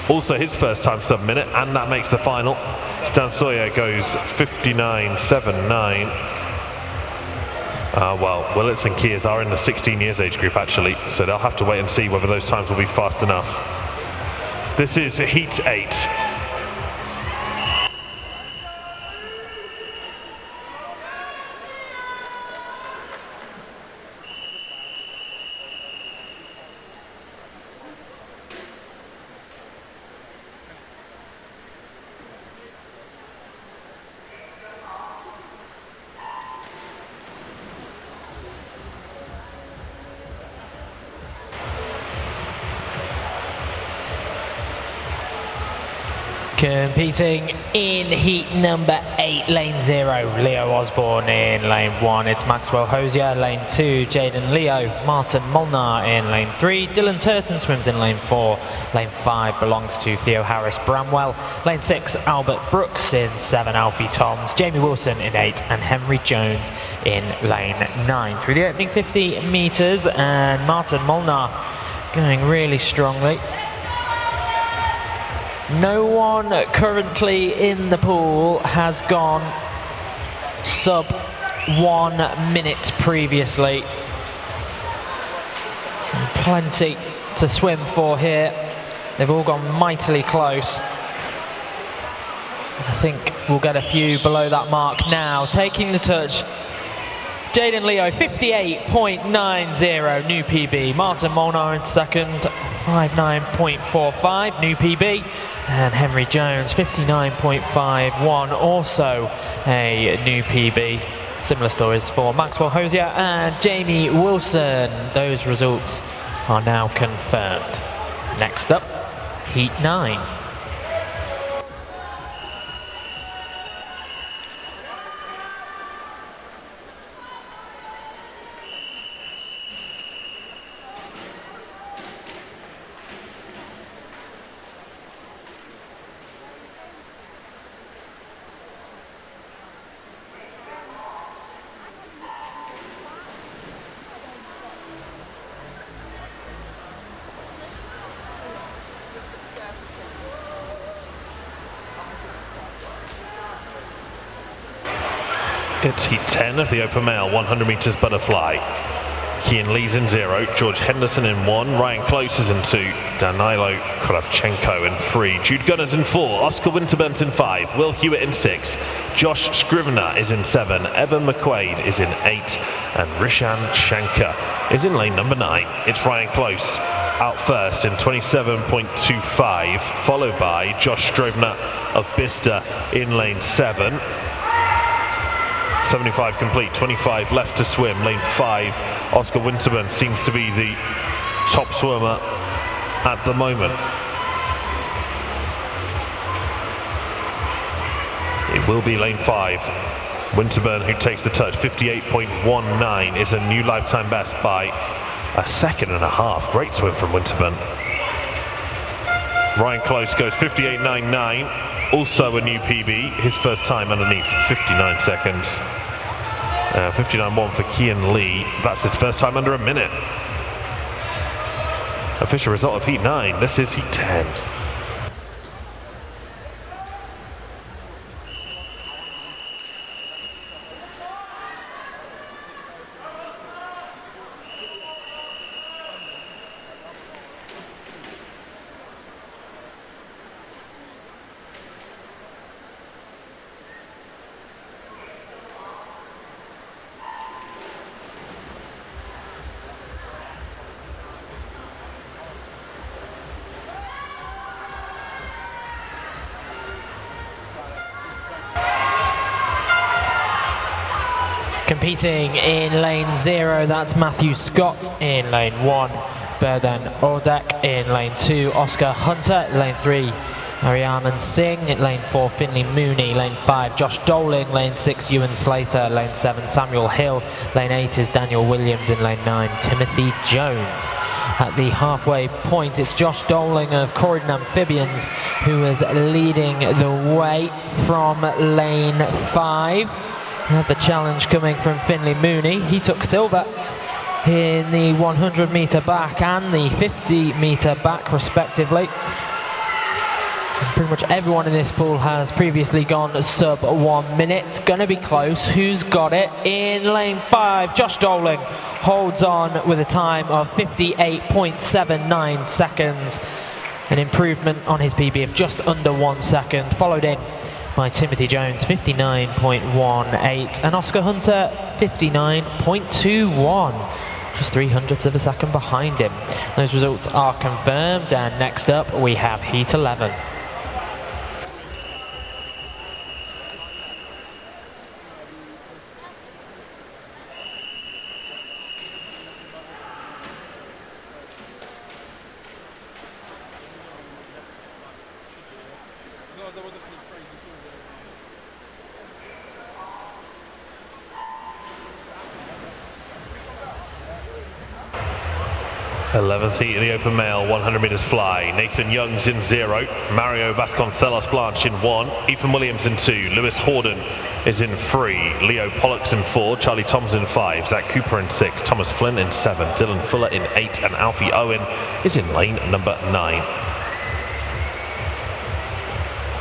also his first time sub minute, and that makes the final. Stan Sawyer goes 59.79. Well, Willits and Kears are in the 16 years age group actually, so they'll have to wait and see whether those times will be fast enough. This is Heat 8. Competing in heat number 8, lane 0, Leo Osborne in lane 1. It's Maxwell Hosier, lane 2, Jaden Leo, Martin Molnar in lane 3, Dylan Turton swims in lane 4, lane 5 belongs to Theo Harris Bramwell, lane 6, Albert Brooks in 7, Alfie Toms, Jamie Wilson in 8, and Henry Jones in lane 9. Through the opening 50 metres, and Martin Molnar going really strongly. No one currently in the pool has gone sub 1 minute previously. Plenty to swim for here. They've all gone mightily close. I think we'll get a few below that mark now. Taking the touch, Jaden Leo, 58.90, new PB. Martin Molnar in second, 59.45, new PB. And Henry Jones, 59.51, also a new PB. Similar stories for Maxwell Hosier and Jamie Wilson. Those results are now confirmed. Next up, Heat 9. It's heat 10 of the open male 100 meters butterfly. Kian Lee's in 0, George Henderson in 1, Ryan Close is in 2, Danilo Kravchenko in 3, Jude Gunners in 4, Oscar Winterburns in 5, Will Hewitt in 6, Josh Scrivener is in 7, Evan McQuaid is in 8, and Rishan Shankar is in lane number 9. It's Ryan Close out first in 27.25, followed by Josh Scrivener of Bicester in lane 7. 75 complete, 25 left to swim, lane 5. Oscar Winterburn seems to be the top swimmer at the moment. It will be lane 5. Winterburn who takes the touch, 58.19 is a new lifetime best by a second and a half. Great swim from Winterburn. Ryan Close goes 58.99. Also a new PB, his first time underneath 59 seconds. 59.1 for Kian Lee, that's his first time under a minute. Official result of heat 9, this is heat 10. Competing in lane 0, that's Matthew Scott in lane 1, Berdan Ordek in lane 2, Oscar Hunter, lane 3, Ariaman Singh, lane 4, Finley Mooney, lane 5, Josh Doling, lane 6, Ewan Slater, lane 7, Samuel Hill, lane 8 is Daniel Williams, in lane 9, Timothy Jones. At the halfway point, it's Josh Doling of Corridon Amphibians who is leading the way from lane 5. Another challenge coming from Finley Mooney. He took silver in the 100 metre back and the 50 metre back respectively. And pretty much everyone in this pool has previously gone sub 1 minute. Gonna be close. Who's got it? In lane 5, Josh Doling holds on with a time of 58.79 seconds. An improvement on his PB of just under 1 second, followed in by Timothy Jones, 59.18, and Oscar Hunter, 59.21. Just 0.03 of a second behind him. Those results are confirmed, and next up we have heat 11. Eleventh heat of the open male 100 meters fly. Nathan Young's in 0, Mario Vasconcelos Blanche in 1, Ethan Williams in 2, Lewis Horden is in 3, Leo Pollock's in 4, Charlie Thoms in 5, Zach Cooper in 6, Thomas Flynn in 7, Dylan Fuller in 8, and Alfie Owen is in lane number 9.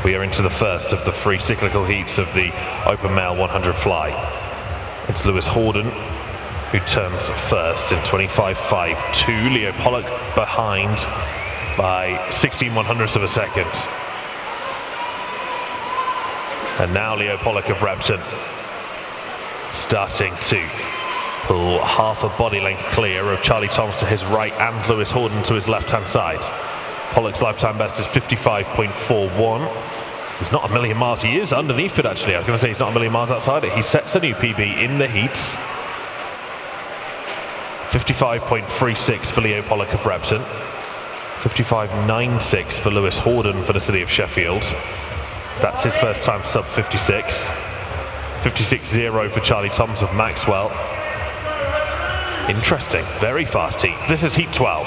We are into the first of the 3 cyclical heats of the open male 100 fly. It's Lewis Horden who turns first in 25.52. Leo Pollock behind by 16/100ths of a second. And now Leo Pollock of Repton starting to pull half a body length clear of Charlie Thoms to his right and Lewis Horden to his left-hand side. Pollock's lifetime best is 55.41. He's not a million miles. He is underneath it, actually. I was going to say he's not a million miles outside it. He sets a new PB in the heats. 55.36 for Leo Pollock of Repton. 55.96 for Lewis Horden for the city of Sheffield. That's his first time sub 56. 56.0 for Charlie Thoms of Maxwell. Interesting, very fast heat. This is heat 12.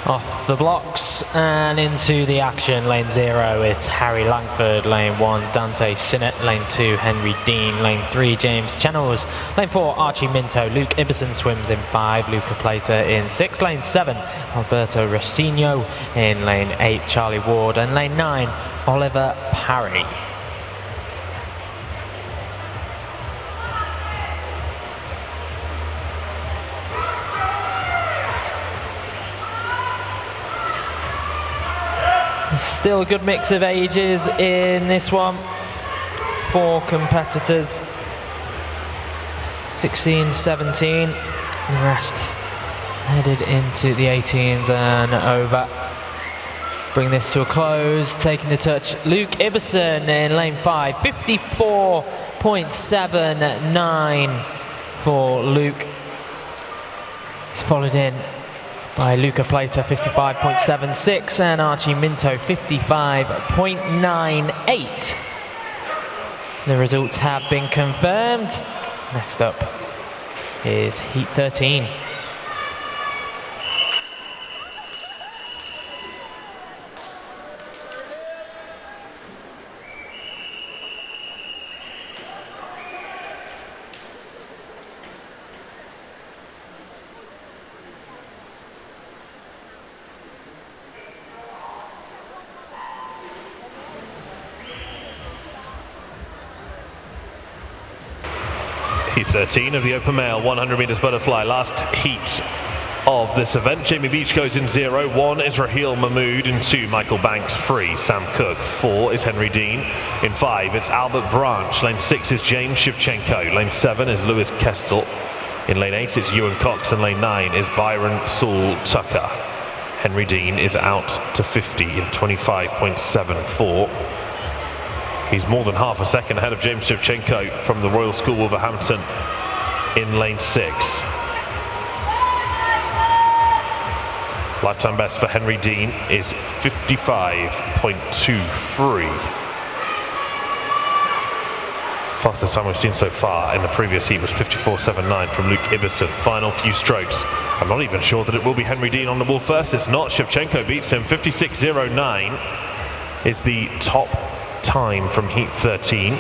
Off the blocks and into the action. Lane 0, it's Harry Langford. Lane 1, Dante Sinnott. Lane 2, Henry Dean. Lane 3, James Channels. Lane 4, Archie Minto. Luke Ibbison swims in 5. Luca Plater in 6. Lane 7, Alberto Racino. In lane 8, Charlie Ward. And lane 9, Oliver Parry. Still a good mix of ages in this one. 4 competitors, 16, 17, the rest headed into the 18s and over. Bring this to a close, taking the touch, Luke Ibbison in lane 5, 54.79 for Luke. It's followed in by Luca Plater, 55.76, and Archie Minto, 55.98. The results have been confirmed. Next up is Heat 13. Heat 13 of the open male 100 meters butterfly, last heat of this event. Jamie Beach goes in 0, 1 is Raheel Mahmood, in 2 Michael Banks, 3 Sam Cook, 4 is Henry Dean, in 5 it's Albert Branch, lane 6 is James Shevchenko, lane 7 is Lewis Kestel, in lane 8 it's Ewan Cox, and lane 9 is Byron Saul Tucker. Henry Dean is out to 50 in 25.74. He's more than half a second ahead of James Shevchenko from the Royal School Wolverhampton in lane 6. Lifetime best for Henry Dean is 55.23. Fastest time we've seen so far in the previous heat was 54.79 from Luke Ibbison. Final few strokes. I'm not even sure that it will be Henry Dean on the wall first. It's not. Shevchenko beats him. 56.09 is the top time from Heat 13.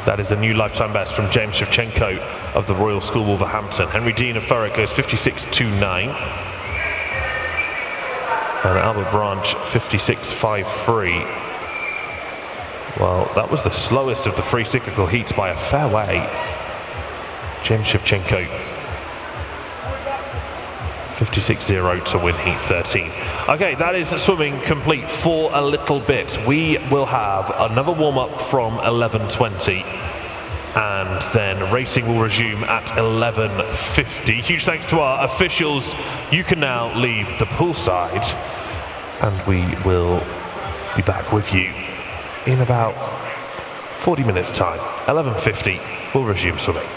That is a new lifetime best from James Shevchenko of the Royal School Wolverhampton. Henry Dean of Thurrock goes 56.29. And Albert Branch 56.53. Well, that was the slowest of the free cyclical heats by a fair way. James Shevchenko 56.0 to win Heat 13. Okay, that is swimming complete for a little bit. We will have another warm-up from 11:20, and then racing will resume at 11:50. Huge thanks to our officials. You can now leave the poolside, and we will be back with you in about 40 minutes time. 11:50, we'll resume swimming.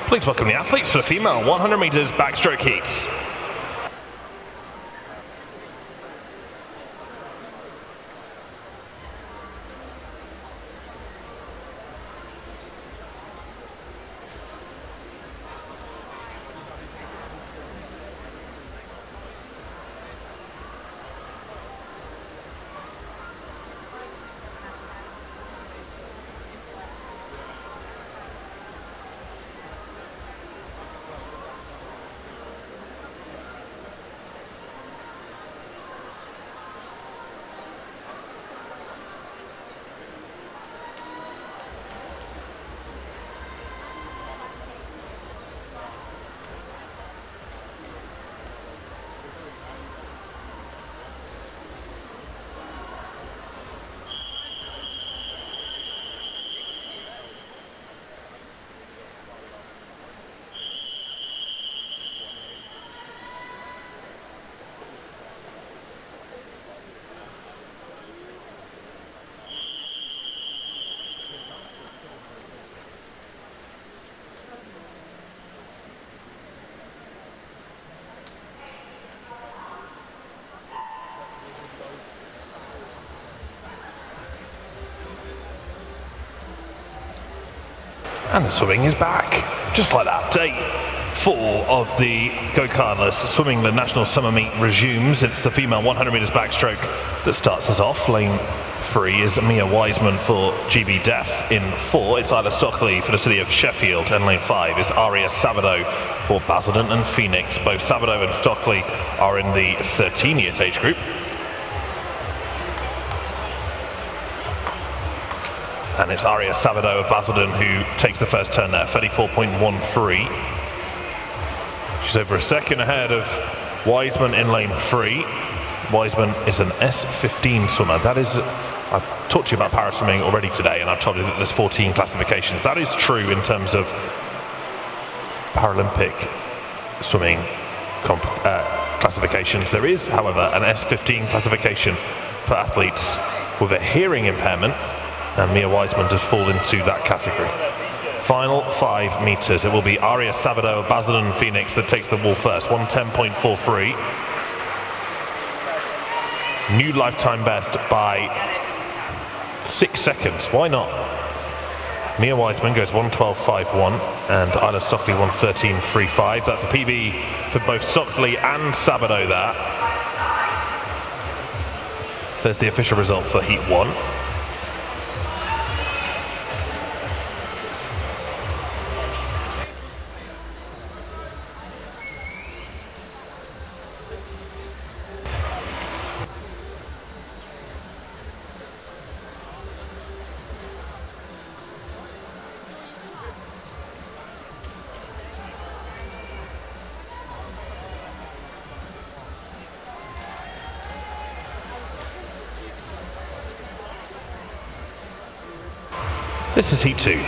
Please welcome the athletes for the female 100 meters backstroke heats. And the swimming is back, just like that. Day 4 of the Go-Kartless Swimming England National Summer Meet resumes. It's the female 100 metres backstroke that starts us off. Lane 3 is Mia Wiseman for GB Def. In 4, it's Isla Stockley for the city of Sheffield. And lane 5 is Aria Sabado for Basildon and Phoenix. Both Sabado and Stockley are in the 13 years age group. And it's Aria Sabado of Basildon who takes the first turn there, 34.13. She's over a second ahead of Wiseman in lane 3. Wiseman is an S15 swimmer. That is, I've talked to you about paraswimming already today, and I've told you that there's 14 classifications. That is true in terms of Paralympic swimming classifications. There is, however, an S15 classification for athletes with a hearing impairment, and Mia Wiseman does fall into that category. Final 5 meters. It will be Aria Sabado of Basildon and Phoenix that takes the wall first. 1:10.43. New lifetime best by 6 seconds. Why not? Mia Wiseman goes 1:12.51 and Isla Stockley 1:13.35. That's a PB for both Stockley and Sabado there. There's the official result for Heat 1. This is Heat 2.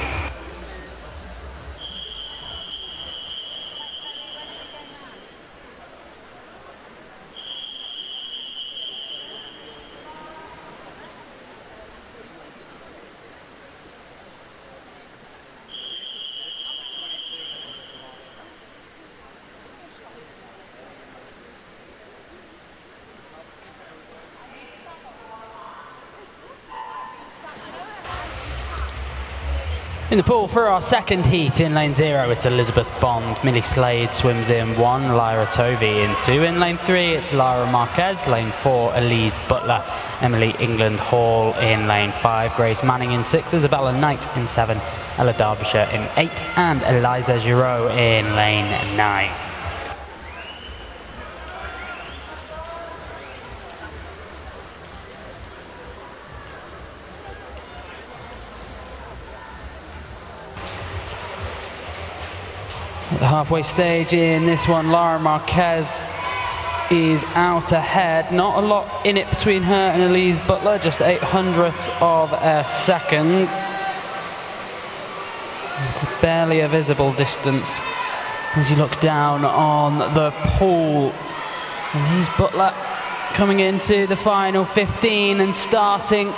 In the pool for our second heat in lane 0, it's Elizabeth Bond. Millie Slade swims in 1, Lyra Tovey in 2. In lane 3, it's Lara Marquez. Lane 4, Elise Butler. Emily England Hall in lane 5. Grace Manning in 6. Isabella Knight in 7. Ella Derbyshire in 8. And Eliza Giraud in lane 9. At the halfway stage in this one, Lara Marquez is out ahead. Not a lot in it between her and Elise Butler, just 0.08 of a second. It's barely a visible distance as you look down on the pool. Elise Butler coming into the final 15 and starting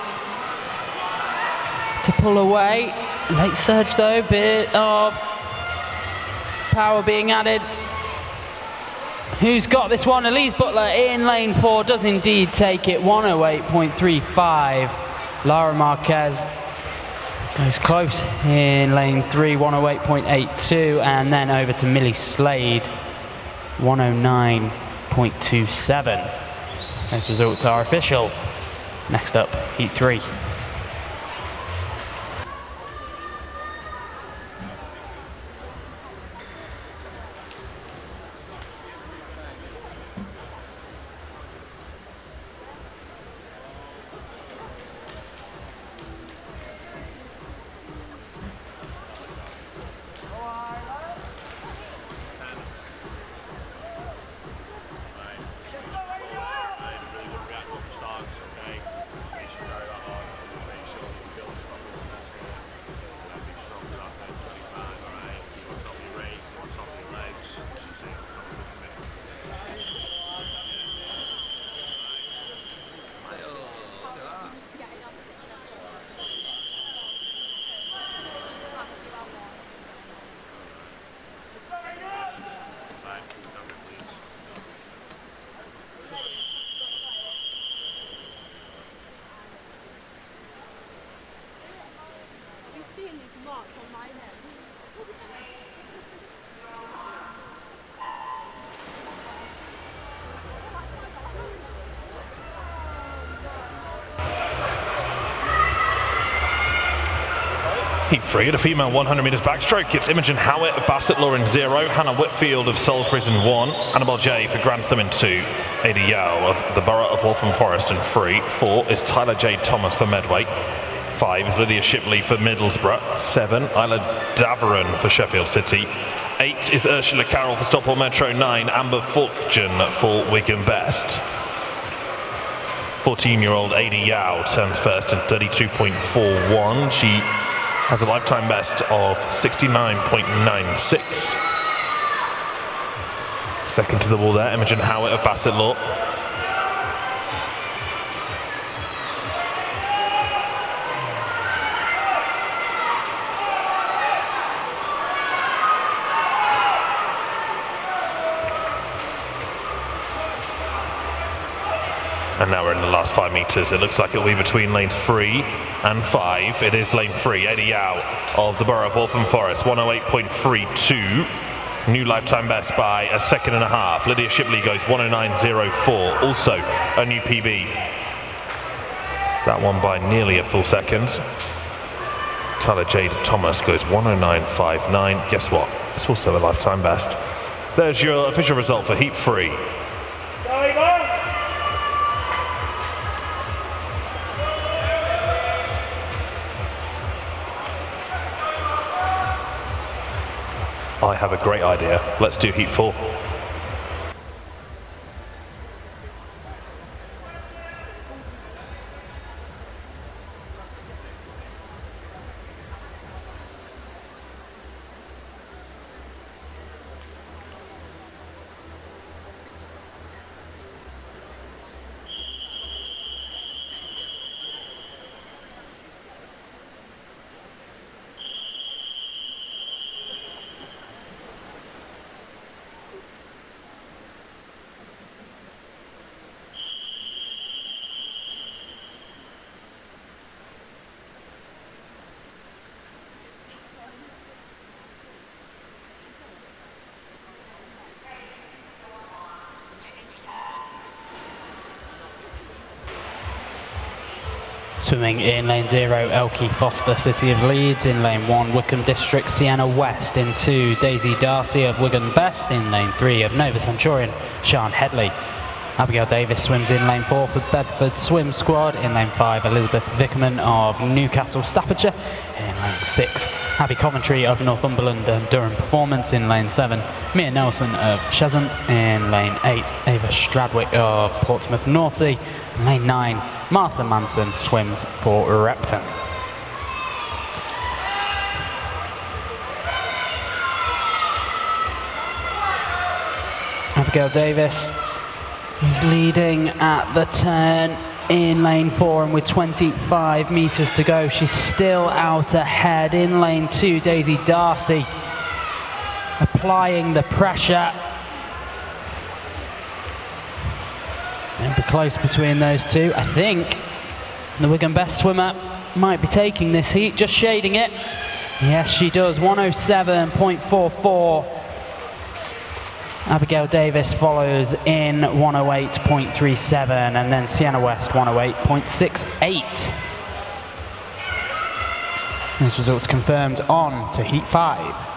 to pull away. Late surge though, bit of power being added. Who's got this one? Elise Butler in lane 4 does indeed take it, 108.35. Lara Marquez goes close in lane 3, 108.82, and then over to Millie Slade, 109.27. Those results are official. Next up, heat 3. Heat 3 at a female 100 metres backstroke. It's Imogen Howitt of Bassett Law in 0, Hannah Whitfield of Salisbury's in 1, Annabelle J for Grantham in 2, Ada Yao of the Borough of Waltham Forest in 3, 4 is Tyler J. Thomas for Medway, 5 is Lydia Shipley for Middlesbrough, 7 Isla Daveron for Sheffield City, 8 is Ursula Carroll for Stockport Metro, 9 Amber Fulkgen for Wigan Best. 14-year-old Ada Yao turns first in 32.41. She has a lifetime best of 69.96. Second to the wall there, Imogen Howitt of Bassett Law. And now we're in the last 5 metres. It looks like it'll be between lanes 3 and 5. It is lane 3, Ada Yao of the Borough of Waltham Forest, 108.32. New lifetime best by a second and a half. Lydia Shipley goes 109.04. Also a new PB. That one by nearly a full second. Tyler Jade Thomas goes 109.59. Guess what? It's also a lifetime best. There's your official result for Heat 3. I have a great idea. Let's do Heat 4. Swimming in lane 0, Elkie Foster, City of Leeds. In lane 1, Wickham District, Sienna West. In 2, Daisy Darcy of Wigan Best. In lane 3 of Nova Centurion, Sian Headley. Abigail Davis swims in lane 4 for Bedford Swim Squad. In lane 5, Elizabeth Vickerman of Newcastle, Staffordshire. In lane 6, Abby Coventry of Northumberland and Durham Performance. In lane 7, Mia Nelson of Cheshunt. In lane 8, Ava Stradwick of Portsmouth Northsea. In lane 9, Martha Manson swims for Repton. Abigail Davis is leading at the turn in lane 4, and with 25 metres to go, she's still out ahead. In lane 2, Daisy Darcy applying the pressure. It'll be close between those two. I think the Wigan best swimmer might be taking this heat, just shading it. Yes, she does. 107.44. Abigail Davis follows in 108.37, and then Sienna West 108.68. These results confirmed on to Heat 5.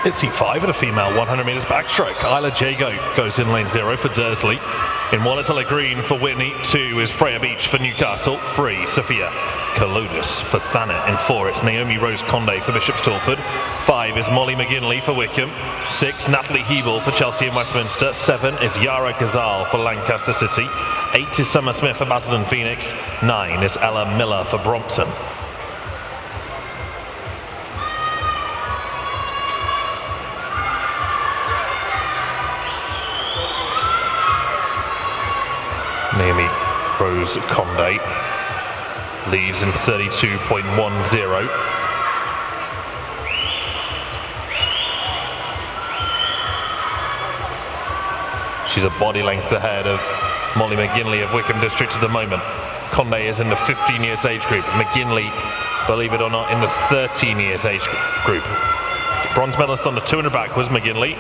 It's Heat 5 at a female 100 metres backstroke. Isla Jago goes in lane 0 for Dursley. In 1 it's Ella Green for Whitney. 2 is Freya Beach for Newcastle. 3, Sophia Kalodis for Thanet. In 4 it's Naomi Rose Conde for Bishop's Stortford. 5 is Molly McGinley for Wickham. 6, Natalie Hebel for Chelsea and Westminster. 7 is Yara Ghazal for Lancaster City. 8 is Summer Smith for Basildon Phoenix. 9 is Ella Miller for Brompton. Naomi Rose Conde leads in 32.10. She's a body length ahead of Molly McGinley of Wickham District at the moment. Conde is in the 15 years age group. McGinley, believe it or not, in the 13 years age group. Bronze medalist on the 200 back was McGinley.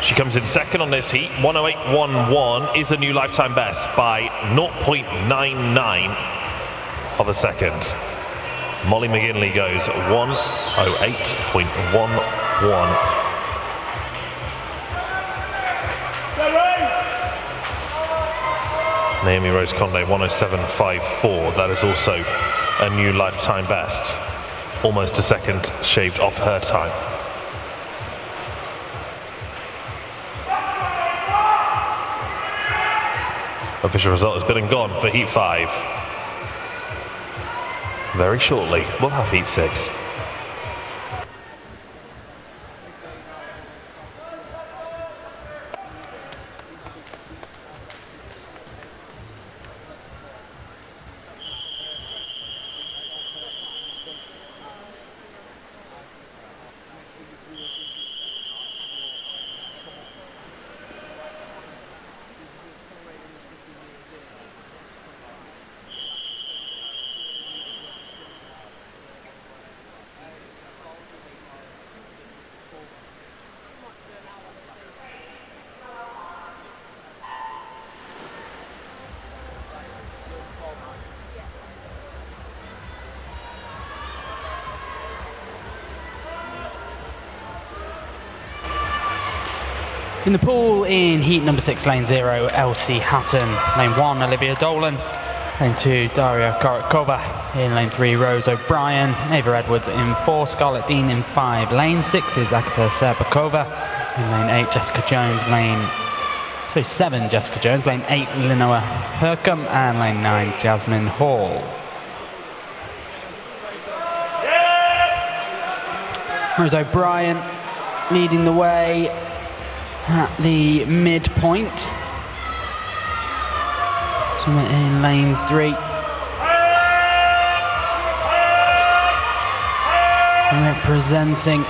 She comes in second on this heat. 108.11 is the new lifetime best by 0.99 of a second. Molly McGinley goes 108.11. Naomi Rose Conde 107.54. That is also a new lifetime best. Almost a second shaved off her time. Official result has been and gone for Heat 5. Very shortly, we'll have Heat 6. In the pool in heat number 6, lane 0, Elsie Hatton. Lane 1, Olivia Dolan. Lane 2, Daria Korikova. In lane 3, Rose O'Brien. Ava Edwards in 4, Scarlett Dean in 5. Lane 6 is Agata Serbakova. In lane 8, Jessica Jones. 7, Jessica Jones. Lane 8, Linoa Hercombe. And lane 9, Jasmine Hall. Rose O'Brien leading the way at the midpoint. Swimmer in lane 3. Representing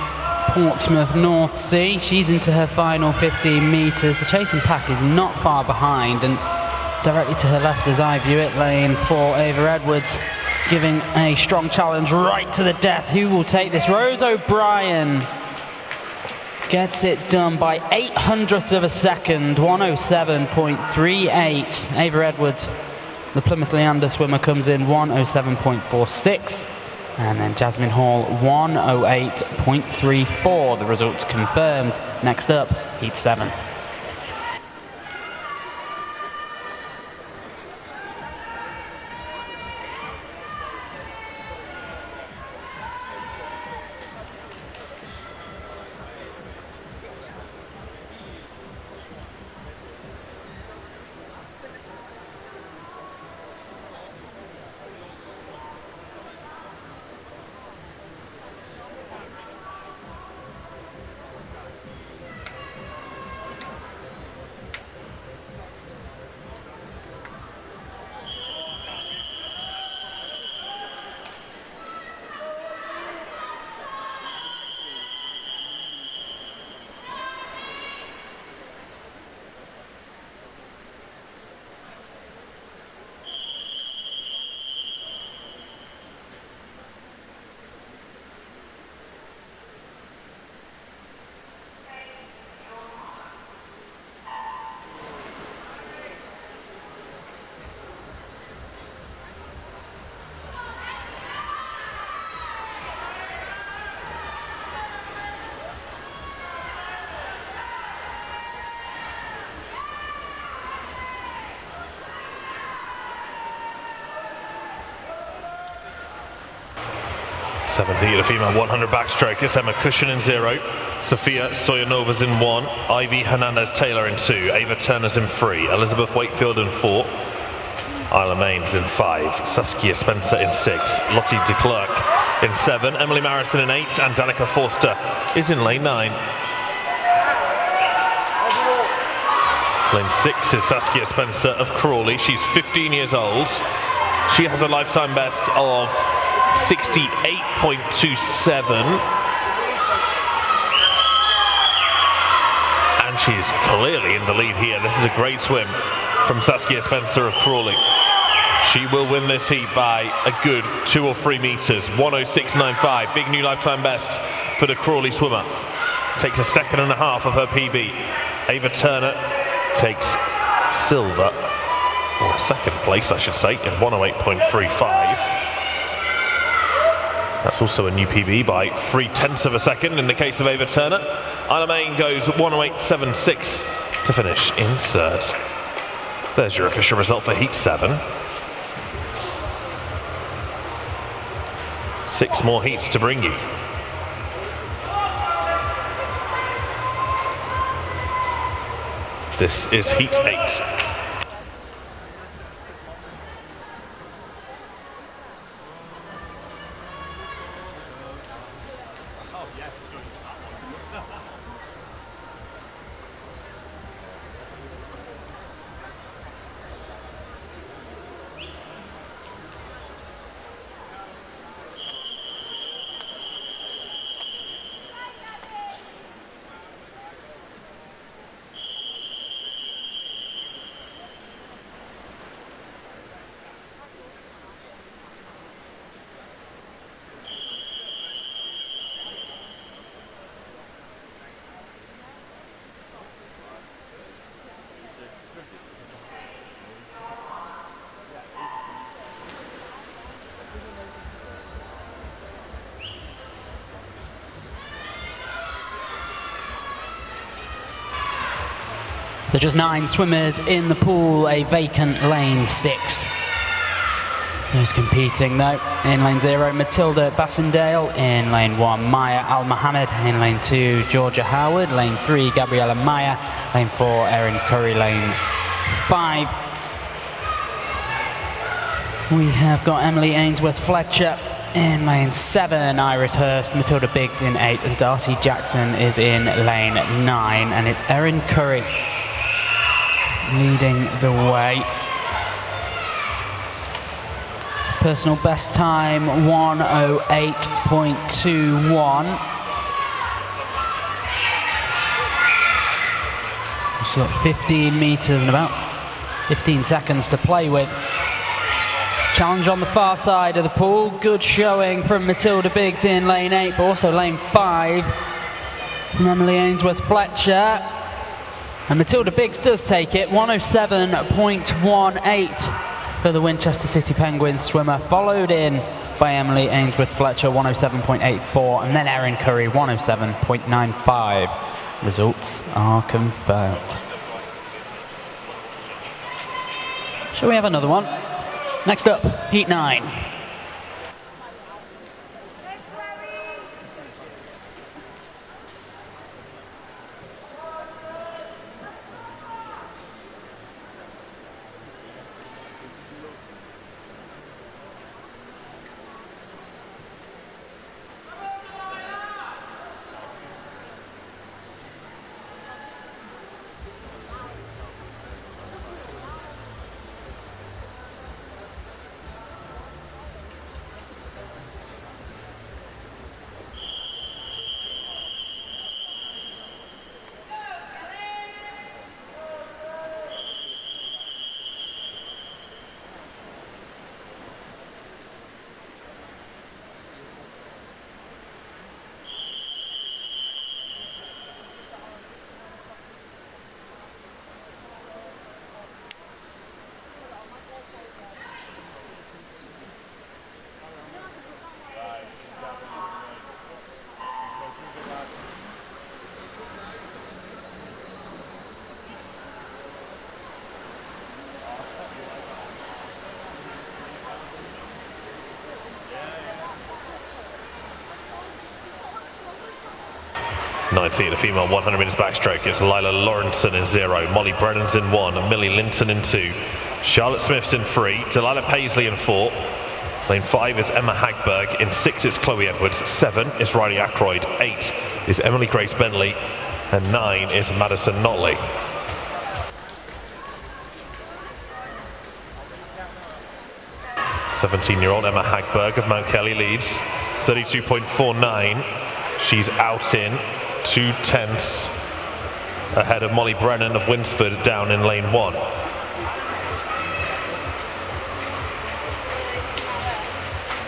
Portsmouth North Sea. She's into her final 15 metres. The chasing pack is not far behind, and directly to her left as I view it. Lane 4, Ava Edwards, giving a strong challenge right to the death. Who will take this? Rose O'Brien gets it done by 800ths of a second, 107.38. Ava Edwards, the Plymouth Leander swimmer, comes in 107.46. And then Jasmine Hall, 108.34. The results confirmed. Next up, Heat 7. Seventh heat of the female 100 backstroke. It's Emma Cushion in 0. Sophia Stoyanovas in 1. Ivy Hernandez-Taylor in 2. Ava Turner's in 3. Elizabeth Wakefield in 4. Isla Maines in 5. Saskia Spencer in 6. Lottie de Klerk in 7. Emily Marison in 8. And Danica Forster is in lane 9. Lane 6 is Saskia Spencer of Crawley. She's 15 years old. She has a lifetime best of 68.27. And she's clearly in the lead here. This is a great swim from Saskia Spencer of Crawley. She will win this heat by a good 2 or 3 meters. 106.95, big new lifetime best for the Crawley swimmer. Takes a second and a half of her PB. Ava Turner takes silver, or second place I should say, in 108.35. That's also a new PB by 0.3 of a second in the case of Ava Turner. Isla Maine goes 108.76 to finish in 3rd. There's your official result for Heat 7. 6 more heats to bring you. This is Heat 8. So just 9 swimmers in the pool, a vacant lane 6. Who's competing though? In lane 0, Matilda Bassendale. In lane 1, Maya Al-Mohammed. In lane 2, Georgia Howard. Lane 3, Gabriella Maya. Lane 4, Erin Curry. Lane 5, we have got Emily Ainsworth Fletcher. In lane 7, Iris Hurst, Matilda Biggs in 8, and Darcy Jackson is in lane 9. And it's Erin Curry leading the way. Personal best time 108.21. So 15 meters and about 15 seconds to play with. Challenge on the far side of the pool. Good showing from Matilda Biggs in lane 8, but also lane 5 from Emily Ainsworth Fletcher. And Matilda Biggs does take it, 107.18 for the Winchester City Penguins swimmer, followed in by Emily Ainsworth Fletcher, 107.84, and then Erin Curry, 107.95. Results are confirmed. Shall we have another one? Next up, Heat 9. The female 100 meters backstroke. It's Lila Lawrenson in 0, Molly Brennan's in 1, and Millie Linton in 2. Charlotte Smith's in 3, Delilah Paisley in 4. Lane 5 is Emma Hagberg. In 6 it's Chloe Edwards. 7 is Riley Ackroyd. 8 is Emily Grace Bentley. And 9 is Madison Notley. "17-year-old Emma Hagberg of Mount Kelly leads, 32.49. She's out in 2/10 ahead of Molly Brennan of Winsford down in lane 1.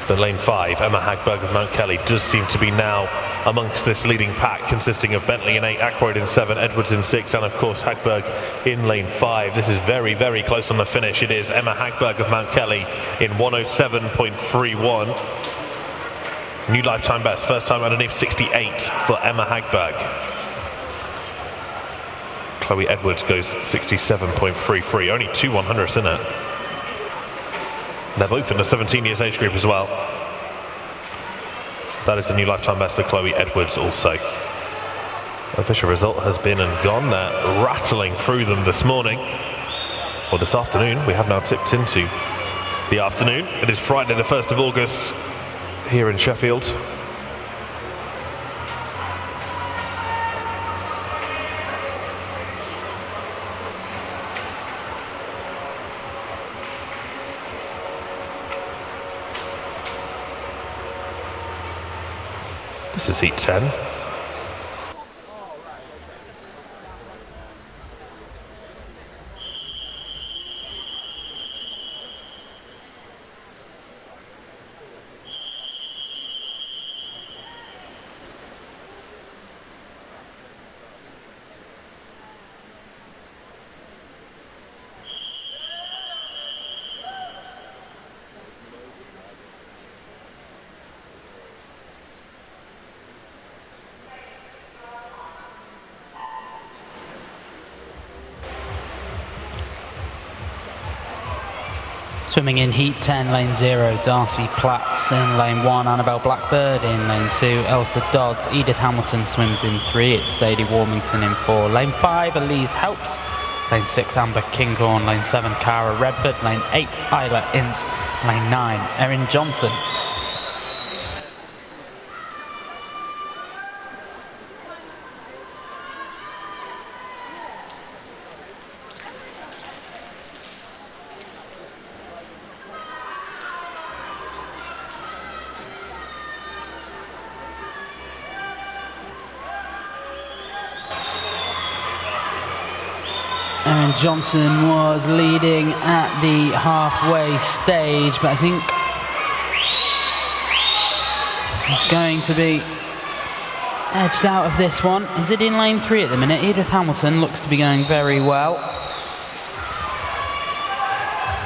The lane 5, Emma Hagberg of Mount Kelly, does seem to be now amongst this leading pack, consisting of Bentley in 8, Ackroyd in 7, Edwards in 6, and of course Hagberg in lane 5. This is very, very close on the finish. It is Emma Hagberg of Mount Kelly in 107.31. New lifetime best, first time underneath 68 for Emma Hagberg. Chloe Edwards goes 67.33, only 2 100ths in it. They're both in the 17 years age group as well. That is the new lifetime best for Chloe Edwards also. Official result has been and gone. They're rattling through them this morning, or this afternoon. We have now tipped into the afternoon. It is Friday the 1st of August here in Sheffield. This is Heat 10. Swimming in Heat 10, lane 0, Darcy Platts in lane 1, Annabelle Blackbird in lane 2, Elsa Dodds, Edith Hamilton swims in 3, it's Sadie Warmington in 4, lane 5, Elise Helps, lane 6, Amber Kinghorn, lane 7, Cara Redford, lane 8, Isla Ince, lane 9, Erin Johnson. Aaron Johnson was leading at the halfway stage, but I think he's going to be edged out of this one. Is it in lane 3 at the minute? Edith Hamilton looks to be going very well.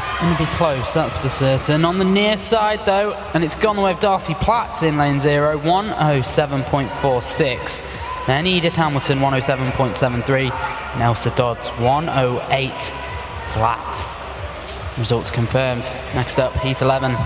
It's going to be close, that's for certain. On the near side though, and it's gone the way of Darcy Platts in lane 0, 107.46. Then Edith Hamilton, 107.73. Nelsa Dodds, 108 flat. Results confirmed. Next up, heat 11.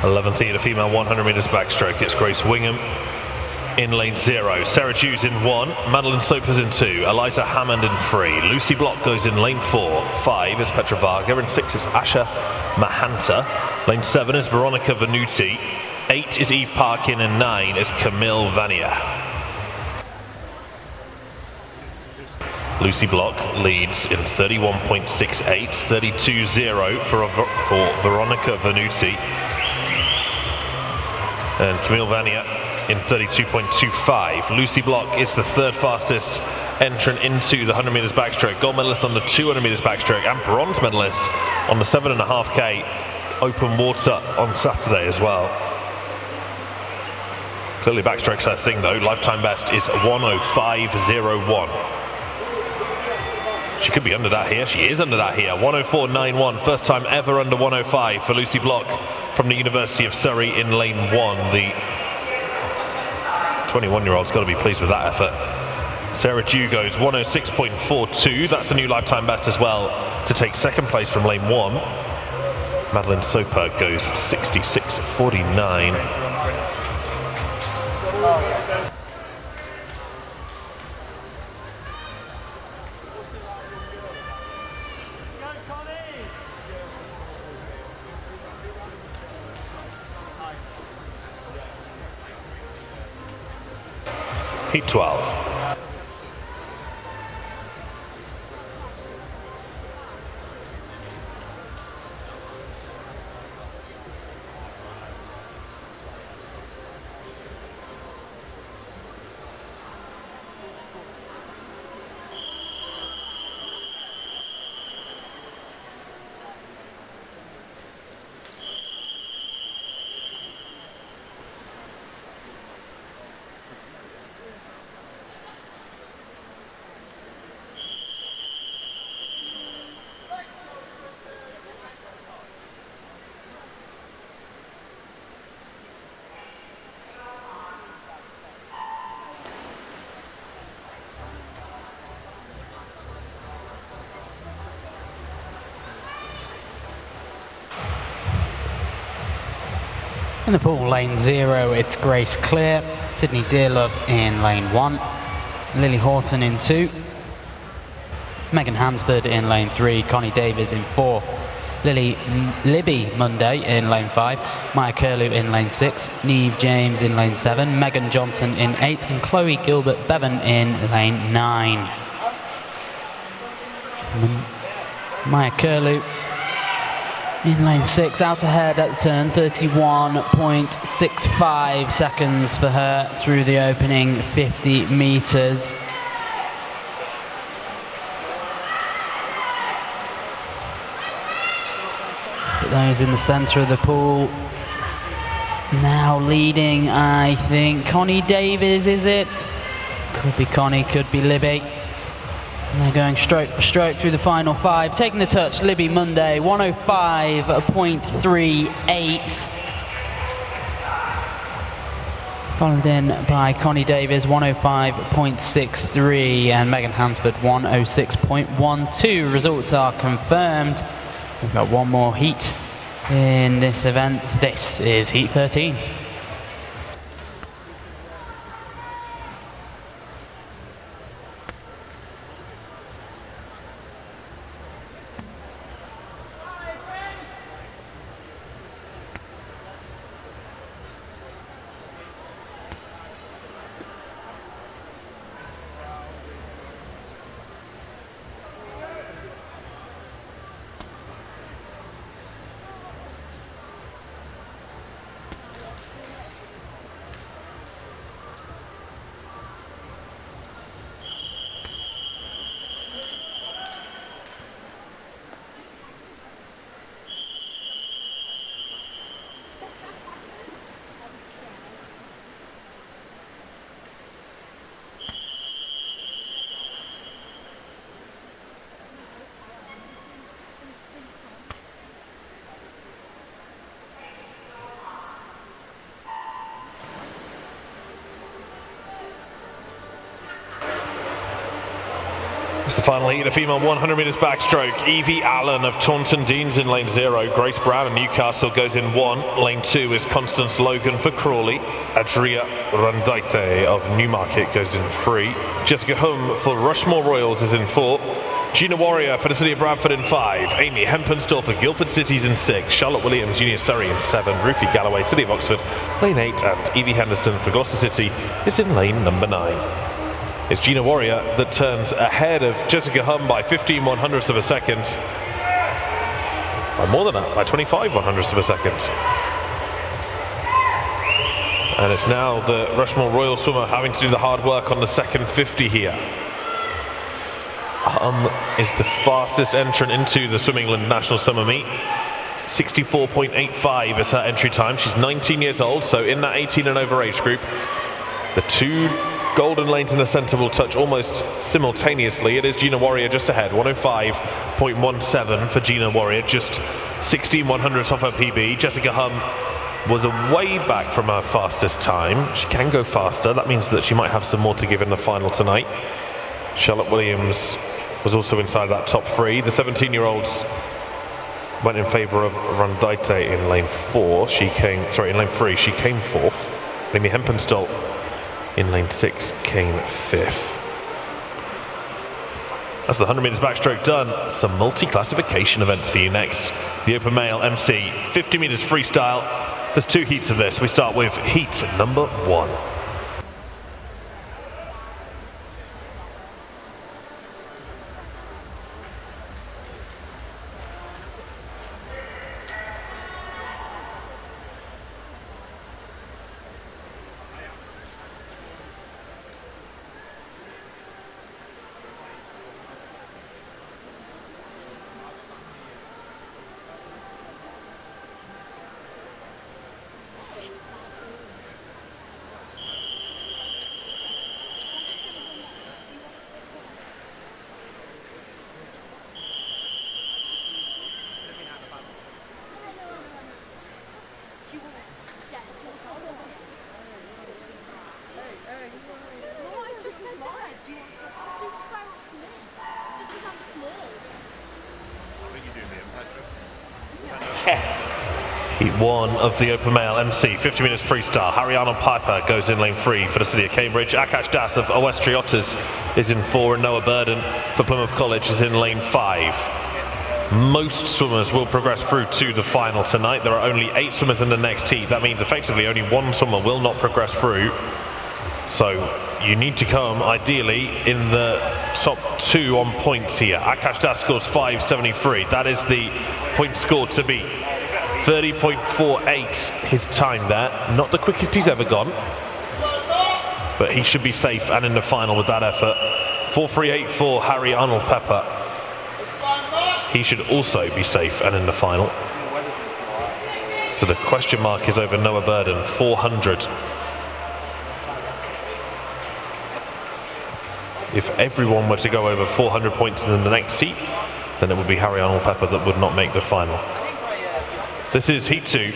Eleventh heat, the female 100 meters backstroke. It's Grace Wingham in lane 0. Sarah Jews in 1. Madeline Soper's in 2. Eliza Hammond in 3. Lucy Block goes in lane 4. 5 is Petra Varga. In 6 is Asha Mahanta. Lane 7 is Veronica Venuti. 8 is Eve Parkin, and 9 is Camille Vania. Lucy Block leads in 31.68, 32.0 for Veronica Venuti. And Camille Vania in 32.25. Lucy Block is the third fastest entrant into the 100 meters backstroke. Gold medalist on the 200 meters backstroke and bronze medalist on the 7.5K open water on Saturday as well. Clearly backstroke's her thing though. Lifetime best is 105.01. She could be under that here. She is under that here. 104.91. First time ever under 105 for Lucy Block from the University of Surrey in lane 1. The 21-year-old's got to be pleased with that effort. Sarah Dew goes 106.42. That's a new lifetime best as well to take second place from lane 1. Madeline Soper goes 66.49. Heat 12. In the pool, lane 0, it's Grace Clear, Sydney Dearlove in lane 1, Lily Horton in 2, Megan Hansford in lane 3, Connie Davies in 4, Libby Monday in lane 5, Maya Curlew in lane 6, Neve James in lane 7, Megan Johnson in 8, and Chloe Gilbert Bevan in lane 9. Maya Curlew In lane 6, out ahead at the turn, 31.65 seconds for her through the opening 50 metres. But those in the centre of the pool now leading, I think. Connie Davies, is it? Could be Connie, could be Libby. And they're going stroke for stroke through the final 5. Taking the touch, Libby Monday, 105.38. Followed in by Connie Davies, 105.63. And Megan Hansford, 106.12. Results are confirmed. We've got one more heat in this event. This is heat 13. It's the final heat, a female 100 metres backstroke. Evie Allen of Taunton Deans in lane 0. Grace Brown of Newcastle goes in 1. Lane 2 is Constance Logan for Crawley. Adria Randaite of Newmarket goes in 3. Jessica Hum for Rushmore Royals is in 4. Gina Warrior for the City of Bradford in 5. Amy Hempenstall for Guildford Cities in 6. Charlotte Williams, Junior Surrey in 7. Ruthie Galloway, City of Oxford, lane 8. And Evie Henderson for Gloucester City is in lane number 9. It's Gina Warrior that turns ahead of Jessica Hum by 15 100ths of a second. By more than that, by 25 100ths of a second. And it's now the Rushmore Royal swimmer having to do the hard work on the second 50 here. Hum is the fastest entrant into the Swim England National Summer Meet. 64.85 is her entry time. She's 19 years old, so in that 18 and over age group. The two golden lanes in the centre will touch almost simultaneously. It is Gina Warrior just ahead, 105.17 for Gina Warrior, just 16 100ths off her PB. Jessica Hum was way back from her fastest time. She can go faster. That means that she might have some more to give in the final tonight. Charlotte Williams was also inside that top 3. The 17-year-olds went in favour of Randaite in lane 4. In lane 3, she came 4th. Amy Hempenstall in lane 6 came 5th. That's the 100 metres backstroke done. Some multi-classification events for you next. The Open Male MC, 50 metres freestyle. There's 2 heats of this. We start with heat number 1. Heat 1 of the Open Male MC, 50 metres freestyle. Harry Arnold Piper goes in lane 3 for the City of Cambridge. Akash Das of Westry Otters is in 4, and Noah Burden for Plymouth College is in lane 5. Most swimmers will progress through to the final tonight. There are only 8 swimmers in the next heat. That means effectively only 1 swimmer will not progress through. So you need to come ideally in the top 2 on points here. Akash Das scores 5.73. That is the point score to beat. 30.48 his time there. Not the quickest he's ever gone, but he should be safe and in the final with that effort. 4.38 for Harry Arnold Pepper. He should also be safe and in the final. So the question mark is over Noah Burden, 400. If everyone were to go over 400 points in the next heat, then it would be Harry Arnold Pepper that would not make the final. This is heat 2.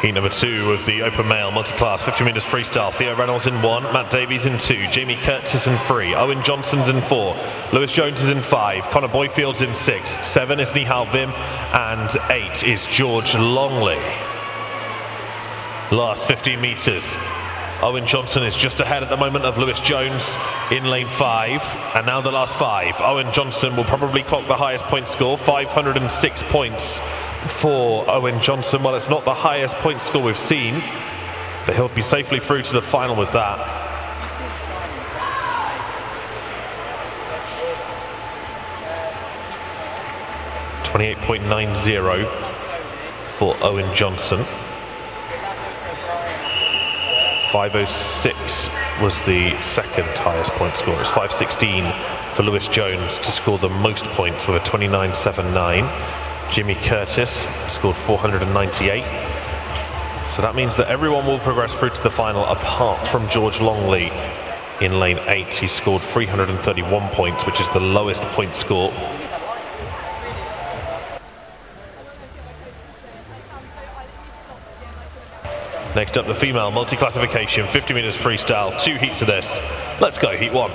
Heat number 2 of the open male multi-class 50 meters freestyle. Theo Reynolds in 1, Matt Davies in 2, Jamie Curtis in 3, Owen Johnson's in 4, Lewis Jones is in 5, Connor Boyfield's in 6, 7 is Nihal Vim, and 8 is George Longley. Last 15 meters. Owen Johnson is just ahead at the moment of Lewis Jones in lane 5, and now the last 5. Owen Johnson will probably clock the highest point score, 506 points for Owen Johnson. Well, it's not the highest point score we've seen, but he'll be safely through to the final with that. .90 for Owen Johnson. 506 was the second highest point score. It's 516 for Lewis Jones to score the most points with a 29.79. Jimmy Curtis scored 498. So that means that everyone will progress through to the final apart from George Longley in lane 8. He scored 331 points, which is the lowest point score. Next up, the female multi-classification, 50 meters freestyle, 2 heats of this. Let's go, heat 1.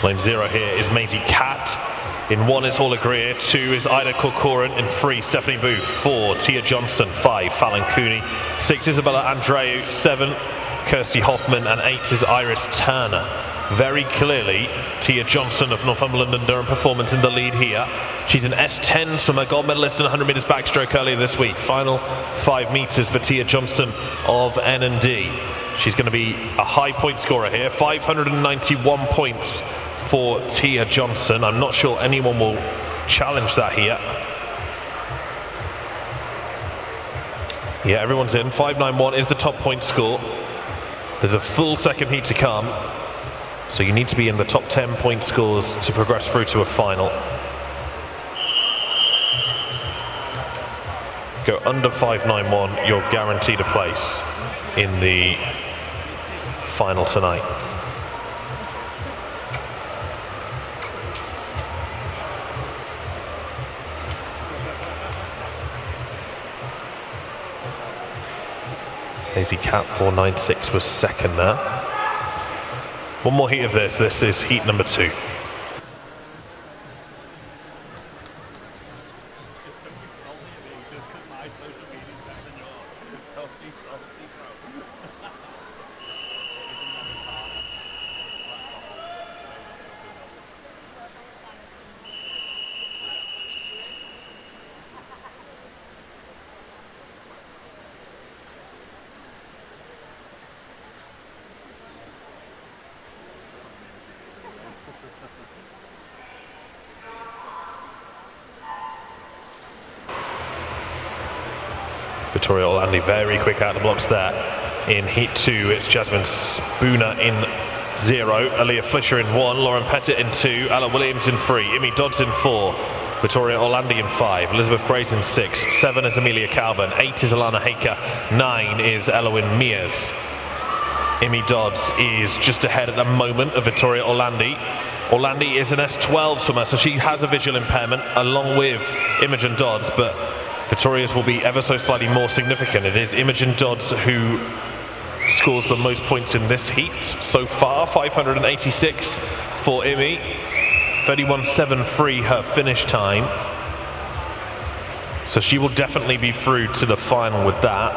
Lane 0 here is Maisie Cat. In 1 is Orla Greer, 2 is Ida Corcoran, in 3 Stephanie Booth, 4 Tia Johnson, 5 Fallon Cooney, 6 Isabella Andreu, 7 Kirsty Hoffman, and 8 is Iris Turner. Very clearly Tia Johnson of Northumberland and Durham Performance in the lead here. She's an S10, so a gold medalist in 100 meters backstroke earlier this week. Final 5 meters for Tia Johnson of N&D. She's going to be a high point scorer here, 591 points for Tia Johnson. I'm not sure anyone will challenge that here. Yeah, everyone's in. 591 is the top point score. There's a full second heat to come, so you need to be in the top 10 point scores to progress through to a final. Go under 591, you're guaranteed a place in the final tonight. Daisy Cat 496 was second there. One more heat of this. This is heat number 2. Victoria Orlandi very quick out of the blocks there. In heat 2, it's Jasmine Spooner in 0, Aaliyah Flisher in 1, Lauren Pettit in 2, Ella Williams in 3, Imi Dodds in 4, Victoria Orlandi in 5, Elizabeth Grace in 6, 7 is Amelia Calvin, 8 is Alana Haker, 9 is Elowen Mears. Imi Dodds is just ahead at the moment of Victoria Orlandi. Orlandi is an S12 swimmer, so she has a visual impairment along with Imogen Dodds, but Victoria's will be ever so slightly more significant. It is Imogen Dodds who scores the most points in this heat so far, 586 for Imi, 31.73 her finish time. So she will definitely be through to the final with that.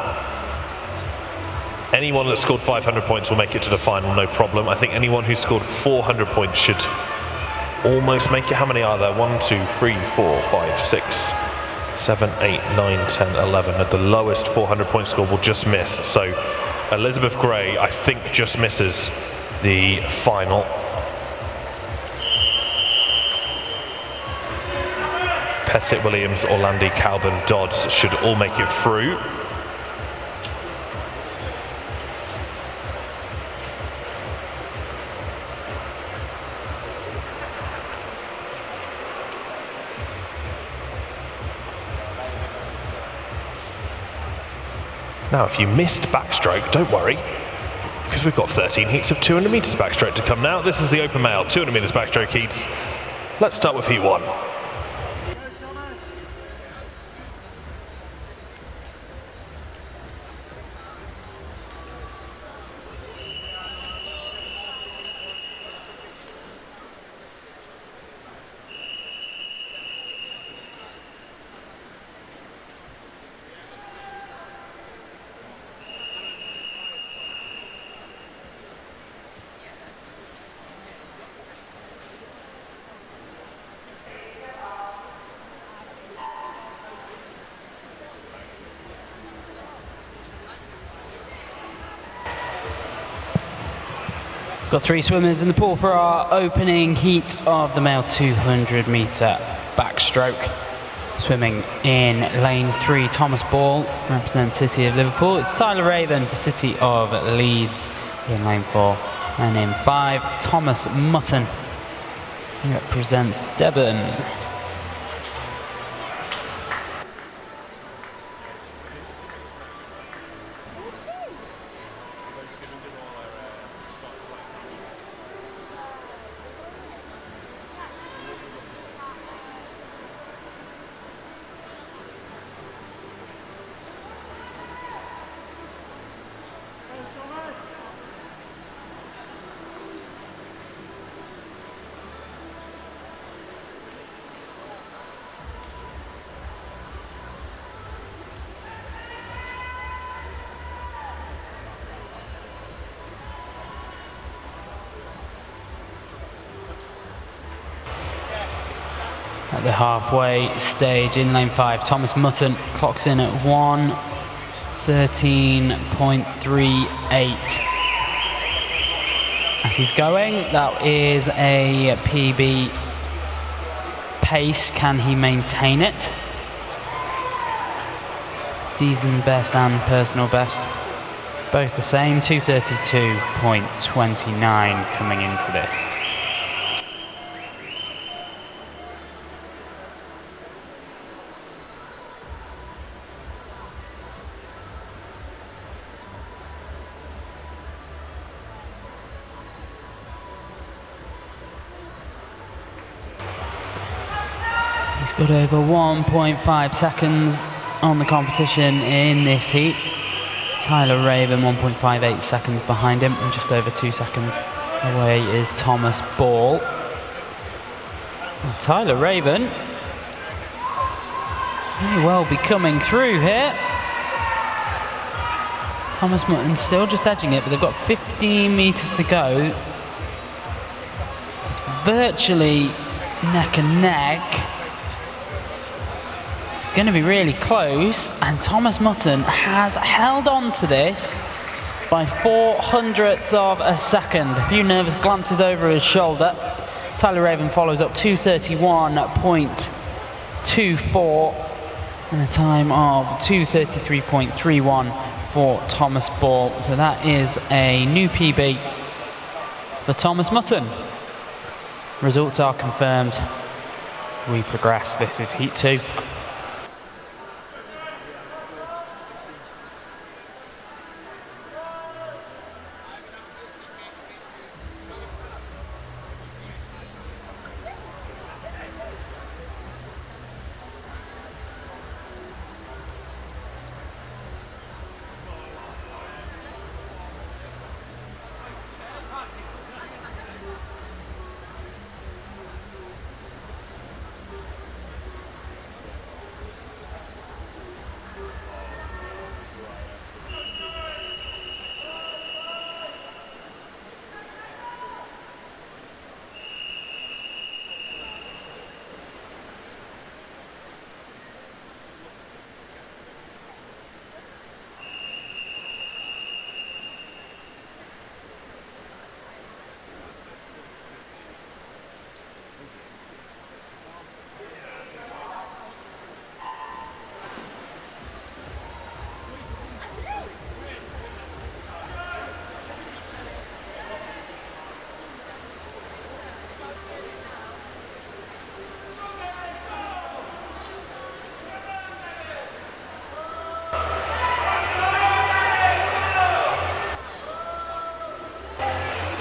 Anyone that scored 500 points will make it to the final, no problem. I think anyone who scored 400 points should almost make it. How many are there? 1, 2, 3, 4, 5, 6, 7, 8, 9, 10, 11. At the lowest 400 point score will just miss. So Elizabeth Gray, I think, just misses the final. Pettit, Williams, Orlandi, Calvin, Dodds should all make it through. Now, if you missed backstroke, don't worry, because we've got 13 heats of 200 meters backstroke to come now. This is the open male 200 meters backstroke heats. Let's start with heat 1. Got 3 swimmers in the pool for our opening heat of the male 200 meter backstroke. Swimming in lane 3, Thomas Ball represents City of Liverpool. It's Tyler Raven for City of Leeds in lane 4. And in 5, Thomas Mutton represents Devon. At the halfway stage in lane 5, Thomas Mutton clocks in at 1:13.38. As he's going, that is a PB pace. Can he maintain it? Season best and personal best, both the same, 2:32.29 coming into this. He's got over 1.5 seconds on the competition in this heat. Tyler Raven 1.58 seconds behind him, and just over 2 seconds away is Thomas Ball. Tyler Raven may well be coming through here. Thomas Mutton still just edging it, but they've got 15 metres to go. It's virtually neck and neck. It's going to be really close, and Thomas Mutton has held on to this by 0.04 of a second. A few nervous glances over his shoulder. Tyler Raven follows up 2:31.24 and a time of 2:33.31 for Thomas Ball. So that is a new PB for Thomas Mutton. Results are confirmed. We progress. This is Heat 2.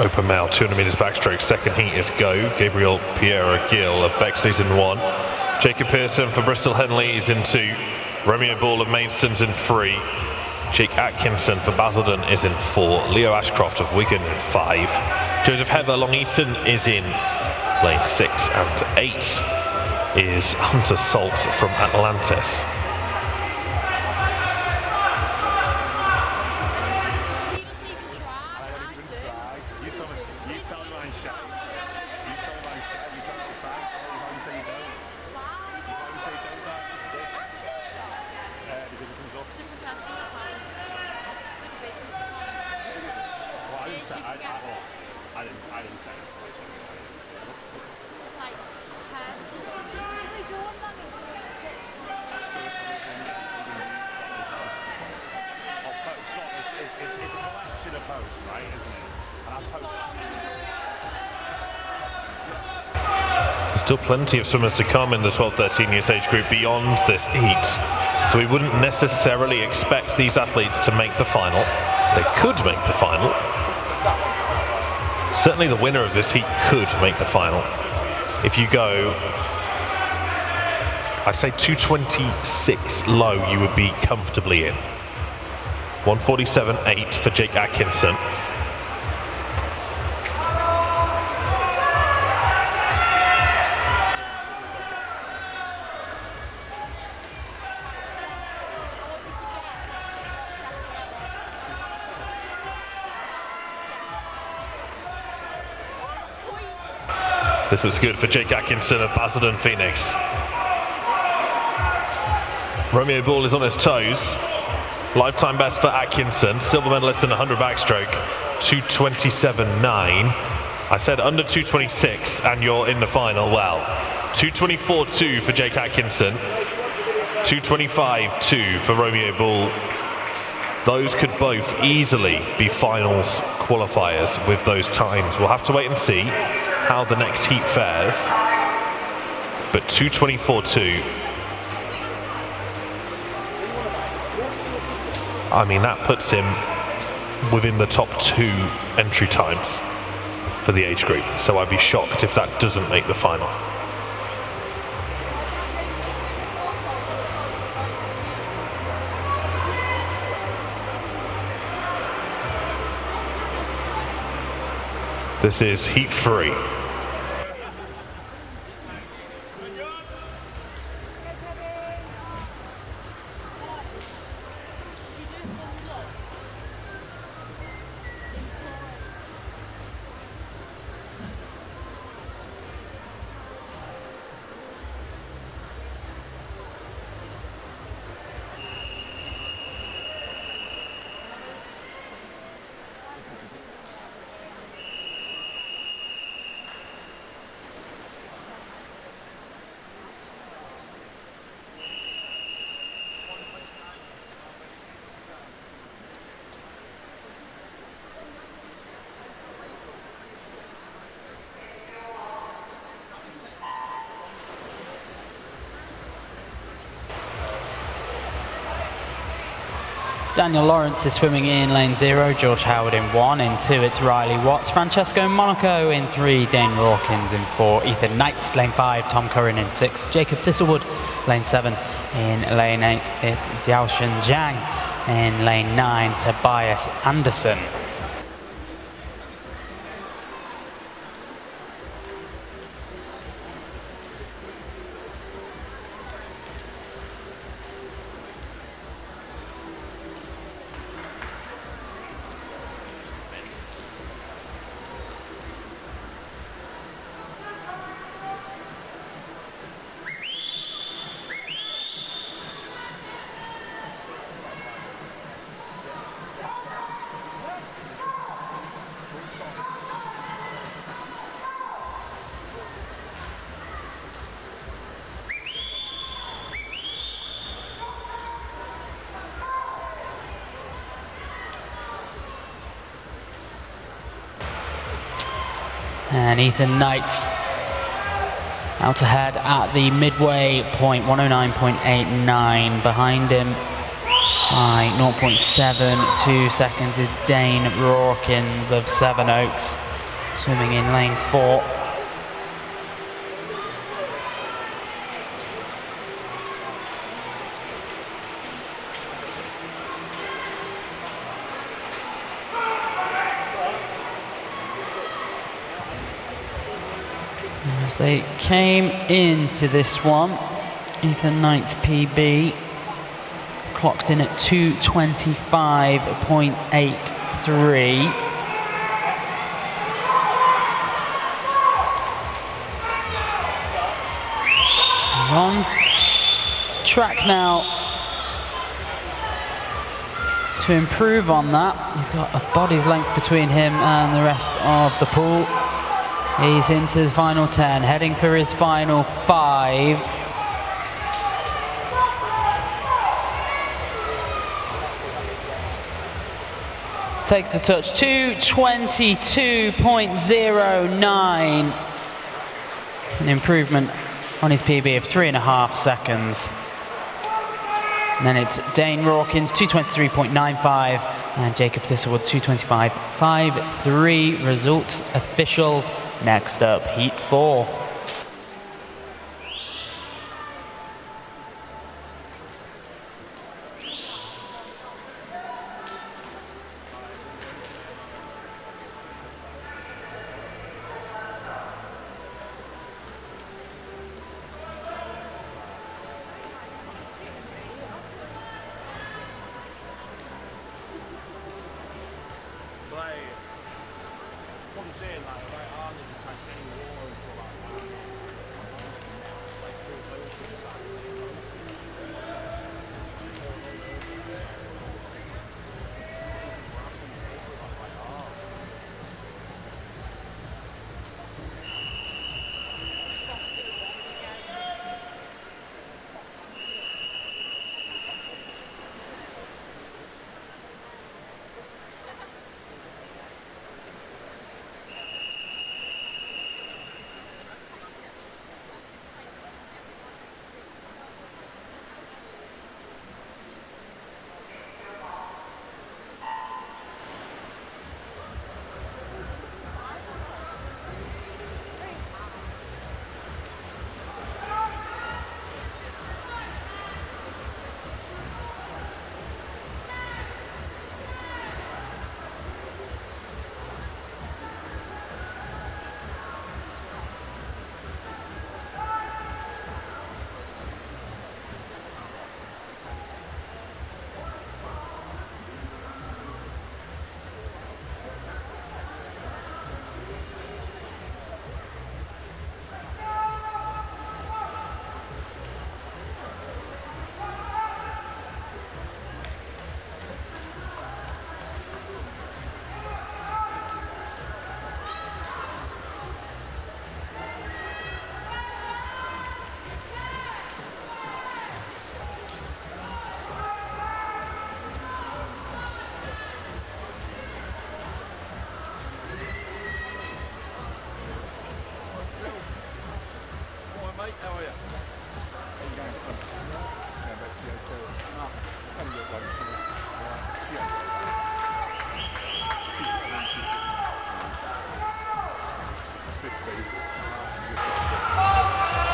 Open male, 200 metres backstroke. Second heat is go. Gabriel Pierre Gill of Bexley's in 1. Jacob Pearson for Bristol Henley is in 2. Romeo Ball of Maidstone's in 3. Jake Atkinson for Basildon is in 4. Leo Ashcroft of Wigan in 5. Joseph Heather Long Eaton is in lane 6, and 8 is Hunter Salt from Atlantis. Still plenty of swimmers to come in the 12-13 years age group beyond this heat, so we wouldn't necessarily expect these athletes to make the final. They could make the final. Certainly the winner of this heat could make the final. If you go, I say 226 low, you would be comfortably in. 147.8 for Jake Atkinson. This looks good for Jake Atkinson of Basildon Phoenix. Romeo Ball is on his toes. Lifetime best for Atkinson, silver medalist in 100 backstroke, 227.9. I said under 226 and you're in the final. Well, 224.2 for Jake Atkinson, 225.2 for Romeo Ball. Those could both easily be finals qualifiers with those times. We'll have to wait and see how the next heat fares. But 224.2. I mean, that puts him within the top 2 entry times for the age group. So I'd be shocked if that doesn't make the final. This is heat 3. Daniel Lawrence is swimming in lane 0, George Howard in 1, in 2 it's Riley Watts, Francesco Monaco in 3, Dane Rawkins in 4, Ethan Knight, lane 5, Tom Curran in 6, Jacob Thistlewood, lane 7, in lane 8 it's Xiaoshen Zhang, in lane 9 Tobias Anderson. And Ethan Knight's out ahead at the midway point, 109.89. Behind him by 0.72 seconds is Dane Rawkins of Sevenoaks, swimming in lane 4. As they came into this one, Ethan Knight's PB clocked in at 2:25.83. On track now to improve on that. He's got a body's length between him and the rest of the pool. He's into his final 10, heading for his final 5. Takes the touch, 2:22.09. An improvement on his PB of 3.5 seconds. And then it's Dane Rawkins, 2:23.95, and Jacob Thistlewood, 2:25.53. Results official. Next up, heat 4.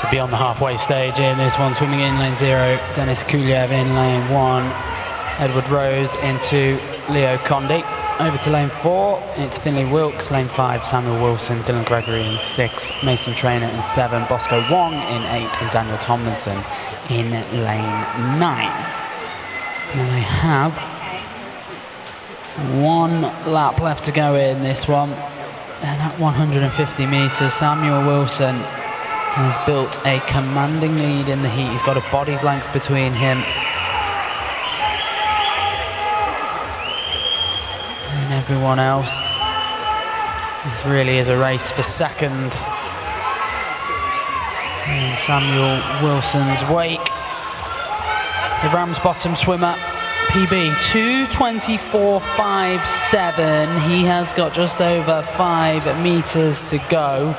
So beyond the halfway stage in this one, swimming in lane 0, Denis Kuliev in lane 1, Edward Rose into Leo Conde. Over to lane 4, it's Finley Wilkes, lane 5, Samuel Wilson, Dylan Gregory in 6, Mason Traynor in 7, Bosco Wong in 8, and Daniel Tomlinson in lane 9. And they have 1 lap left to go in this one. And at 150 metres, Samuel Wilson has built a commanding lead in the heat. He's got a body's length between him and everyone else. This really is a race for second in Samuel Wilson's wake. The Ramsbottom swimmer, PB 2:24.57. He has got just over 5 metres to go.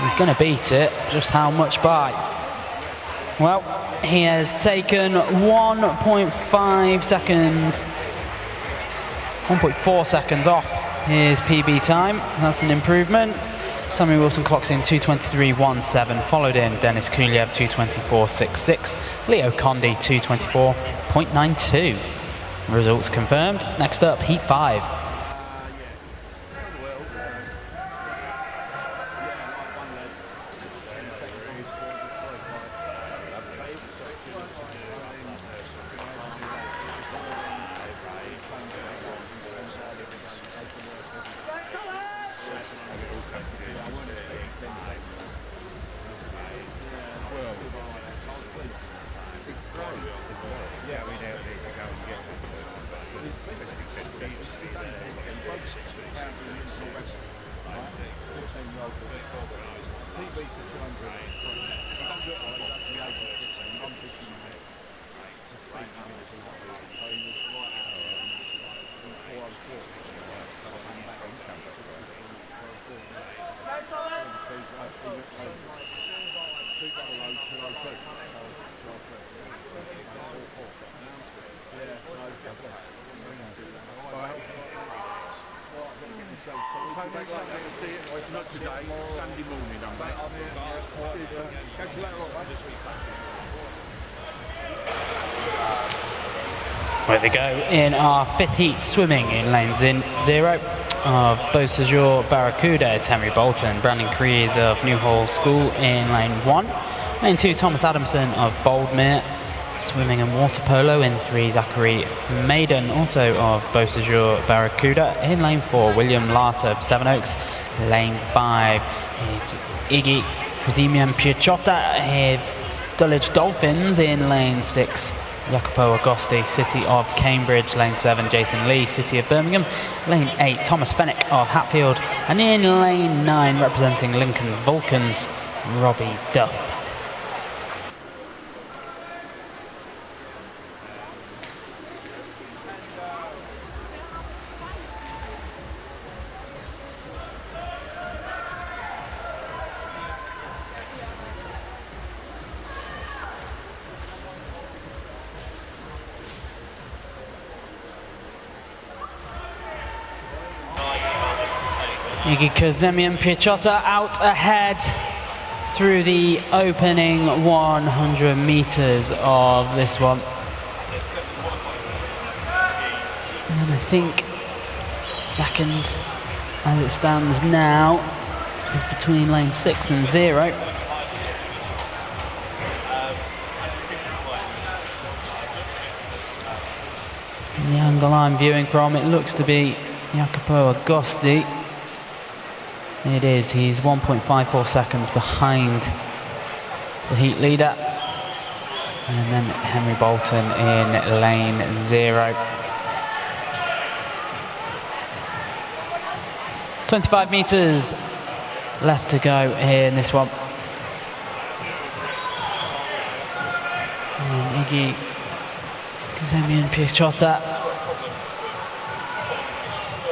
He's going to beat it. Just how much by? Well, he has taken 1.5 seconds, 1.4 seconds off his PB time. That's an improvement. Samuel Wilson clocks in 2:23.17, followed in Denis Kuliev 2:24.66, Leo Conde 2:24.92. Results confirmed. Next up, Heat 5. Where they go in our 5th heat, swimming in lane 0 of Beausejour Barracuda. It's Henry Bolton, Brandon Crees of Newhall School in lane 1. Lane 2, Thomas Adamson of Boldmere. Swimming and water polo in 3, Zachary Maiden, also of Beausejour Barracuda. In lane 4, William Larter of Sevenoaks. Lane 5, it's Iggy Kazimian Piacciotta of Dulwich Dolphins. In lane 6, Jacopo Agosti, City of Cambridge. Lane 7, Jason Lee, City of Birmingham. Lane 8, Thomas Fennick of Hatfield. And in lane 9, representing Lincoln Vulcans, Robbie Duff. Iggy Kazemian Piacciotta out ahead through the opening 100 metres of this one. And I think second, as it stands now, is between lane 6 and 0. And the angle I'm viewing from, it looks to be Jacopo Agosti. It is, he's 1.54 seconds behind the heat leader. And then Henry Bolton in lane 0. 25 metres left to go here in this one. And Iggy Kazemian Piacciotta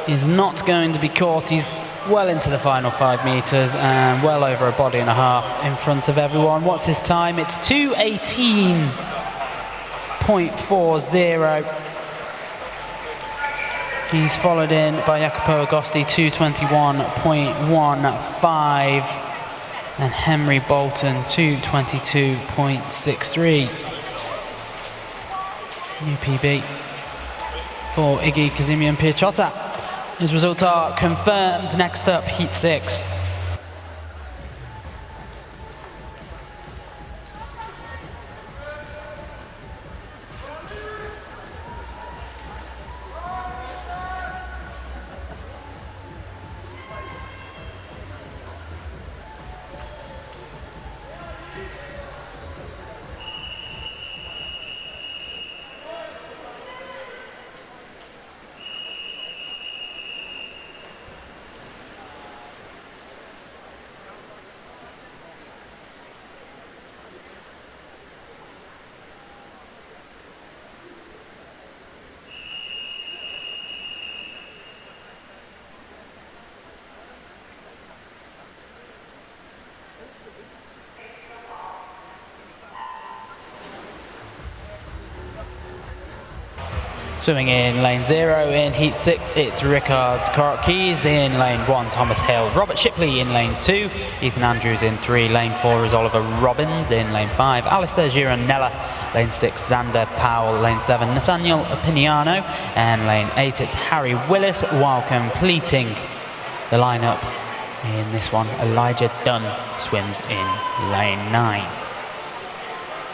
is not going to be caught. He's well into the final 5 metres and well over a body and a half in front of everyone. What's his time? It's 2:18.40. He's followed in by Jacopo Agosti, 2:21.15. and Henry Bolton 2:22.63. New PB for Iggy Kazimian Piachotta. His results are confirmed. Next up, Heat 6. Swimming in lane 0 in heat 6, it's Rickards Keys in lane 1, Thomas Hill, Robert Shipley in lane 2, Ethan Andrews in 3, lane 4 is Oliver Robbins in lane 5, Alistair Gironella, lane 6, Xander Powell, lane 7, Nathaniel Piniano, and lane 8 it's Harry Willis, while completing the lineup in this one, Elijah Dunn swims in lane 9.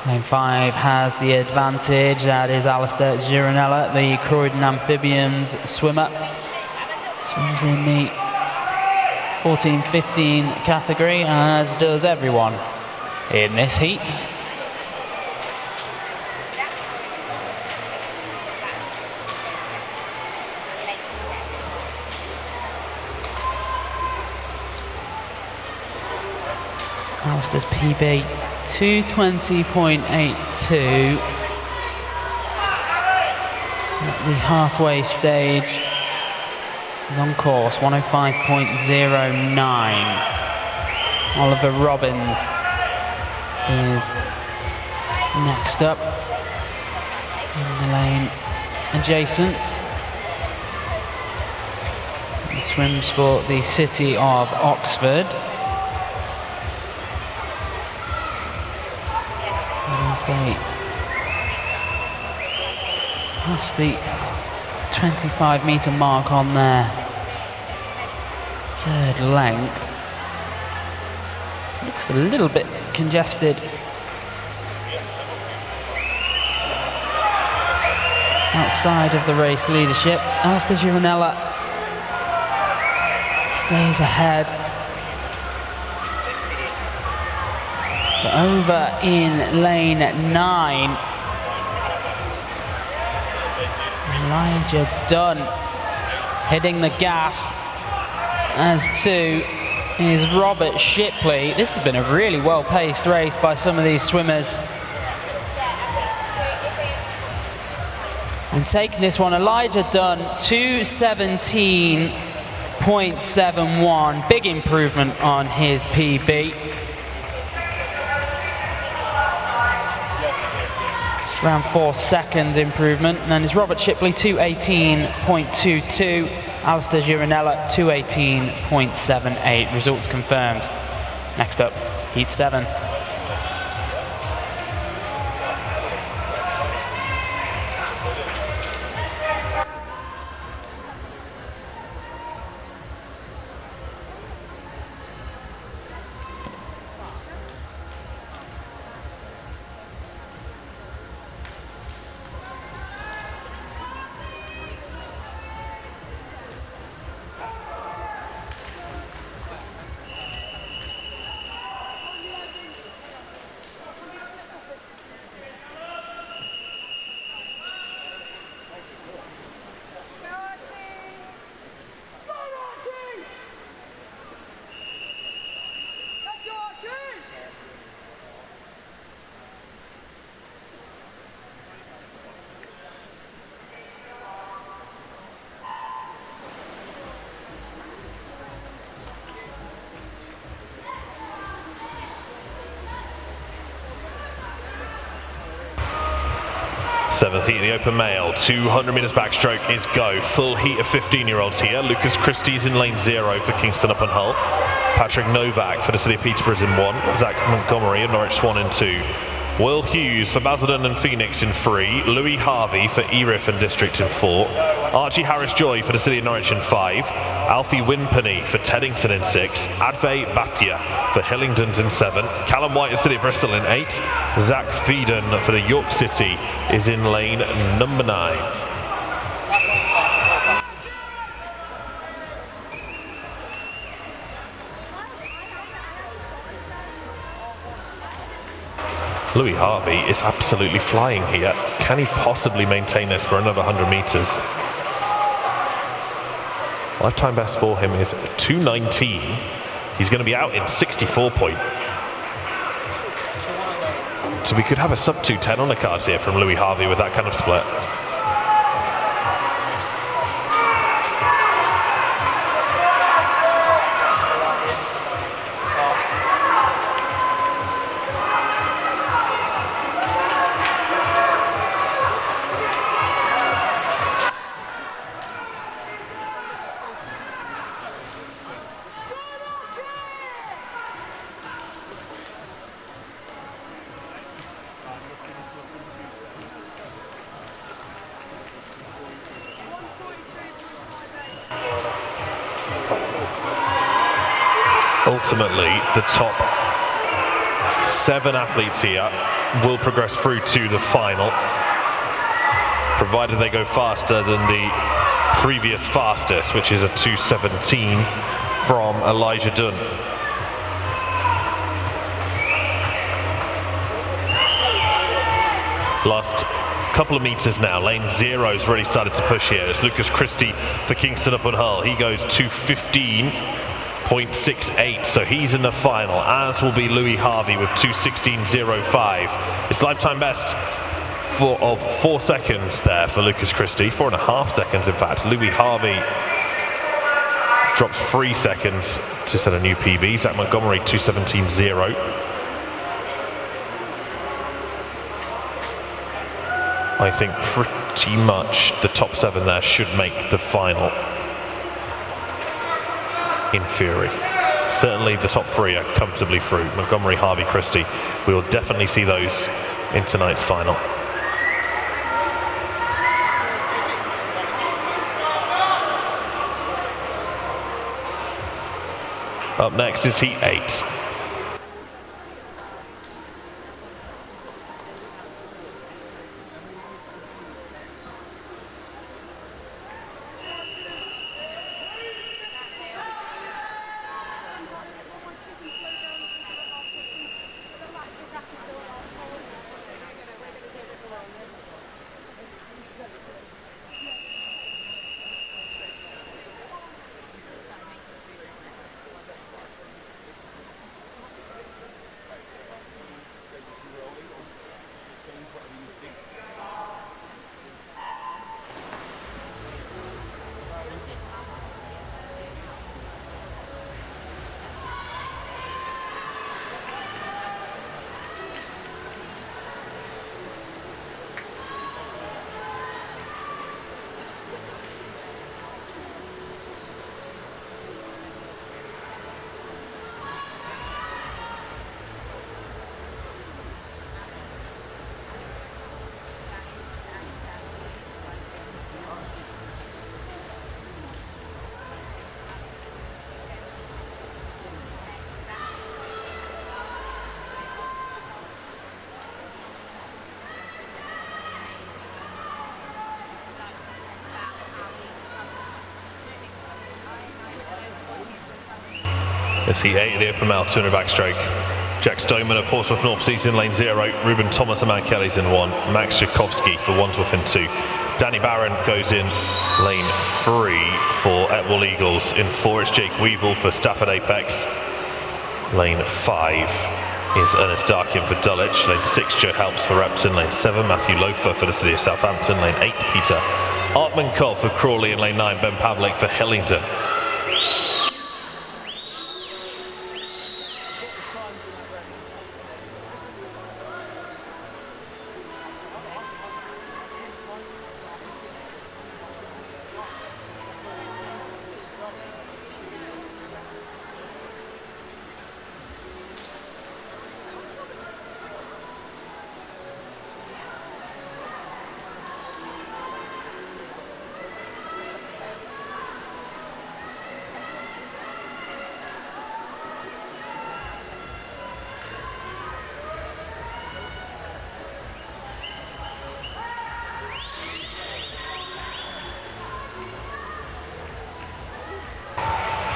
Lane 5 has the advantage, that is Alistair Gironella, the Croydon Amphibians swimmer. Swims in the 14-15 category, as does everyone in this heat. Alistair's PB 2:20.82 at the halfway stage. He's on course 105.09. Oliver Robbins is next up in the lane adjacent. He swims for the City of Oxford. As they pass the 25-metre mark on their third length. Looks a little bit congested. Outside of the race leadership, Alistair Gironella stays ahead. But over in lane 9, Elijah Dunn hitting the gas, as too is Robert Shipley. This has been a really well-paced race by some of these swimmers. And taking this one, Elijah Dunn, 2:17.71. Big improvement on his PB. Around 4-second improvement. And then is Robert Shipley, 2:18.22. Alistair Gironella, 2:18.78. Results confirmed. Next up, Heat 7. Seventh heat in the open male, 200 metres backstroke is go. Full heat of 15-year-olds here. Lucas Christie's in lane 0 for Kingston upon Hull. Patrick Novak for the City of Peterborough's in 1. Zach Montgomery of Norwich Swan in 2. Will Hughes for Basildon and Phoenix in 3. Louis Harvey for Erith and District in 4. Archie Harris-Joy for the City of Norwich in 5. Alfie Winpenny for Teddington in 6. Advay Bhatia for Hillingdons in 7. Callum White of City of Bristol in 8. Zach Feeden for the York City is in lane number 9. Louis Harvey is absolutely flying here. Can he possibly maintain this for another 100 metres? Lifetime best for him is 2:19. He's going to be out in 64 point. So we could have a sub 2:10 on the cards here from Louis Harvey with that kind of split. Ultimately, the top 7 athletes here will progress through to the final, provided they go faster than the previous fastest, which is a 2:17 from Elijah Dunn. Last couple of meters now, lane 0's really started to push here. It's Lucas Christie for Kingston upon Hull. He goes 2:15.68, so he's in the final, as will be Louis Harvey with 2:16.05. It's lifetime best of 4 seconds there for Lucas Christie, 4.5 seconds in fact. Louis Harvey drops 3 seconds to set a new PB. Zach Montgomery 2:17.0. I think pretty much the top 7 there should make the final, in theory. Certainly the top 3 are comfortably through. Montgomery, Harvey, Christie. We will definitely see those in tonight's final. Up next is Heat 8. It's Heat 8 here from Altoona backstroke. Jack Stoneman of Portsmouth North Seas in lane 0. Ruben Thomas and Matt Kelly's in 1. Max Tchaikovsky for Wandsworth in 2. Danny Barron goes in lane 3 for Etwall Eagles. In 4 it's Jake Weevil for Stafford Apex. Lane 5 is Ernest Darkin for Dulwich. Lane 6 Joe Helps for Repton. Lane 7 Matthew Loafer for the City of Southampton. Lane 8 Peter Artman-Cobb for Crawley. And lane 9 Ben Pavlik for Hillingdon.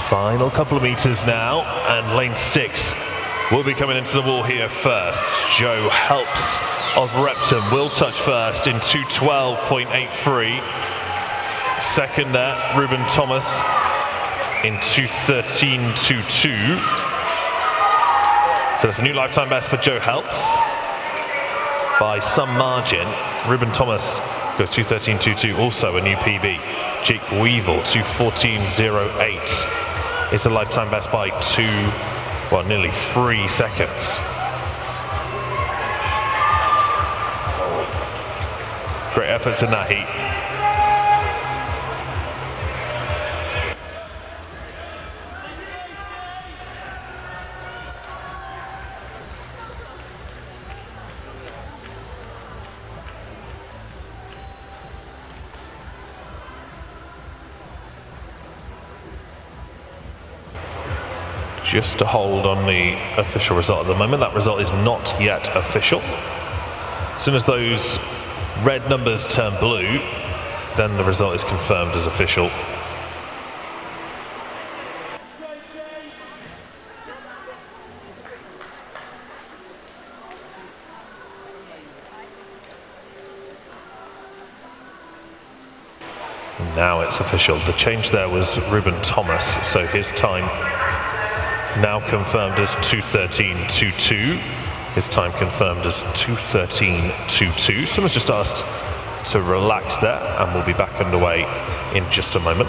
Final couple of meters now, and lane 6 will be coming into the wall here first. Joe Helps of Repton will touch first in 2:12.83. Second there, Ruben Thomas in 2:13.22. So it's a new lifetime best for Joe Helps by some margin. Ruben Thomas goes 2:13.22, also a new PB. Jake Weevil 2:14.08 is the lifetime best by nearly 3 seconds. Great efforts in that heat. Just to hold on the official result at the moment. That result is not yet official. As soon as those red numbers turn blue, then the result is confirmed as official. Now it's official. The change there was Ruben Thomas, so his time now confirmed as 2:13.22. His time confirmed as 2:13.22. Someone's just asked to relax there, and we'll be back underway in just a moment.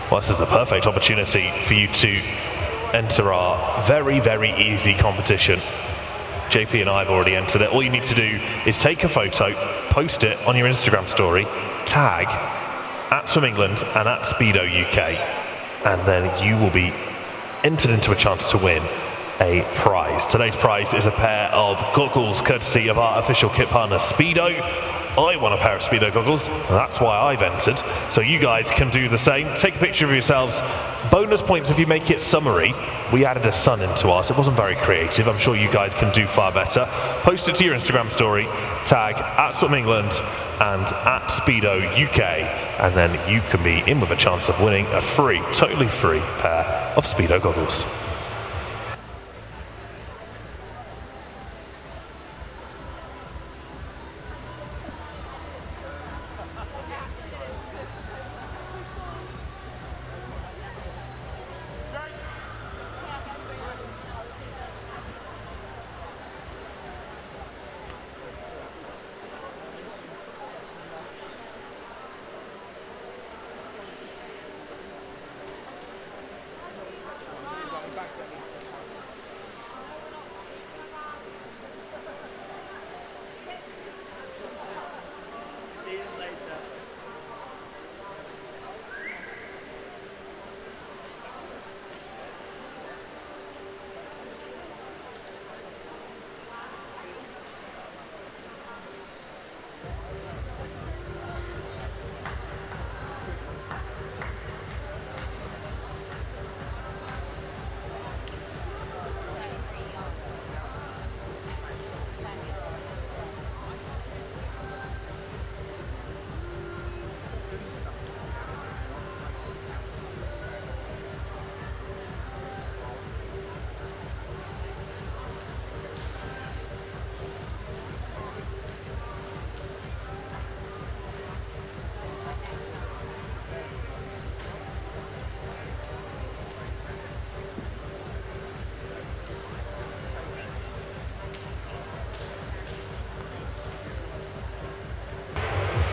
Well, this is the perfect opportunity for you to enter our very, very easy competition. JP and I have already entered it. All you need to do is take a photo, post it on your Instagram story, tag @SwimEngland and @Speedo UK, and then you will be entered into a chance to win a prize. Today's prize is a pair of goggles courtesy of our official kit partner Speedo. I want a pair of Speedo goggles, and that's why I've entered. So you guys can do the same. Take a picture of yourselves. Bonus points if you make it summary. We added a sun into ours. It wasn't very creative. I'm sure you guys can do far better. Post it to your Instagram story, tag @SwimEngland and @Speedo UK, and then you can be in with a chance of winning a free, totally free pair of Speedo goggles.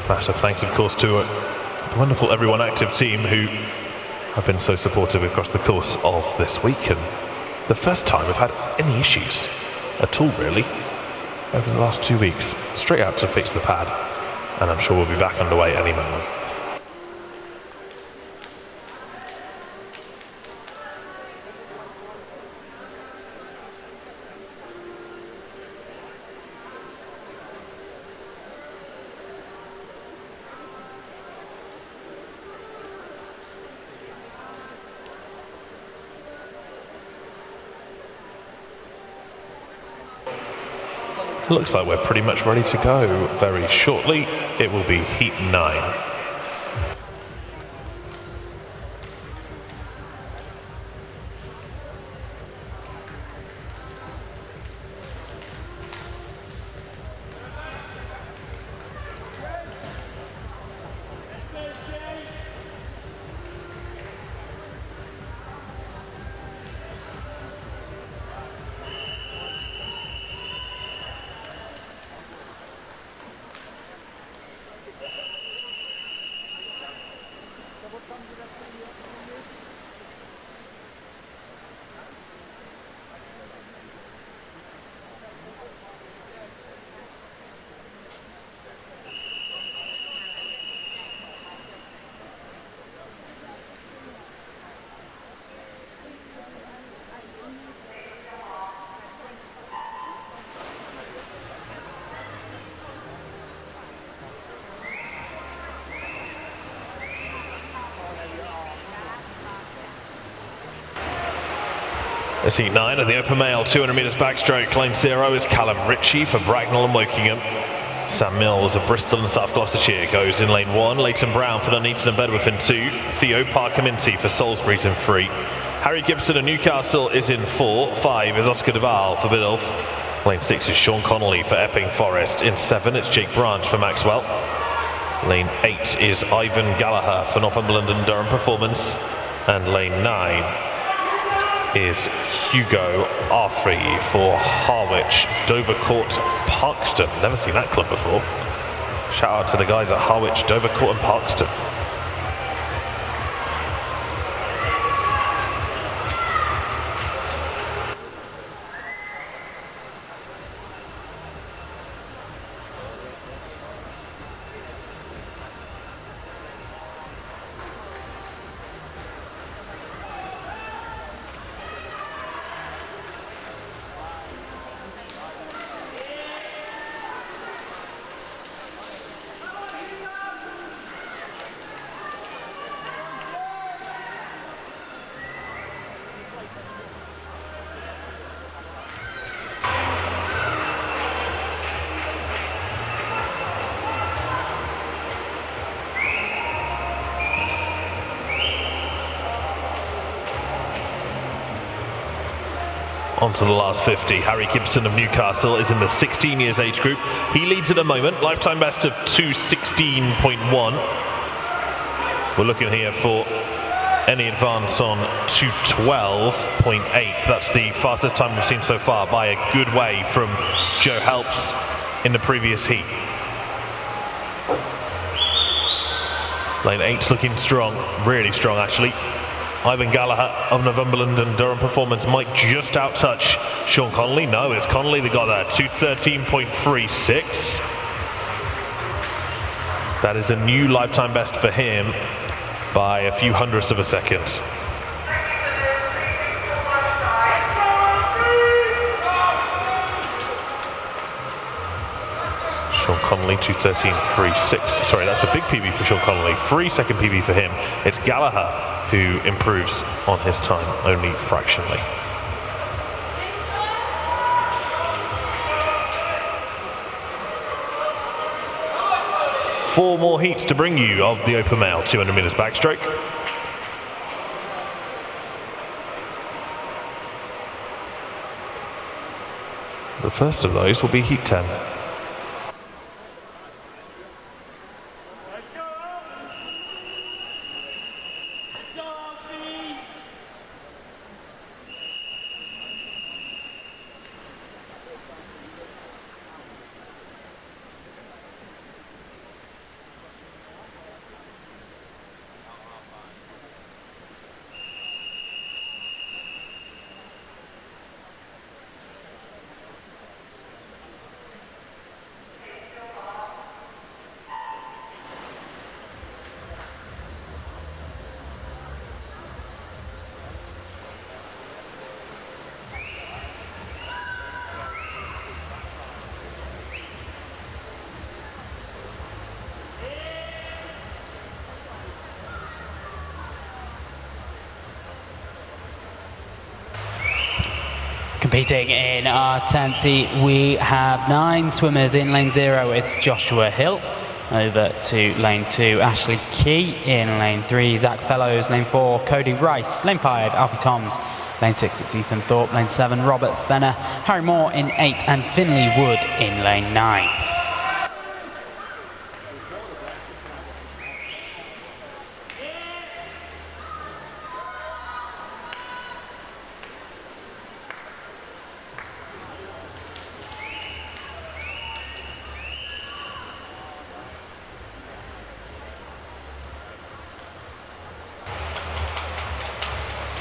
Massive thanks, of course, to the wonderful Everyone Active team who have been so supportive across the course of this week, and the first time we've had any issues at all, really, over the last 2 weeks. Straight out to fix the pad, and I'm sure we'll be back underway any moment. Looks like we're pretty much ready to go. Very shortly, it will be heat 9. It's heat 9 of the open male 200 metres backstroke. Lane 0 is Callum Ritchie for Bracknell and Wokingham. Sam Mills of Bristol and South Gloucestershire goes in lane 1. Leighton Brown for Nuneaton and Bedworth in 2. Theo Parker-Minty for Salisbury's in 3. Harry Gibson of Newcastle is in 4. 5 is Oscar Duval for Biddulph. Lane 6 is Sean Connolly for Epping Forest. In 7 it's Jake Branch for Maxwell. Lane 8 is Ivan Gallagher for Northumberland and Durham Performance. And lane 9 is Hugo Arfrey for Harwich, Dovercourt, Parkston. Never seen that club before. Shout out to the guys at Harwich, Dovercourt and Parkston. On to the last 50. Harry Gibson of Newcastle is in the 16 years age group. He leads at the moment, lifetime best of 2:16.1. We're looking here for any advance on 2:12.8. That's the fastest time we've seen so far by a good way from Joe Helps in the previous heat. Lane 8's looking strong, really strong actually. Ivan Gallagher of Northumberland and Durham Performance might just outtouch Sean Connolly. No, it's Connolly that got there. 2:13.36. That is a new lifetime best for him by a few hundredths of a second. Sean Connolly, 2:13.36. Sorry, that's a big PB for Sean Connolly. 3-second PB for him. It's Gallagher who improves on his time, only fractionally. Four more heats to bring you of the open male 200 metres backstroke. The first of those will be heat 10. Competing in our 10th heat, we have 9 swimmers in lane 0. It's Joshua Hill. Over to lane 2, Ashley Key. In lane 3, Zach Fellows. Lane 4, Cody Rice. Lane 5, Alfie Toms. Lane 6, it's Ethan Thorpe. Lane 7, Robert Fenner. Harry Moore in 8, and Finley Wood in lane 9.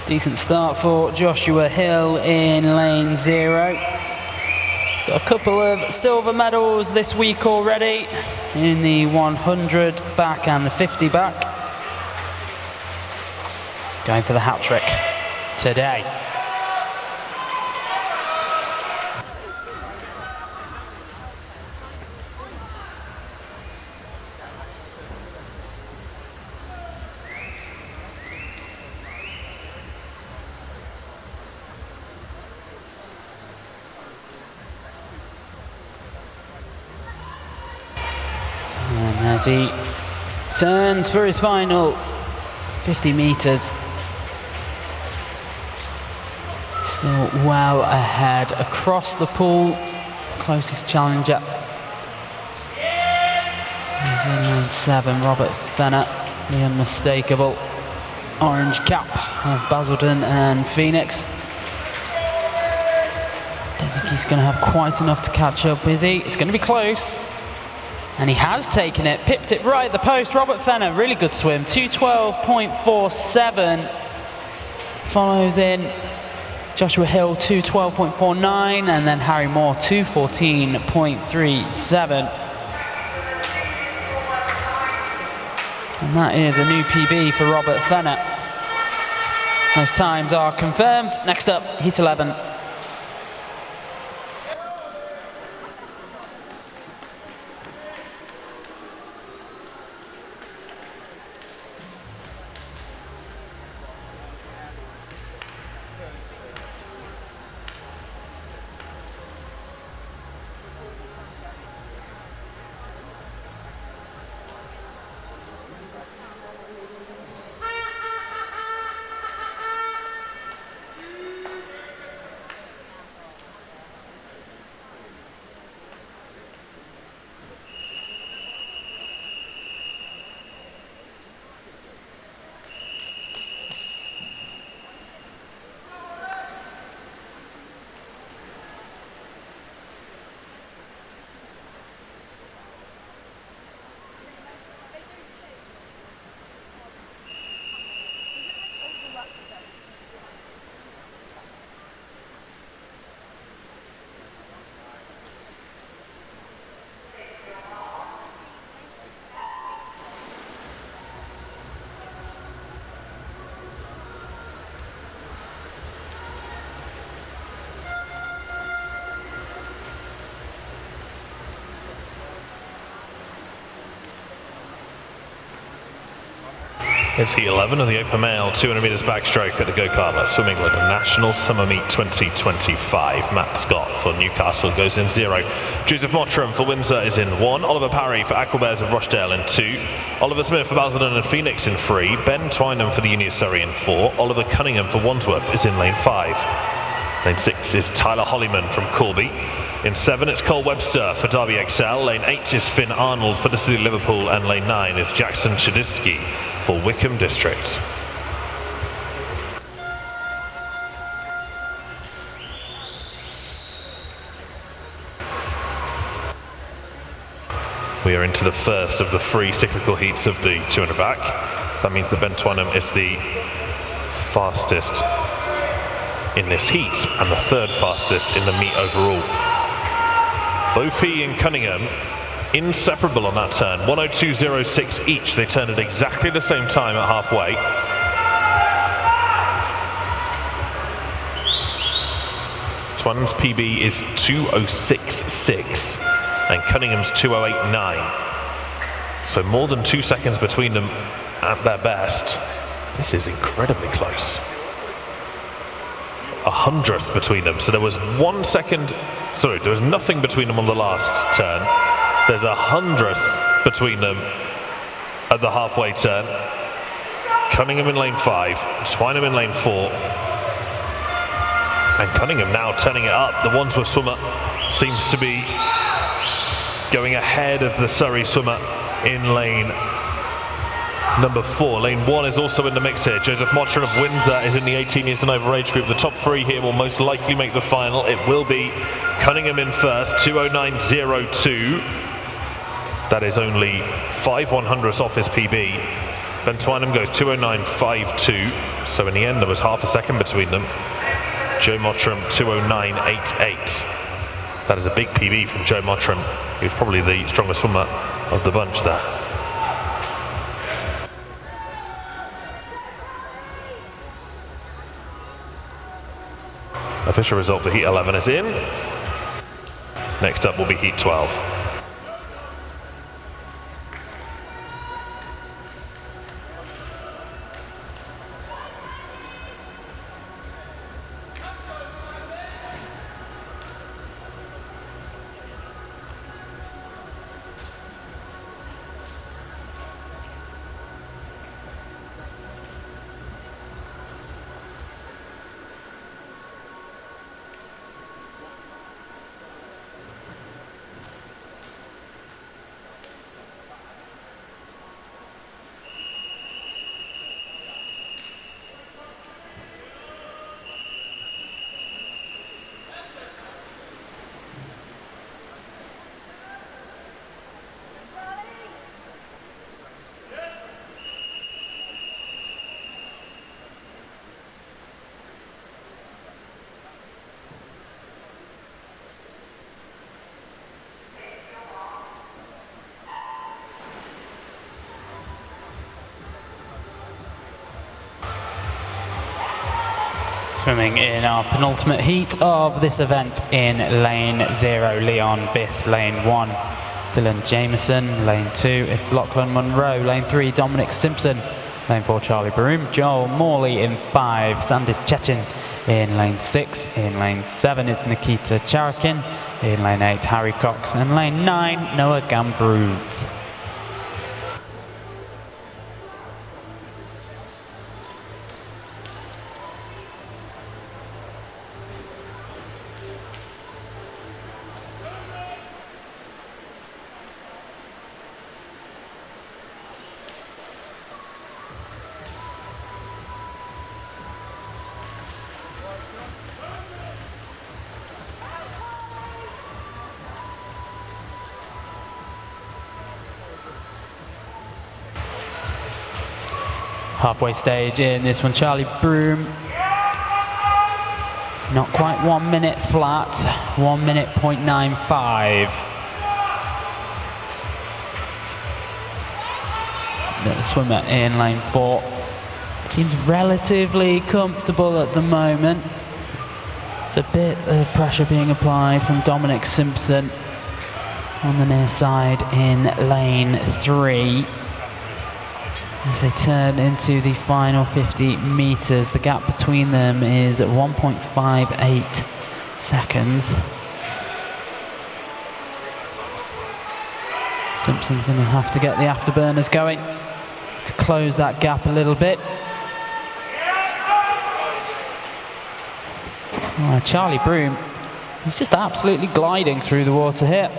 Decent start for Joshua Hill in lane 0. He's got a couple of silver medals this week already in the 100 back and the 50 back. Going for the hat trick today. As he turns for his final 50 metres. Still well ahead across the pool. Closest challenger is in lane 7, Robert Fenner, the unmistakable orange cap of Basildon and Phoenix. Don't think he's going to have quite enough to catch up, is he? It's going to be close. And he has taken it, pipped it right at the post. Robert Fenner, really good swim, 2:12.47. Follows in Joshua Hill, 2:12.49, and then Harry Moore, 2:14.37. And that is a new PB for Robert Fenner. Those times are confirmed. Next up, heat 11. It's heat 11 of the open male 200 metres backstroke at the Go-Kartler Swim England National Summer Meet 2025. Matt Scott for Newcastle goes in 0. Joseph Mottram for Windsor is in 1. Oliver Parry for Aquabears of Rochdale in 2. Oliver Smith for Basildon and Phoenix in 3. Ben Twynham for the Uni of Surrey in 4. Oliver Cunningham for Wandsworth is in lane 5. Lane 6 is Tyler Hollyman from Corby. In 7, it's Cole Webster for Derby XL. Lane 8 is Finn Arnold for the City of Liverpool. And lane 9 is Jackson Chudisky for Wickham District. We are into the first of the 3 cyclical heats of the 200 back. That means that Ben Twynham is the fastest in this heat and the 3rd fastest in the meet overall. Both he and Cunningham inseparable on that turn, 1:02.06 each. They turned at exactly the same time at halfway. Twynham's PB is 2:06.6 and Cunningham's 2:08.9. So more than 2 seconds between them at their best. This is incredibly close. 100th between them. So there was 1 second, sorry, there was nothing between them on the last turn. There's 100th between them at the halfway turn. Cunningham in lane 5, Swineham in lane 4. And Cunningham now turning it up. The Wandsworth swimmer seems to be going ahead of the Surrey swimmer in lane number 4. Lane 1 is also in the mix here. Joseph Mottram of Windsor is in the 18 years and over age group. The top 3 here will most likely make the final. It will be Cunningham in first, 2:09.02. That is only 5/100ths off his PB. Ben Twynham goes 2:09.52. So in the end, there was half a second between them. Joe Mottram, 2:09.88. That is a big PB from Joe Mottram. He was probably the strongest swimmer of the bunch there. Official result for Heat 11 is in. Next up will be Heat 12. Swimming in our penultimate heat of this event in lane 0, Leon Biss, lane 1, Dylan Jameson, lane 2, it's Lachlan Munro, lane 3, Dominic Simpson, lane 4, Charlie Broom, Joel Morley in 5, Sandis Chechen in lane 6, in lane 7 it's Nikita Charakin, in lane 8 Harry Cox, and lane 9 Noah Gambrudes. Halfway stage in this one, Charlie Broom. Not quite 1 minute flat, 1 minute 0.95. The swimmer in lane 4 seems relatively comfortable at the moment. It's a bit of pressure being applied from Dominic Simpson on the near side in lane 3. As they turn into the final 50 meters, the gap between them is 1.58 seconds. Simpson's going to have to get the afterburners going to close that gap a little bit. Oh, Charlie Broom, he's just absolutely gliding through the water here.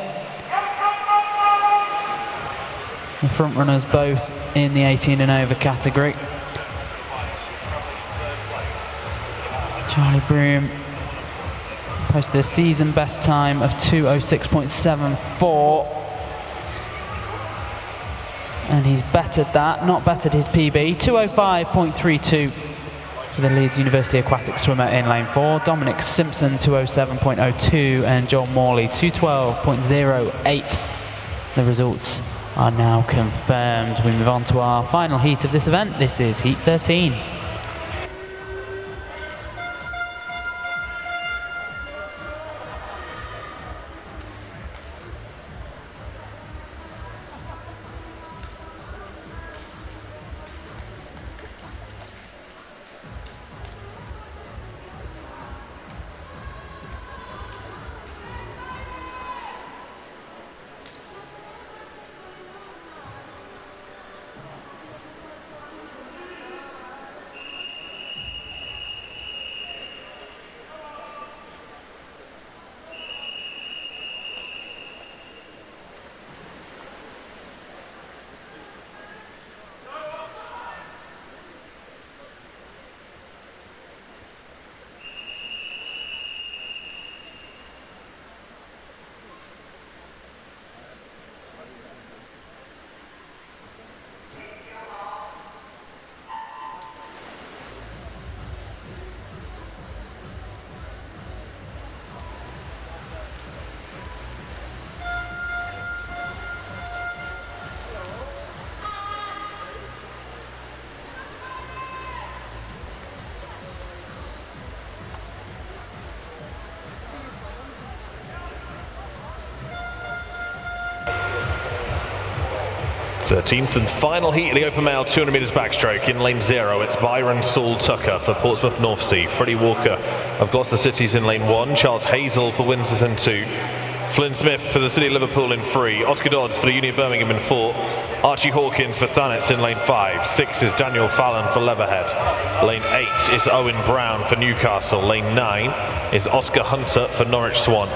The front runners both in the 18 and over category. Charlie Broom posted a season best time of 2:06.74. And he's bettered that, not bettered his PB, 2:05.32 for the Leeds University aquatic swimmer in lane 4. Dominic Simpson, 2:07.02, and Joel Morley, 2:12.08. The results are now confirmed. We move on to our final heat of this event. This is Heat 13. 13th and final heat of the open male 200 metres backstroke in lane 0. It's Byron Saul Tucker for Portsmouth North Sea, Freddie Walker of Gloucester City's in lane 1, Charles Hazel for Windsors in 2, Flynn Smith for the City of Liverpool in 3, Oscar Dodds for the Uni of Birmingham in 4, Archie Hawkins for Thanet in lane 5, 6 is Daniel Fallon for Leatherhead, lane 8 is Owen Brown for Newcastle, lane 9 is Oscar Hunter for Norwich Swan.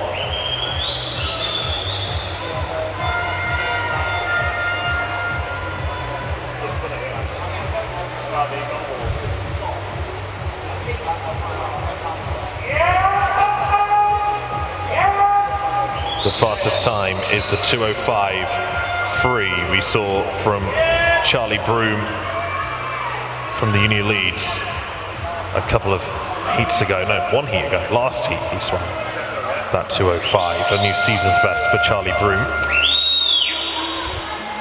The fastest time is the 2:05.3 we saw from Charlie Broom from the Uni of Leeds a couple of heats ago. No, one heat ago. Last heat he swam that 2:05, a new season's best for Charlie Broom.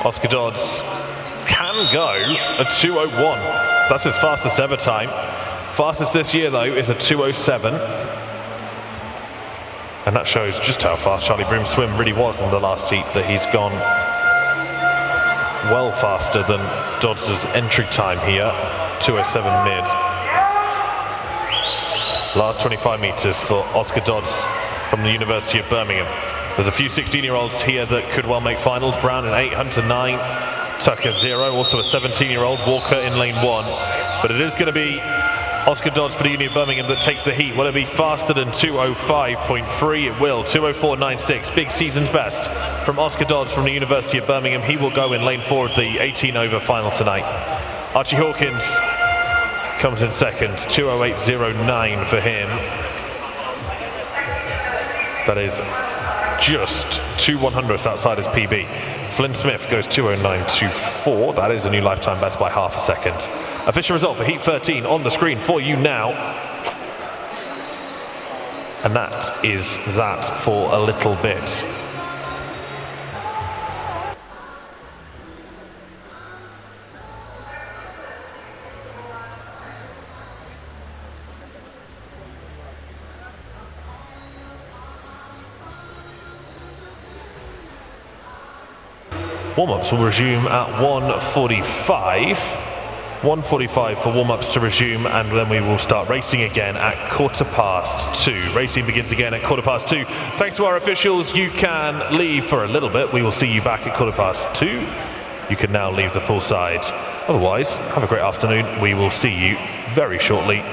Oscar Dodds can go a 2:01. That's his fastest ever time. Fastest this year though is a 2:07. And that shows just how fast Charlie Broom's swim really was in the last heat, that he's gone well faster than Dodds' entry time here, 2:07 mid. Last 25 metres for Oscar Dodds from the University of Birmingham. There's a few 16-year-olds here that could well make finals. Brown in 8, Hunter 9, Tucker 0, also a 17-year-old, Walker in lane 1. But it is going to be Oscar Dodds for the Uni of Birmingham that takes the heat. Will it be faster than 2:05.3? It will. 2:04.96, big season's best from Oscar Dodds from the University of Birmingham. He will go in lane 4 of the 18 over final tonight. Archie Hawkins comes in second, 2:08.09 for him. That is just 2/100ths outside his PB. Flynn Smith goes 2:09.24. That is a new lifetime best by half a second. Official result for heat 13 on the screen for you now. And that is that for a little bit. Warm-ups will resume at 1:45. 1:45 for warm-ups to resume, and then we will start racing again at 2:15. Racing begins again at 2:15. Thanks to our officials, you can leave for a little bit. We will see you back at 2:15. You can now leave the poolside. Otherwise, have a great afternoon. We will see you very shortly